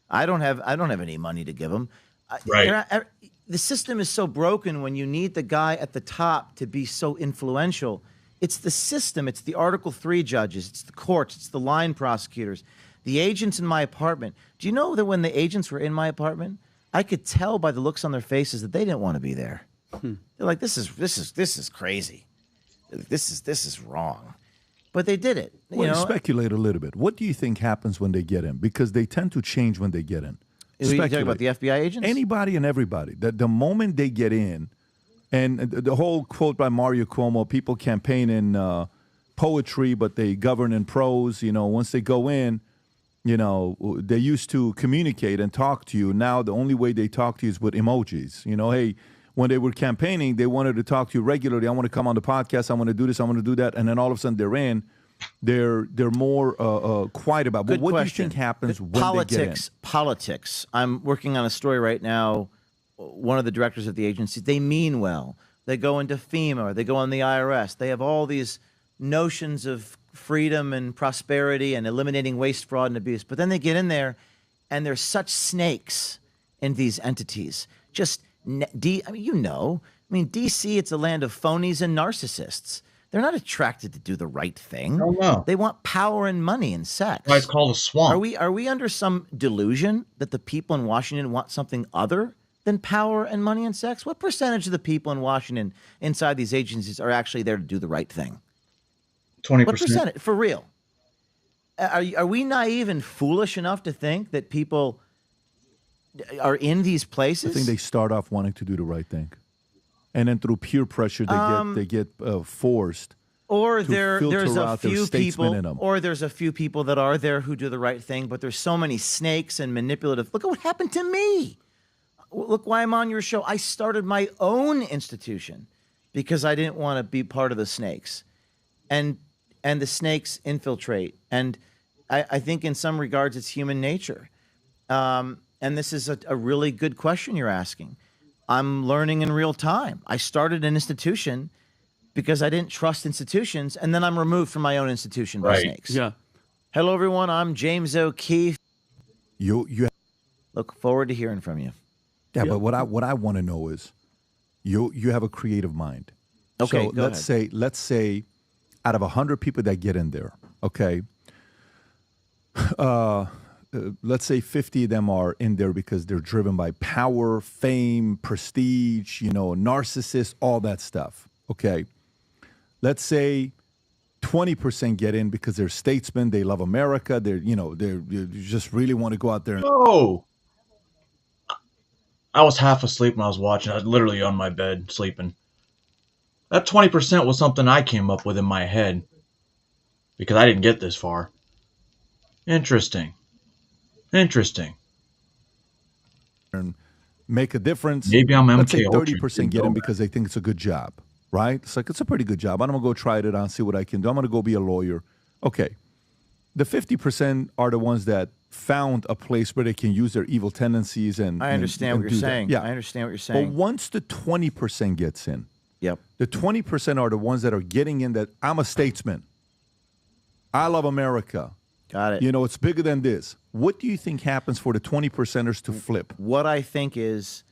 I don't have any money to give them. Right. The system is so broken when you need the guy at the top to be so influential. It's the system. It's the Article 3 judges. It's the courts. It's the line prosecutors. The agents in my apartment. Do you know that when the agents were in my apartment, I could tell by the looks on their faces that they didn't want to be there. They're like, this is crazy. This is wrong. But they did it. Well, speculate a little bit. What do you think happens when they get in? Because they tend to change when they get in. Are you talking about the FBI agents? Anybody and everybody. The moment they get in, and the whole quote by Mario Cuomo, people campaign in poetry, but they govern in prose. Once they go in, they used to communicate and talk to you. Now the only way they talk to you is with emojis. Hey, when they were campaigning, they wanted to talk to you regularly. I want to come on the podcast. I want to do this. I want to do that. And then all of a sudden they're in. They're more quiet about. But what do you think happens when they get in? Politics. I'm working on a story right now. One of the directors of the agency, they mean well. They go into FEMA. They go on the IRS. They have all these notions of freedom and prosperity and eliminating waste, fraud, and abuse. But then they get in there, and there's such snakes in these entities. D.C., it's a land of phonies and narcissists. They're not attracted to do the right thing. Oh, no. They want power and money and sex. Why it's called a swamp. Are we under some delusion that the people in Washington want something other than power and money and sex? What percentage of the people in Washington inside these agencies are actually there to do the right thing? 20%. What percentage? For real? Are we naive and foolish enough to think that people are in these places? I think they start off wanting to do the right thing. And then through peer pressure, they get forced. Or to there's filter a out their few statesman in people, them. or there's a few people that are there who do the right thing, but there's so many snakes and manipulative. Look at what happened to me. Look why I'm on your show. I started my own institution because I didn't want to be part of the snakes, and the snakes infiltrate. And I think in some regards it's human nature. And this is a really good question you're asking. I'm learning in real time. I started an institution because I didn't trust institutions, and then I'm removed from my own institution by snakes. Yeah. Hello, everyone. I'm James O'Keefe. You look forward to hearing from you. Yeah, but what I want to know is, you have a creative mind. Okay, so go let's say, out of 100 people that get in there, okay, let's say 50 of them are in there because they're driven by power, fame, prestige, narcissists, all that stuff. Okay. Let's say 20% get in because they're statesmen, they love America, they just really want to go out there. Oh, I was half asleep when I was watching. I was literally on my bed sleeping. That 20% was something I came up with in my head because I didn't get this far. Interesting. And make a difference. Maybe I'm Let's say MK 30% get in because they think it's a good job, right? It's like, it's a pretty good job. I'm going to go try it out and see what I can do. I'm going to go be a lawyer. Okay. The 50% are the ones that found a place where they can use their evil tendencies and I understand and what you're do that. saying. Yeah. I understand what you're saying. But once the 20% gets in, yep, the 20% are the ones that are getting in that I'm a statesman. I love America. Got it. It's bigger than this. What do you think happens for the 20%ers to flip? What I think is,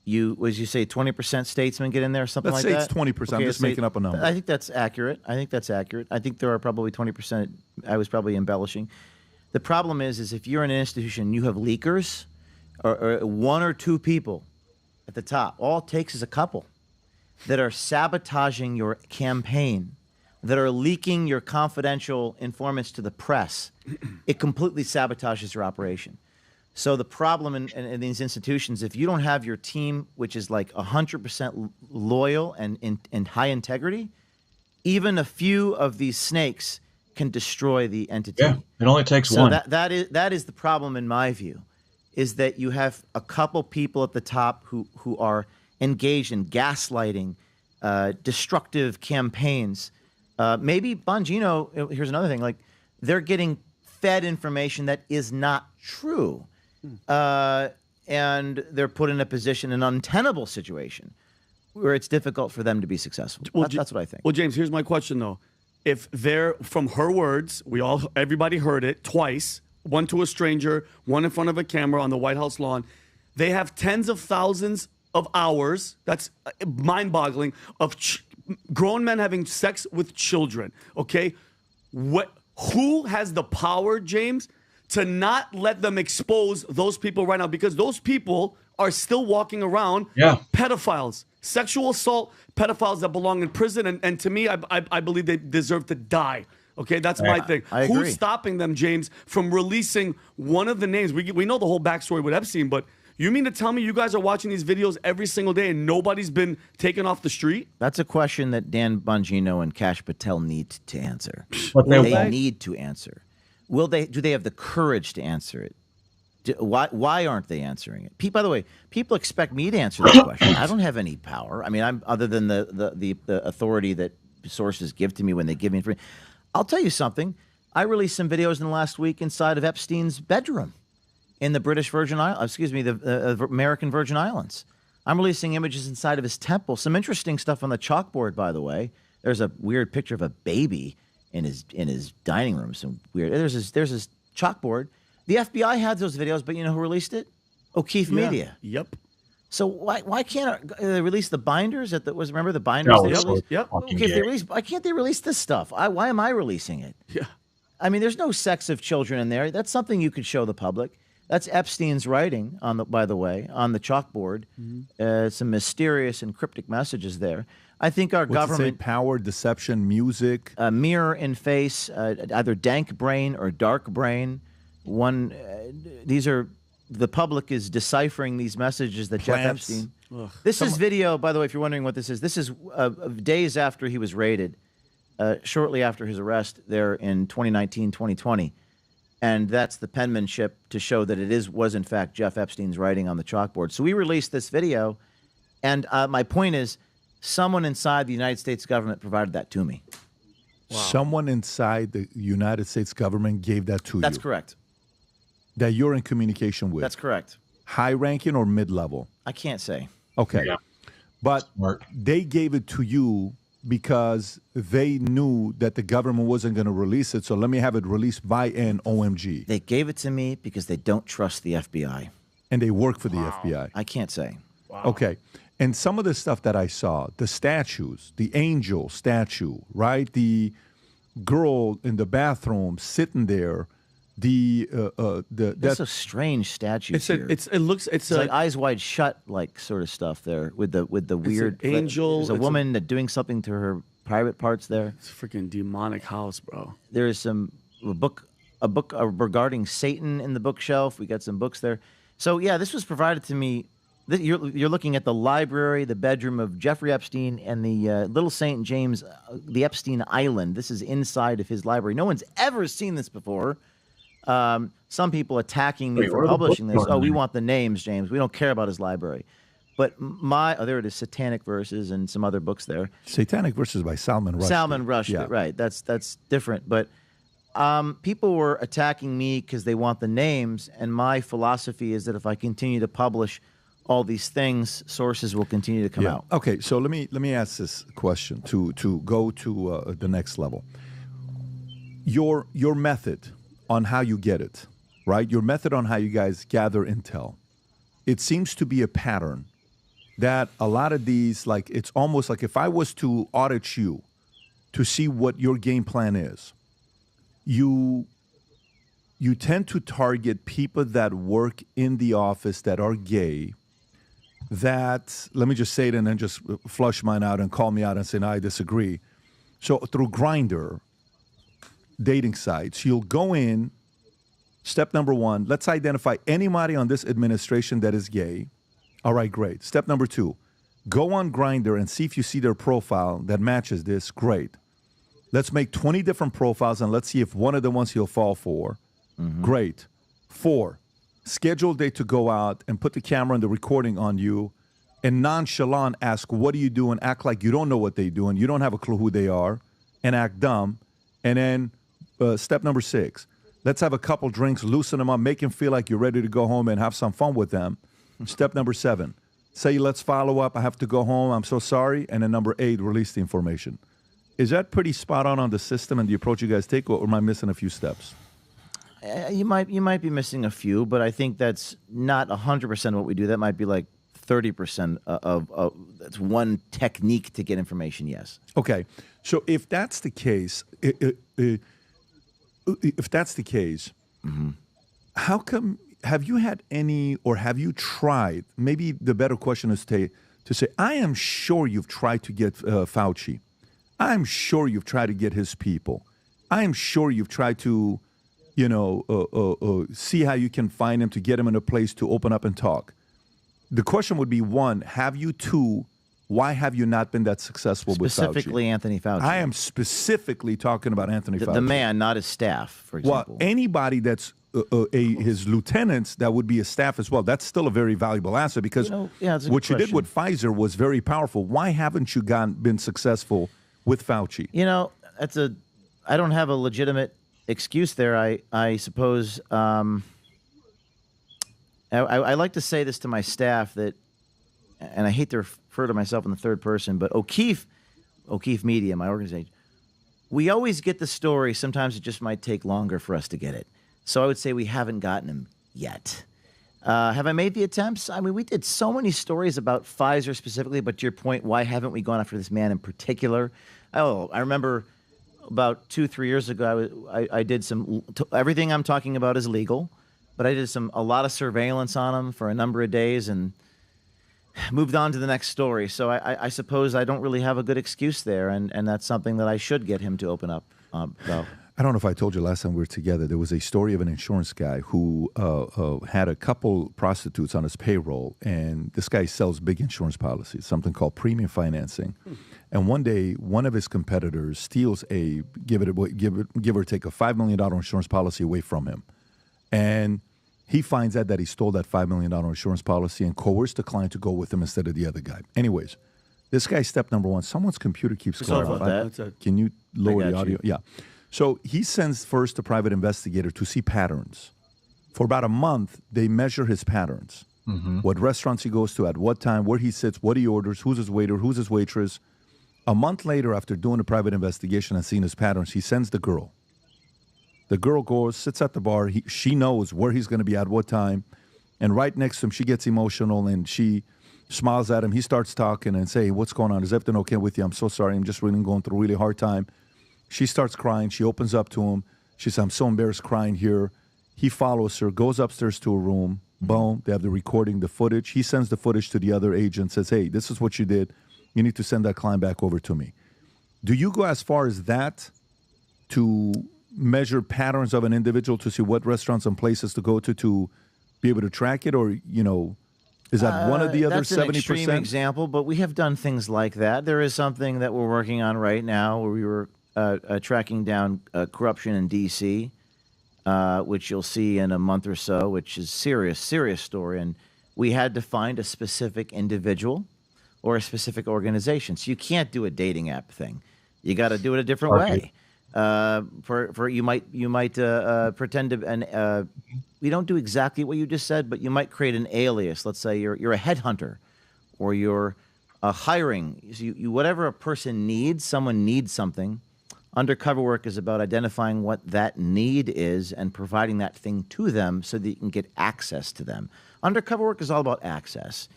you say 20% statesmen get in there, something Let's like say that? it's 20%. I'm just making up a number. I think that's accurate. I think there are probably 20%. I was probably embellishing. The problem is if you're in an institution, you have leakers, or one or two people at the top. All it takes is a couple that are sabotaging your campaign, that are leaking your confidential informants to the press. It completely sabotages your operation. So the problem in these institutions, if you don't have your team, which is like 100% loyal and high integrity, even a few of these snakes can destroy the entity. Yeah, it only takes so one. That is the problem in my view, is that you have a couple people at the top who are engaged in gaslighting, destructive campaigns. Maybe Bongino, here's another thing, like they're getting fed information that is not true. And they're put in a position, an untenable situation, where it's difficult for them to be successful. That's what I think. Well, James, here's my question though. If they're, from her words, everybody heard it twice, one to a stranger, one in front of a camera on the White House lawn. They have tens of thousands of hours. That's mind-boggling of grown men having sex with children. Okay, who has the power, James, to not let them expose those people right now? Because those people are still walking around, pedophiles, sexual assault pedophiles that belong in prison, and to me, I believe they deserve to die. Okay, that's my thing. I agree. Who's stopping them, James, from releasing one of the names? We know the whole backstory with Epstein, but you mean to tell me you guys are watching these videos every single day and nobody's been taken off the street? That's a question that Dan Bongino and Kash Patel need to answer. But they need to answer. Will they? Do they have the courage to answer it? Why aren't they answering it? By the way, people expect me to answer that question. I don't have any power. I mean, I'm other than the authority that sources give to me when they give me information. I'll tell you something. I released some videos in the last week inside of Epstein's bedroom in the British Virgin Islands. The American Virgin Islands. I'm releasing images inside of his temple. Some interesting stuff on the chalkboard, by the way. There's a weird picture of a baby in his dining room. Some weird. There's his chalkboard. The FBI had those videos, but you know who released it? O'Keefe Media. Yep. So why can't they release the binders remember the binders they released? Yep. Okay, if they release, why can't they release this stuff? Why am I releasing it? Yeah. I mean, there's no sex of children in there. That's something you could show the public. That's Epstein's writing by the way, on the chalkboard. Some mysterious and cryptic messages there. I think our government power, deception, music, mirror in face, either dank brain or dark brain. These are the public is deciphering these messages that Jeff Epstein. This is video, by the way, if you're wondering what this is. This is days after he was raided, shortly after his arrest there in 2019, 2020. And that's the penmanship to show that it was in fact Jeff Epstein's writing on the chalkboard. So we released this video, and my point is, someone inside the United States government provided that to me. Wow. Someone inside the United States government gave that to you. That's correct. That you're in communication with. That's correct. High ranking or mid level? I can't say. Okay. Yeah. But they gave it to you because they knew that the government wasn't going to release it. So let me have it released by an OMG. They gave it to me because they don't trust the FBI. And they work for the FBI. I can't say. Wow. Okay. And some of the stuff that I saw, the statues, the angel statue, right? The girl in the bathroom sitting there. That's a strange statue. It's like eyes wide shut, like sort of stuff there with the weird angel. There's a woman doing something to her private parts there. It's a freaking demonic house, bro. There is a book regarding Satan in the bookshelf. We got some books there. So yeah, this was provided to me. You're looking at the library, the bedroom of Jeffrey Epstein, and the Little St. James, the Epstein Island. This is inside of his library. No one's ever seen this before. Some people attacking me for publishing this. Oh, we want the names, James. We don't care about his library. But there it is, Satanic Verses and some other books there. Satanic Verses by Salman Rushdie. Salman Rushdie, right. That's different. But people were attacking me because they want the names, and my philosophy is that if I continue to publish all these things, sources will continue to come out. Okay, so let me ask this question to go to the next level. Your method on how you get it, right? Your method on how you guys gather intel. It seems to be a pattern that a lot of these, like, it's almost like if I was to audit you to see what your game plan is, you tend to target people that work in the office that are gay, that, let me just say it and then just flush mine out and call me out and say, no, I disagree. So through Grindr, dating sites, you'll go in, step number one, let's identify anybody on this administration that is gay. All right, great. Step number two, go on Grindr and see if you see their profile that matches this. Great. Let's make 20 different profiles and let's see if one of the ones he'll fall for. Great. 4, schedule a date to go out and put the camera and the recording on you and nonchalant ask, what are you doing? Act like you don't know what they're doing. You don't have a clue who they are, and act dumb. And then step number 6, let's have a couple drinks, loosen them up, make them feel like you're ready to go home and have some fun with them. Step number 7, say, let's follow up. I have to go home. I'm so sorry. And then number 8, release the information. Is that pretty spot on the system and the approach you guys take, or am I missing a few steps? You might be missing a few, but I think that's not 100% of what we do. That might be like 30% of that's one technique to get information. Yes. Okay, so if that's the case, how come? Have you had any, or have you tried? Maybe the better question is to say, I am sure you've tried to get Fauci. I'm sure you've tried to get his people. I am sure you've tried to, see how you can find him, to get him in a place to open up and talk. The question would be, 1, have you? 2, why have you not been that successful with Fauci? Specifically Anthony Fauci. I am specifically talking about Anthony Fauci. The man, not his staff, for example. Well, anybody that's his lieutenants, that would be his staff as well. That's still a very valuable asset, because what you did with Pfizer was very powerful. Why haven't you been successful with Fauci? I don't have a legitimate excuse there. I suppose I like to say this to my staff, that, and I hate to refer to myself in the third person, but O'Keefe Media, my organization, we always get the story. Sometimes it just might take longer for us to get it. So I would say we haven't gotten him yet. Have I made the attempts? I mean, we did so many stories about Pfizer specifically, but to your point, why haven't we gone after this man in particular? Oh, I remember about 2-3 years ago, I did everything I'm talking about is legal, but I did a lot of surveillance on him for a number of days and moved on to the next story. So I suppose I don't really have a good excuse there, and that's something that I should get him to open up about. I don't know if I told you last time we were together, there was a story of an insurance guy who had a couple prostitutes on his payroll, and this guy sells big insurance policies, something called premium financing. And one day, one of his competitors steals give or take a $5 million insurance policy away from him. And he finds out that he stole that $5 million insurance policy and coerced the client to go with him instead of the other guy. Anyways, this guy's step number 1, someone's computer keeps going. Can you lower the audio? Yeah. So he sends first a private investigator to see patterns. For about a month, they measure his patterns. Mm-hmm. What restaurants he goes to, at what time, where he sits, what he orders, who's his waiter, who's his waitress. A month later, after doing a private investigation and seeing his patterns, he sends the girl. The girl goes, sits at the bar. She knows where he's going to be at what time. And right next to him, she gets emotional and she smiles at him. He starts talking and say, what's going on? Is everything okay with you? I'm so sorry. I'm just really going through a really hard time. She starts crying. She opens up to him. She says, I'm so embarrassed crying here. He follows her, goes upstairs to a room. Boom. They have the recording, the footage. He sends the footage to the other agent, says, hey, this is what you did. You need to send that client back over to me. Do you go as far as that to measure patterns of an individual to see what restaurants and places to go to be able to track it? Or, is that one of the other 70%? That's an extreme example, but we have done things like that. There is something that we're working on right now where we were tracking down corruption in D.C., which you'll see in a month or so, which is serious story. And we had to find a specific individual or a specific organization. So you can't do a dating app thing. You got to do it a different way. You might pretend to, and we don't do exactly what you just said, but you might create an alias. Let's say you're a headhunter, or you're hiring. So you whatever a person needs, someone needs something. Undercover work is about identifying what that need is and providing that thing to them so that you can get access to them. Undercover work is all about access.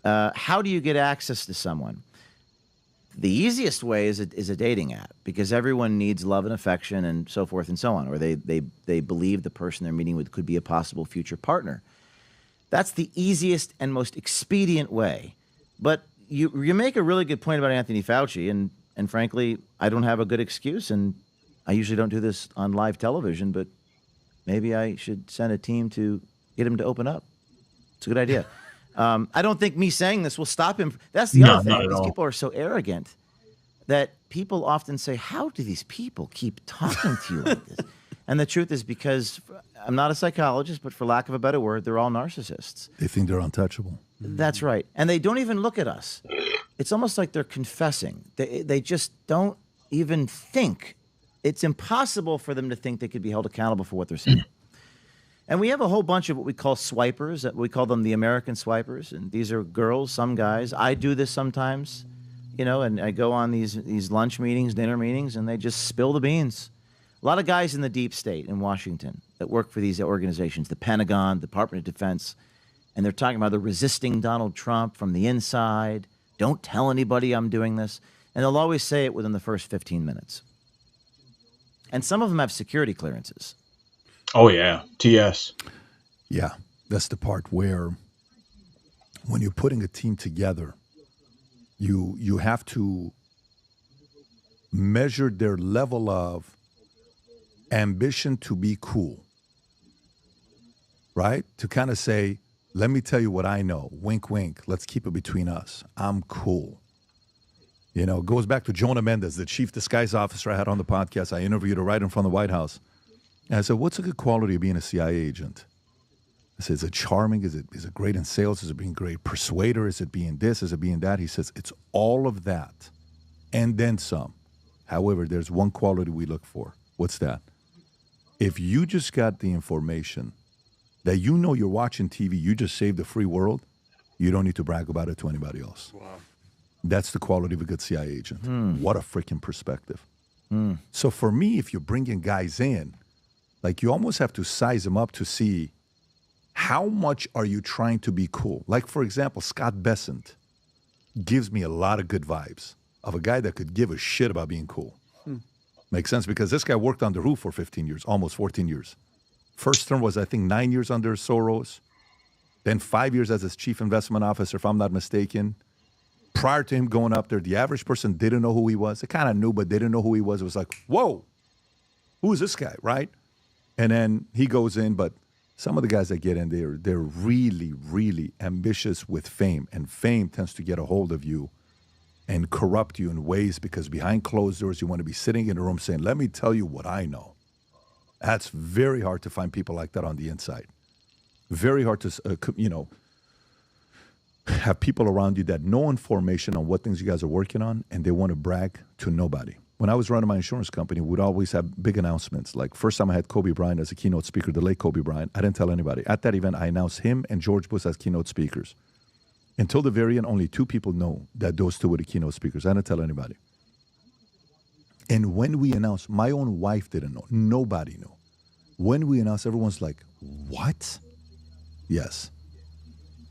How do you get access to someone? The easiest way is a dating app, because everyone needs love and affection and so forth and so on, or they believe the person they're meeting with could be a possible future partner. That's the easiest and most expedient way. But you make a really good point about Anthony Fauci, and frankly, I don't have a good excuse, and I usually don't do this on live television, but maybe I should send a team to get him to open up. It's a good idea. I don't think me saying this will stop him. That's the other thing. These people are so arrogant that people often say, how do these people keep talking to you like this? And the truth is, because I'm not a psychologist, but for lack of a better word, they're all narcissists. They think they're untouchable. That's right. And they don't even look at us. It's almost like they're confessing. They just don't even think. It's impossible for them to think they could be held accountable for what they're saying. And we have a whole bunch of what we call swipers. We call them the American swipers. And these are girls, some guys. I do this sometimes, you know, and I go on these lunch meetings, dinner meetings, and they just spill the beans. A lot of guys in the deep state in Washington that work for these organizations, the Pentagon, Department of Defense, and they're talking about they're resisting Donald Trump from the inside. Don't tell anybody I'm doing this. And they'll always say it within the first 15 minutes. And some of them have security clearances. Oh, yeah. TS. Yeah, that's the part where when you're putting a team together, you have to measure their level of ambition to be cool, right? To kind of say, let me tell you what I know. Wink, wink. Let's keep it between us. I'm cool. You know, it goes back to Jonah Mendez, the chief disguise officer I had on the podcast. I interviewed her right in front of the White House. And I said, what's a good quality of being a CIA agent? I said, is it charming? Is it great in sales? Is it being a great persuader? Is it being this? Is it being that? He says, it's all of that and then some. However, there's one quality we look for. What's that? If you just got the information that you know you're watching TV, you just saved the free world, you don't need to brag about it to anybody else. Wow. That's the quality of a good CIA agent. What a freaking perspective. So for me, if you're bringing guys in, like you almost have to size them up to see how much are you trying to be cool. Like, for example, Scott Bessent gives me a lot of good vibes of a guy that could give a shit about being cool. Makes sense because this guy worked on the roof for 15 years, almost 14 years. First term was, I think, 9 years under Soros. Then 5 years as his chief investment officer, if I'm not mistaken. Prior to him going up there, the average person didn't know who he was. They kind of knew, but they didn't know who he was. It was like, whoa, who is this guy, right? And then he goes in, but some of the guys that get in there, they're really, really ambitious with fame. And fame tends to get a hold of you and corrupt you in ways because behind closed doors, you want to be sitting in a room saying, let me tell you what I know. That's very hard to find people like that on the inside. Very hard to, have people around you that know information on what things you guys are working on, and they want to brag to nobody. When I was running my insurance company, we'd always have big announcements. Like first time I had Kobe Bryant as a keynote speaker, the late Kobe Bryant. I didn't tell anybody. At that event, I announced him and George Bush as keynote speakers. Until the very end, only 2 people know that those 2 were the keynote speakers. I didn't tell anybody. And when we announced, my own wife didn't know. Nobody knew. When we announced, everyone's like, what? Yes.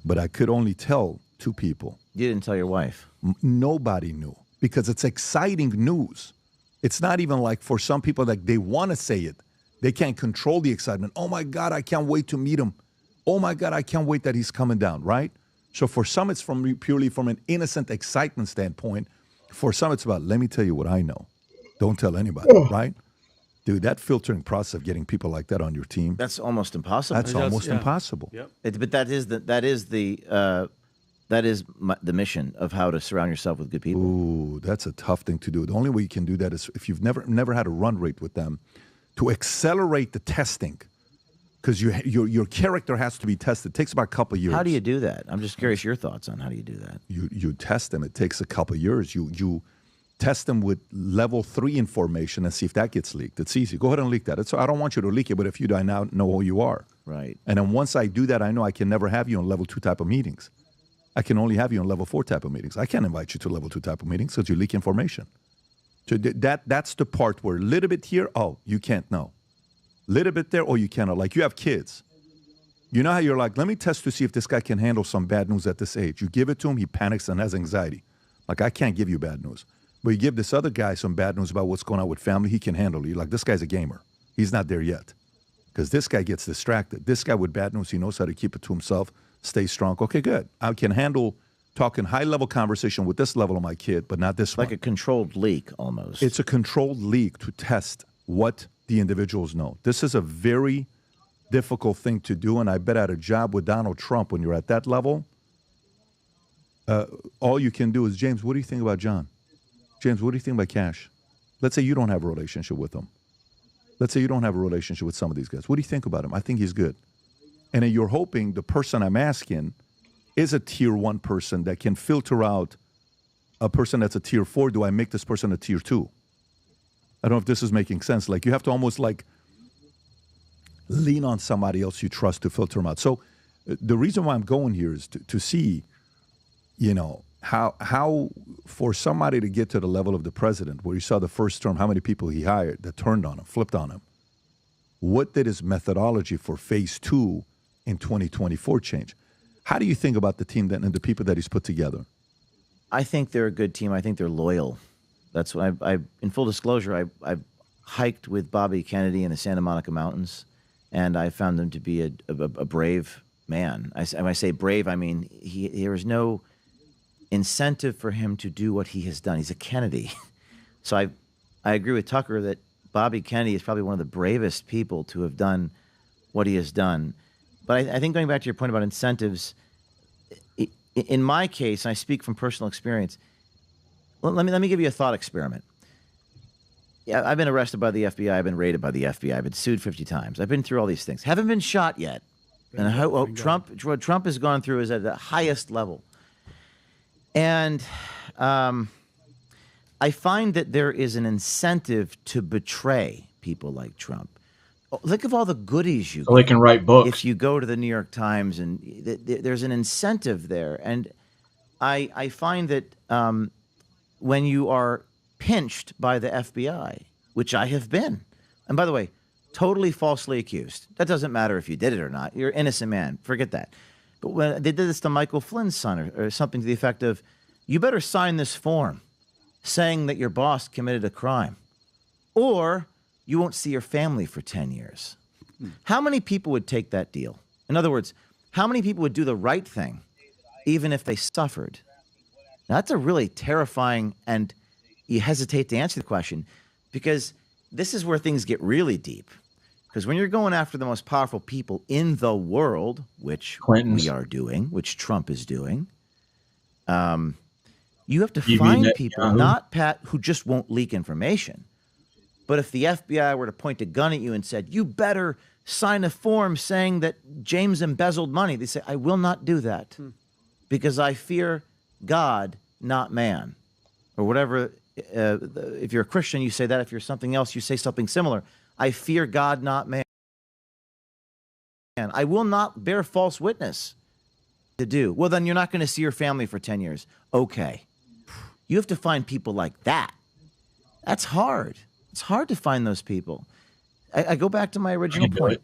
But I could only tell 2 people. You didn't tell your wife? Nobody knew because it's exciting news. It's not even like for some people, like they want to say it. They can't control the excitement. Oh my God, I can't wait to meet him. Oh my God, I can't wait that he's coming down, right? So for some, it's purely from an innocent excitement standpoint. For some, it's about, let me tell you what I know. Don't tell anybody, right? Dude, that filtering process of getting people like that on your team. That's almost impossible. That's almost impossible. Yep. But that is the mission of how to surround yourself with good people. Ooh, that's a tough thing to do. The only way you can do that is if you've never had a run rate with them, to accelerate the testing, because your character has to be tested. It takes about a couple of years. How do you do that? I'm just curious your thoughts on how do you do that. You test them. It takes a couple of years. You test them with level 3 information and see if that gets leaked. It's easy. Go ahead and leak that. I don't want you to leak it, but if you do, I now know who you are. Right. And then once I do that, I know I can never have you on level 2 type of meetings. I can only have you on level 4 type of meetings. I can't invite you to level 2 type of meetings because you leak information. So that's the part where a little bit here, oh, you can't know. Little bit there, oh, you cannot. Like you have kids. You know how you're like, let me test to see if this guy can handle some bad news at this age. You give it to him, he panics and has anxiety. Like, I can't give you bad news. But you give this other guy some bad news about what's going on with family, he can handle it. You're like, this guy's a gamer. He's not there yet. Because this guy gets distracted. This guy with bad news, he knows how to keep it to himself, stay strong. Okay, good. I can handle talking high-level conversation with this level of my kid, but not this one. Like a controlled leak, almost. It's a controlled leak to test what the individuals know. This is a very difficult thing to do, and I bet at a job with Donald Trump, when you're at that level, all you can do is, James, what do you think about John? James, what do you think about Cash? Let's say you don't have a relationship with him. Let's say you don't have a relationship with some of these guys. What do you think about him? I think he's good. And then you're hoping the person I'm asking is a tier 1 person that can filter out a person that's a tier 4? Do I make this person a tier 2? I don't know if this is making sense. Like, you have to almost like lean on somebody else you trust to filter them out. So the reason why I'm going here is to see, you know, how for somebody to get to the level of the president, where you saw the first term, how many people he hired that turned on him, flipped on him. What did his methodology for phase 2 in 2024 change? How do you think about the team and the people that he's put together? I think they're a good team. I think they're loyal. That's what I in full disclosure, I hiked with Bobby Kennedy in the Santa Monica Mountains, and I found him to be a brave man. When I say brave, I mean there is no incentive for him to do what he has done. He's a Kennedy. So I agree with Tucker that Bobby Kennedy is probably one of the bravest people to have done what he has done. But I think going back to your point about incentives, in my case, and I speak from personal experience, let me give you a thought experiment. Yeah, I've been arrested by the FBI. I've been raided by the FBI. I've been sued 50 times. I've been through all these things. Haven't been shot yet. And what Trump has gone through is at the highest level. And I find that there is an incentive to betray people like Trump. Look at all the goodies you so they can write books. If you go to the New York Times, and there's an incentive there. And I find that when you are pinched by the FBI, which I have been, and by the way, totally falsely accused. That doesn't matter if you did it or not. You're an innocent man. Forget that. But when they did this to Michael Flynn's son or something to the effect of, you better sign this form saying that your boss committed a crime, or you won't see your family for 10 years. How many people would take that deal? In other words, how many people would do the right thing even if they suffered? Now, that's a really terrifying, and you hesitate to answer the question, because this is where things get really deep. Because when you're going after the most powerful people in the world, which we are doing, which Trump is doing, you have to find people, not Pat, who just won't leak information. But if the FBI were to point a gun at you and said, you better sign a form saying that James embezzled money, they say, I will not do that because I fear God, not man. Or whatever, if you're a Christian, you say that. If you're something else, you say something similar. I fear God, not man. I will not bear false witness to do. Well, then you're not going to see your family for 10 years. Okay. You have to find people like that. That's hard. It's hard to find those people. I go back to my original point.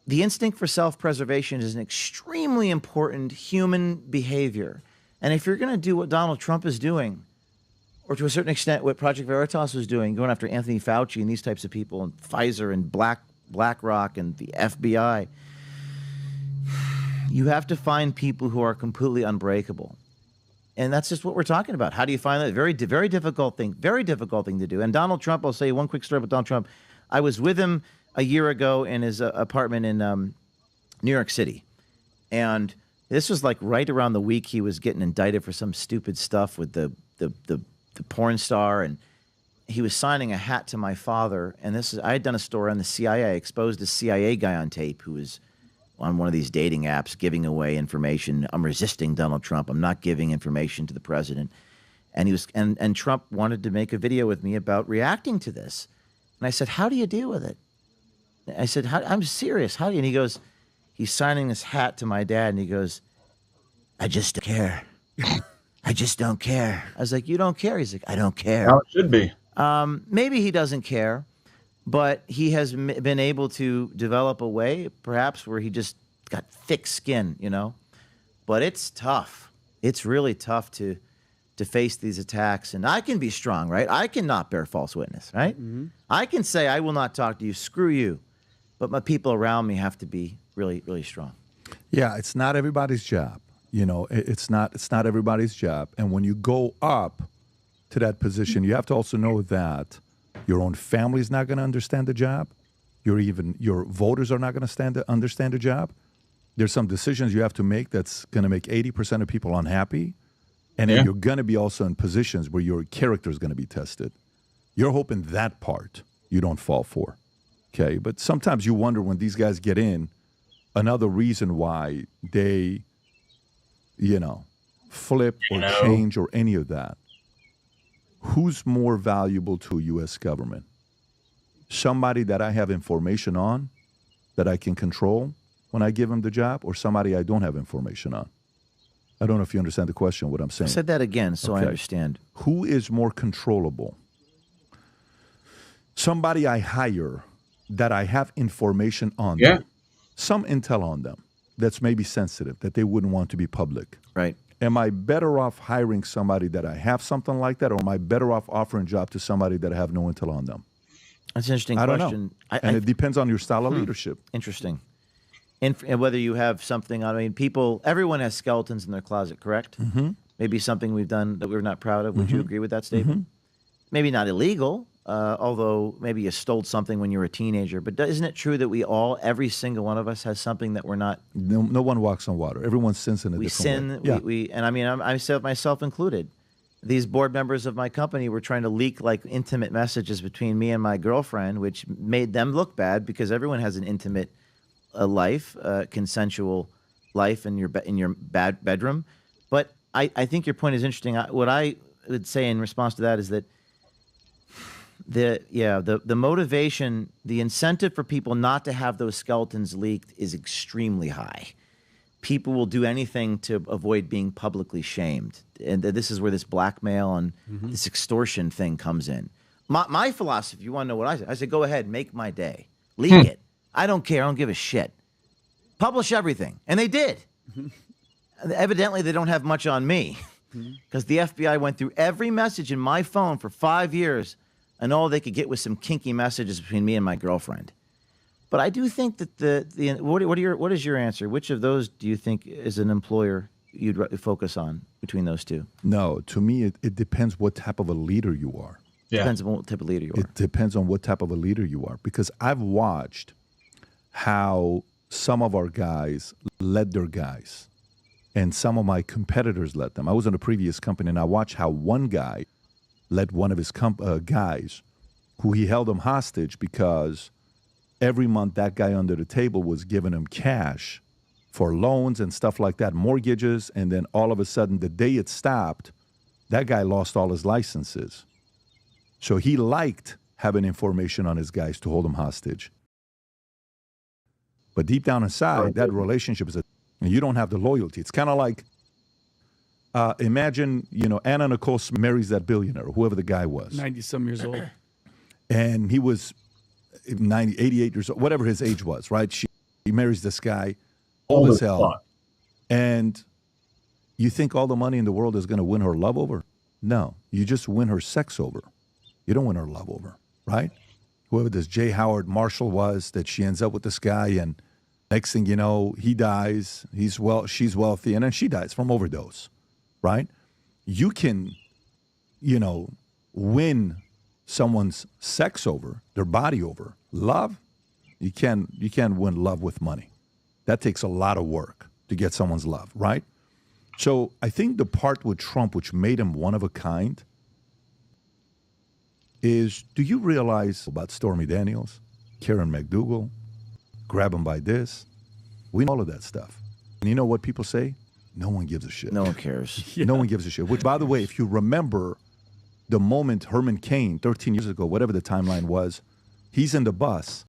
The instinct for self-preservation is an extremely important human behavior. And if you're going to do what Donald Trump is doing, or to a certain extent what Project Veritas was doing, going after Anthony Fauci and these types of people, and Pfizer and BlackRock and the FBI, you have to find people who are completely unbreakable. And that's just what we're talking about. How do you find that? Very difficult thing to do. And Donald Trump, I'll say one quick story about Donald Trump. I was with him a year ago in his apartment in New York City. And this was like right around the week he was getting indicted for some stupid stuff with the porn star. And he was signing a hat to my father. And I had done a story on the CIA. I exposed a CIA guy on tape who was on one of these dating apps giving away information. I'm resisting Donald Trump. I'm not giving information to the president. And he was, and Trump wanted to make a video with me about reacting to this. And I said, how do you deal with it? I said, I'm serious. How do you? And he goes, he's signing this hat to my dad. And he goes, I just don't care. I just don't care. I was like, you don't care? He's like, I don't care. How it should be. Maybe he doesn't care. But he has been able to develop a way, perhaps, where he just got thick skin, you know. But it's tough. It's really tough to face these attacks. And I can be strong, right? I cannot bear false witness, right? Mm-hmm. I can say, I will not talk to you. Screw you. But my people around me have to be really, really strong. Yeah, it's not everybody's job. You know, it's not everybody's job. And when you go up to that position, you have to also know that your own family is not going to understand the job. Your voters are not going to understand the job. There's some decisions you have to make that's going to make 80% of people unhappy. And then you're going to be also in positions where your character is going to be tested. You're hoping that part you don't fall for. Okay? But sometimes you wonder when these guys get in, another reason why they flip or change or any of that, who's more valuable to U.S. government? Somebody that I have information on that I can control when I give him the job, or somebody I don't have information on? I don't know if you understand the question, what I'm saying. Said that again so I understand. Who is more controllable? Somebody I hire that I have information on them, some intel on them that's maybe sensitive, that they wouldn't want to be public. Right. Am I better off hiring somebody that I have something like that, or am I better off offering a job to somebody that I have no intel on them? That's an interesting I don't question. know. And it depends on your style of leadership. Interesting. And whether you have something, I mean, everyone has skeletons in their closet, correct? Mm-hmm. Maybe something we've done that we're not proud of. Would you agree with that statement? Maybe not illegal, although maybe you stole something when you were a teenager. But isn't it true that every single one of us has something that we're not? No one walks on water. Everyone sins in a different way. We sin. And I mean, I said myself included. These board members of my company were trying to leak like intimate messages between me and my girlfriend, which made them look bad because everyone has an intimate life, consensual life in your bedroom. But I think your point is interesting. What I would say in response to that is that the motivation, the incentive for people not to have those skeletons leaked is extremely high. People will do anything to avoid being publicly shamed. And this is where this blackmail and this extortion thing comes in. My philosophy, you want to know what I say? I say, go ahead, make my day. Leak it. I don't care. I don't give a shit. Publish everything. And they did. Evidently, they don't have much on me because the FBI went through every message in my phone for 5 years, and all they could get was some kinky messages between me and my girlfriend. But I do think that what is your answer? Which of those do you think as an employer you'd focus on between those two? No, to me, it depends what type of a leader you are. Depends on what type of leader you are. It depends on what type of a leader you are. Because I've watched how some of our guys led their guys and some of my competitors led them. I was in a previous company and I watched how one guy led one of his guys who he held him hostage because every month that guy under the table was giving him cash for loans and stuff like that, mortgages, and then all of a sudden the day it stopped, that guy lost all his licenses. So he liked having information on his guys to hold him hostage. But deep down inside, that relationship is and you don't have the loyalty. It's kind of like, imagine, Anna Nicole marries that billionaire, whoever the guy was. 90-some years old. And he was 88 years old, whatever his age was, right? He marries this guy, old as hell. And you think all the money in the world is going to win her love over? No, you just win her sex over. You don't win her love over, right? Whoever this J. Howard Marshall was, that she ends up with this guy, and next thing you know, he dies. She's wealthy, and then she dies from overdose, right? You can, win someone's sex over, their body over. Love, you can't win love with money. That takes a lot of work to get someone's love, right? So I think the part with Trump, which made him one of a kind, is, do you realize about Stormy Daniels, Karen McDougal, grab him by this? We know all of that stuff. And you know what people say? No one gives a shit. No one cares. No one gives a shit. Which, by the way, if you remember the moment Herman Cain, 13 years ago, whatever the timeline was, he's in the bus